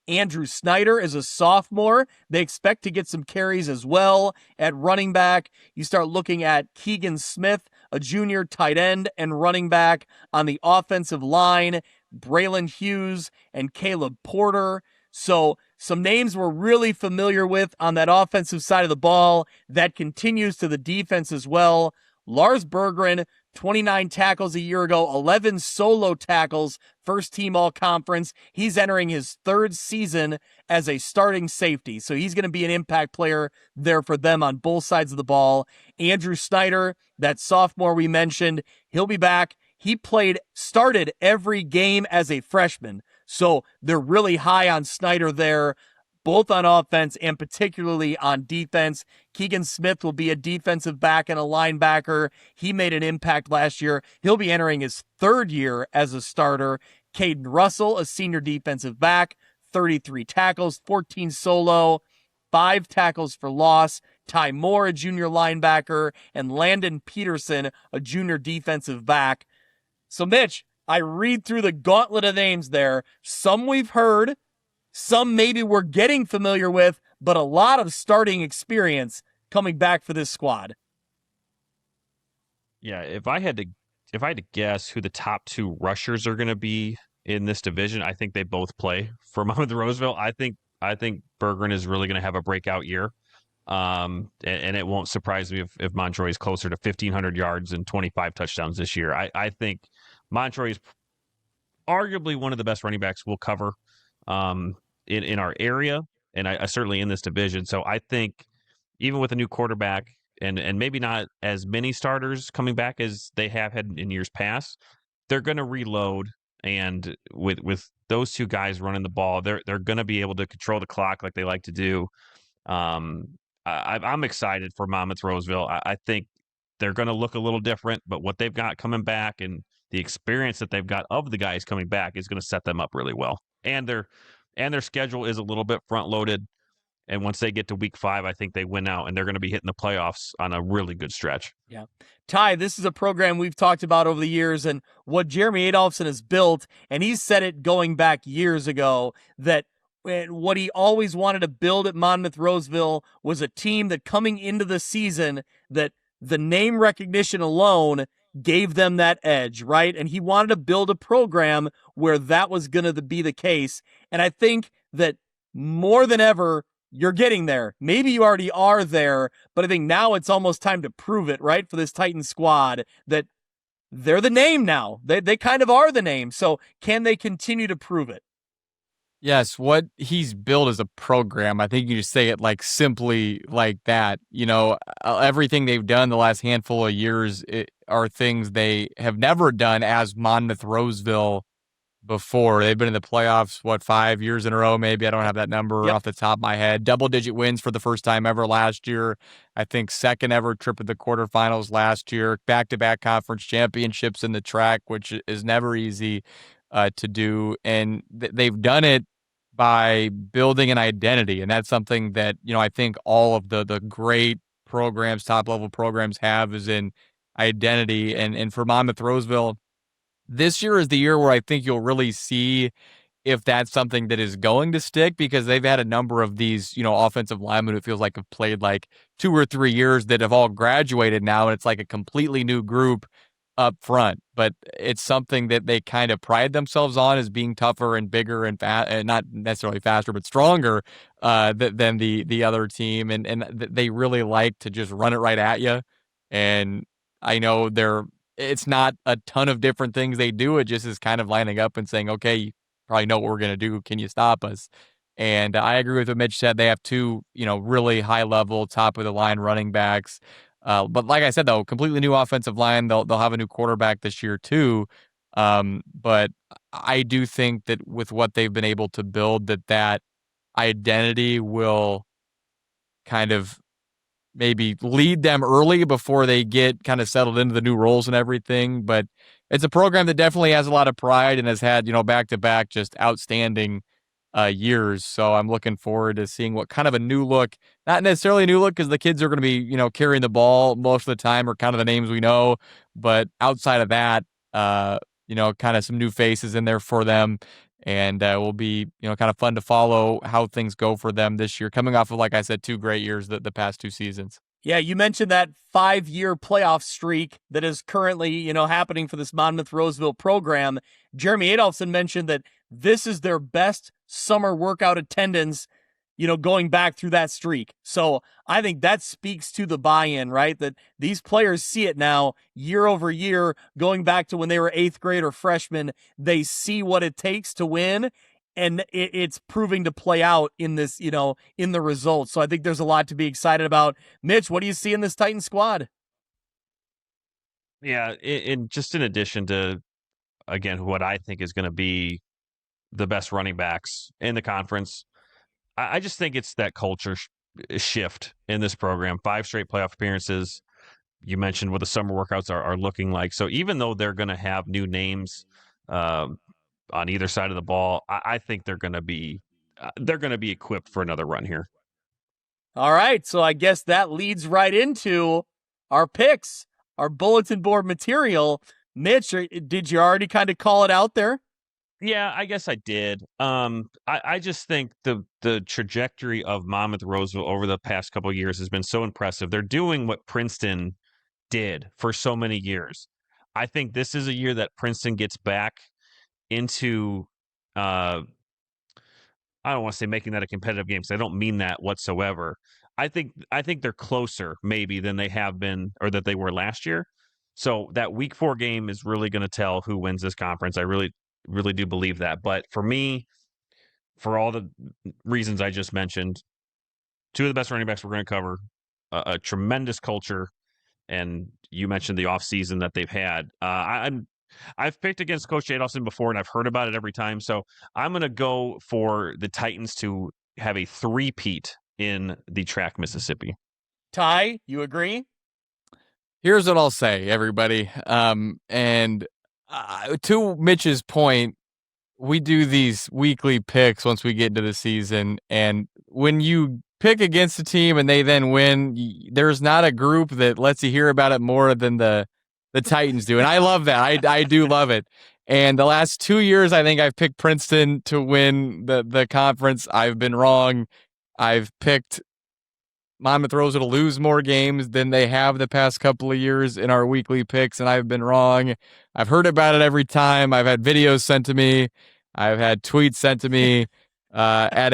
Andrew Snyder is a sophomore. They expect to get some carries as well at running back. You start looking at Keegan Smith, a junior tight end and running back. On the offensive line, Braylon Hughes and Caleb Porter. So some names we're really familiar with on that offensive side of the ball. That continues to the defense as well. Lars Berggren, 29 tackles a year ago, 11 solo tackles, first team all-conference. He's entering his 3rd season as a starting safety, so he's going to be an impact player there for them on both sides of the ball. Andrew Snyder, that sophomore we mentioned, he'll be back. He started every game as a freshman, so they're really high on Snyder there, both on offense and particularly on defense. Keegan Smith will be a defensive back and a linebacker. He made an impact last year. He'll be entering his 3rd year as a starter. Caden Russell, a senior defensive back, 33 tackles, 14 solo, 5 tackles for loss. Ty Moore, a junior linebacker, and Landon Peterson, a junior defensive back. So, Mitch, I read through the gauntlet of names there. Some we've heard, some maybe we're getting familiar with, but a lot of starting experience coming back for this squad. Yeah, if I had to guess who the top 2 rushers are going to be in this division, I think they both play for Monmouth-Roseville. I think Berggren is really going to have a breakout year. And it won't surprise me if Montroy is closer to 1,500 yards and 25 touchdowns this year. I think Montroy is arguably one of the best running backs we'll cover in our area, and I certainly in this division. So I think even with a new quarterback and maybe not as many starters coming back as they have had in years past, they're going to reload. And with those 2 guys running the ball, they're going to be able to control the clock like they like to do. I'm excited for Monmouth-Roseville. I think they're going to look a little different, but what they've got coming back and the experience that they've got of the guys coming back is going to set them up really well. And their schedule is a little bit front-loaded. And once they get to week 5, I think they win out, and they're going to be hitting the playoffs on a really good stretch. Yeah. Ty, this is a program we've talked about over the years and what Jeremy Adolphson has built, and he's said it going back years ago, that what he always wanted to build at Monmouth-Roseville was a team that coming into the season, that the name recognition alone gave them that edge, right? And he wanted to build a program where that was going to be the case. And I think that more than ever, you're getting there. Maybe you already are there, but I think now it's almost time to prove it, right? For this Titan squad, that they're the name now. They kind of are the name. So can they continue to prove it? Yes, what he's built as a program, I think you just say it like simply like that. You know, everything they've done the last handful of years are things they have never done as Monmouth-Roseville before. They've been in the playoffs, 5 years in a row, maybe? I don't have that number off the top of my head. Double-digit wins for the first time ever last year. I think second ever trip to the quarterfinals last year. Back-to-back conference championships in the TRAC, which is never easy to do. And they've done it by building an identity. And that's something that, you know, I think all of the great programs, top-level programs have is in identity. And for Monmouth-Roseville, this year is the year where I think you'll really see if that's something that is going to stick, because they've had a number of these, you know, offensive linemen who feels like have played like 2 or 3 years that have all graduated now, and it's like a completely new group up front. But it's something that they kind of pride themselves on as being tougher and bigger and not necessarily faster, but stronger than the other team. And they really like to just run it right at you. And I know it's not a ton of different things they do. It just is kind of lining up and saying, okay, you probably know what we're going to do. Can you stop us? And I agree with what Mitch said. They have two, really high level, top of the line running backs. But like I said, though, completely new offensive line. They'll have a new quarterback this year too. But I do think that with what they've been able to build, that identity will kind of maybe lead them early before they get kind of settled into the new roles and everything. But it's a program that definitely has a lot of pride and has had, back-to-back just outstanding years. So I'm looking forward to seeing what kind of a new look, not necessarily a new look because the kids are going to be, carrying the ball most of the time or kind of the names we know. But outside of that, kind of some new faces in there for them. And will be, kind of fun to follow how things go for them this year, coming off of, like I said, 2 great years the past 2 seasons. Yeah, you mentioned that 5-year playoff streak that is currently, happening for this Monmouth-Roseville program. Jeremy Adolphson mentioned that this is their best summer workout attendance, going back through that streak. So I think that speaks to the buy-in, right? That these players see it now year over year, going back to when they were 8th grade or freshmen. They see what it takes to win, and it's proving to play out in this, in the results. So I think there's a lot to be excited about. Mitch, what do you see in this Titan squad? Yeah, in addition to, again, what I think is going to be the best running backs in the conference, I just think it's that culture shift in this program. 5 straight playoff appearances. You mentioned what the summer workouts are looking like. So even though they're going to have new names on either side of the ball, I think they're going to be equipped for another run here. All right, so I guess that leads right into our picks, our bulletin board material. Mitch, did you already kind of call it out there? Yeah, I guess I did. I just think the trajectory of Monmouth-Roseville over the past couple of years has been so impressive. They're doing what Princeton did for so many years. I think this is a year that Princeton gets back into, I don't want to say making that a competitive game because I don't mean that whatsoever. I think they're closer maybe than they have been or that they were last year. So that week 4 game is really going to tell who wins this conference. I really do believe that. But for me, for all the reasons I just mentioned, 2 of the best running backs we're going to cover, a tremendous culture, and you mentioned the offseason that they've had. I've picked against Coach Adolphson before, and I've heard about it every time. So I'm going to go for the Titans to have a 3-peat in the TRAC, Mississippi. Ty, you agree? Here's what I'll say, everybody. And to Mitch's point, we do these weekly picks once we get into the season. And when you pick against a team and they then win, there's not a group that lets you hear about it more than the Titans do. And I love that. I do love it. And the last 2 years, I think I've picked Princeton to win the conference. I've been wrong. I've picked Monmouth-Roseville to lose more games than they have the past couple of years in our weekly picks, and I've been wrong. I've heard about it every time. I've had videos sent to me. I've had tweets sent to me. At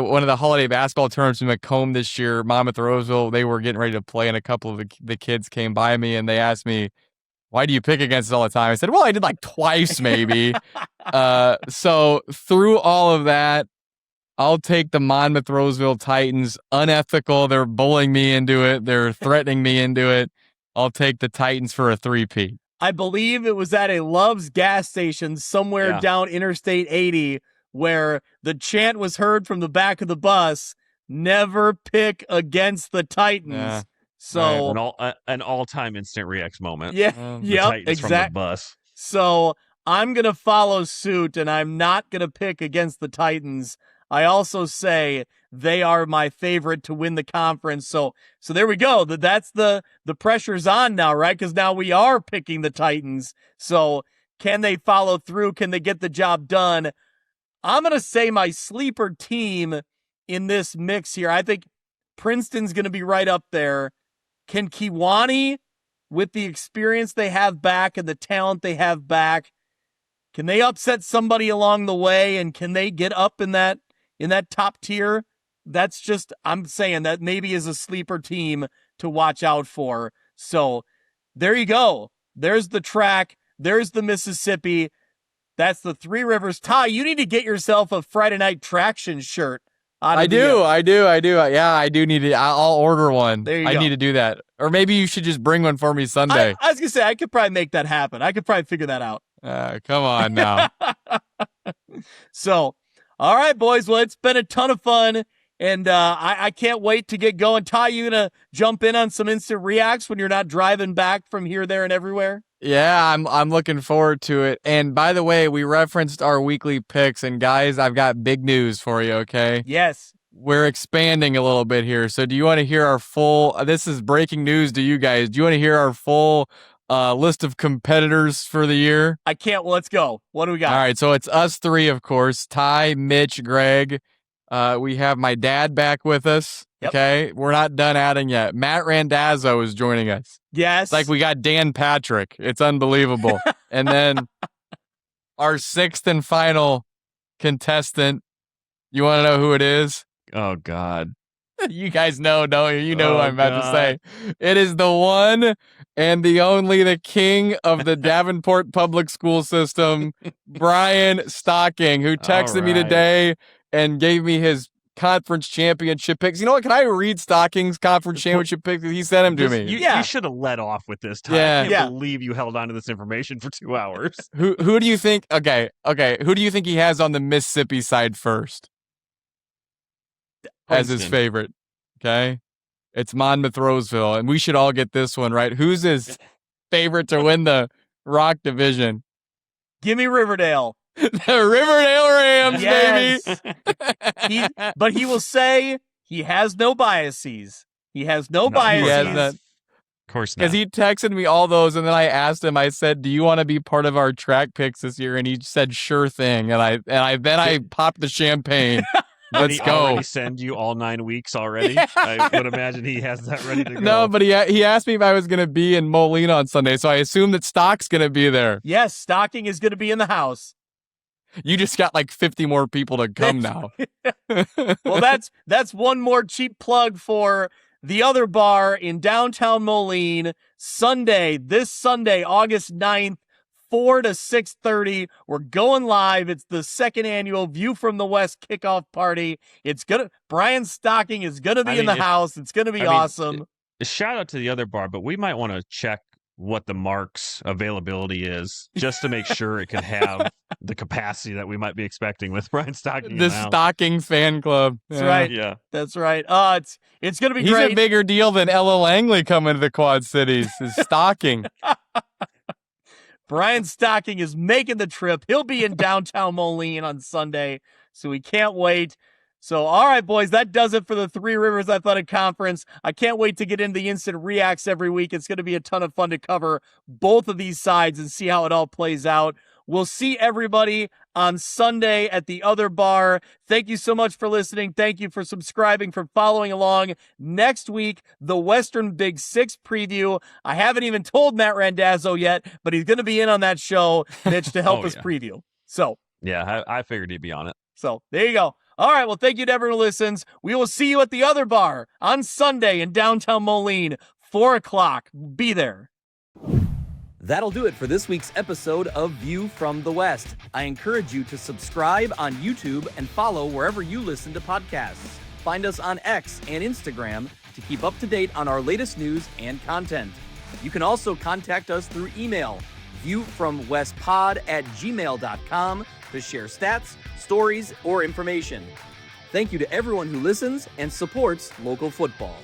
one of the holiday basketball tournaments in Macomb this year, Monmouth-Roseville, they were getting ready to play, and a couple of the kids came by me, and they asked me, why do you pick against it all the time? I said, well, I did like twice maybe. So through all of that, I'll take the Monmouth-Roseville Titans. Unethical. They're bullying me into it. They're threatening me into it. I'll take the Titans for a 3-peat. I believe it was at a Love's gas station somewhere down Interstate 80 where the chant was heard from the back of the bus, never pick against the Titans. Yeah. So an all-time instant reacts moment. Yeah, Exactly. From the bus. So I'm going to follow suit, and I'm not going to pick against the Titans. I also say they are my favorite to win the conference. So there we go. That's the pressure's on now, right? Because now we are picking the Titans. So can they follow through? Can they get the job done? I'm going to say my sleeper team in this mix here, I think Princeton's going to be right up there. Can Kewanee, with the experience they have back and the talent they have back, can they upset somebody along the way, and can they get up in that top tier? That's just, I'm saying that maybe is a sleeper team to watch out for. So there you go. There's the TRAC. There's the Mississippi. That's the Three Rivers. Ty, you need to get yourself a Friday Night Traction shirt. I do. Yeah, I do need to. I'll order one. There you I go. need to do that. Or maybe you should just bring one for me Sunday. I was going to say, I could probably make that happen. I could probably figure that out. Come on now. So, all right, boys. Well, it's been a ton of fun. And I can't wait to get going. Ty, you going to jump in on some instant reacts when you're not driving back from here, there, and everywhere? Yeah, I'm looking forward to it. And by the way, we referenced our weekly picks, and guys, I've got big news for you, okay? Yes. We're expanding a little bit here. So do you want to hear our full, this is breaking news to you guys. Do you want to hear our full list of competitors for the year? I can't. Well, let's go. What do we got? All right, so it's us three, of course. Ty, Mitch, Greg. We have my dad back with us. Yep. Okay, we're not done adding yet. Matt Randazzo is joining us. Yes. It's like we got Dan Patrick. It's unbelievable. And then our sixth and final contestant. You want to know who it is? Oh, God. You guys know, don't you? You know who I'm about to say. It is the one and the only, the king of the Davenport public school system, Brian Stocking, who texted me today and gave me his conference championship picks. You know what? Can I read Stocking's conference championship picks? He sent them to me. You should have let off with this time. Yeah. I can't believe you held on to this information for 2 hours. Who do you think? Okay. Who do you think he has on the Mississippi side first as his favorite? Okay, it's Monmouth-Roseville, and we should all get this one right. Who's his favorite to win the Rock Division? Give me Riverdale. The Riverdale Rams, Yes. baby. But he will say he has no biases. He has no biases. He has not. Of course not. Because he texted me all those, and then I asked him. I said, "Do you want to be part of our track picks this year?" And he said, "Sure thing." And I popped the champagne. Let's Did he go. already send you all 9 weeks already? I would imagine he has that ready to go. No, but he asked me if I was going to be in Moline on Sunday, so I assume that Stock's going to be there. Yes, Stocking is going to be in the house. You just got like 50 more people to come now. Well, that's one more cheap plug for the other bar in downtown Moline. This Sunday, August 9th, 4 to 6:30. We're going live. It's the second annual View from the West kickoff party. Brian Stocking is gonna be in the house. It's gonna be awesome. Shout out to the other bar, but we might want to check what the Mark's availability is just to make sure it can have the capacity that we might be expecting with Brian Stocking. The Stocking fan club. That's right. Yeah. That's right. It's gonna be He's great. a bigger deal than Ella Langley coming to the Quad Cities. Is Stocking. Brian Stocking is making the trip. He'll be in downtown Moline on Sunday, so we can't wait. So, all right, boys, that does it for the Three Rivers Athletic Conference. I can't wait to get into the instant reacts every week. It's going to be a ton of fun to cover both of these sides and see how it all plays out. We'll see everybody on Sunday at the other bar. Thank you so much for listening. Thank you for subscribing, for following along. Next week, the Western Big Six preview. I haven't even told Matt Randazzo yet, but he's going to be in on that show, Mitch, to help us preview. So, yeah, I figured he'd be on it. So there you go. All right. Well, thank you to everyone who listens. We will see you at the other bar on Sunday in downtown Moline, 4 o'clock. Be there. That'll do it for this week's episode of View from the West. I encourage you to subscribe on YouTube and follow wherever you listen to podcasts. Find us on X and Instagram to keep up to date on our latest news and content. You can also contact us through email, viewfromwestpod@gmail.com, to share stats, stories, or information. Thank you to everyone who listens and supports local football.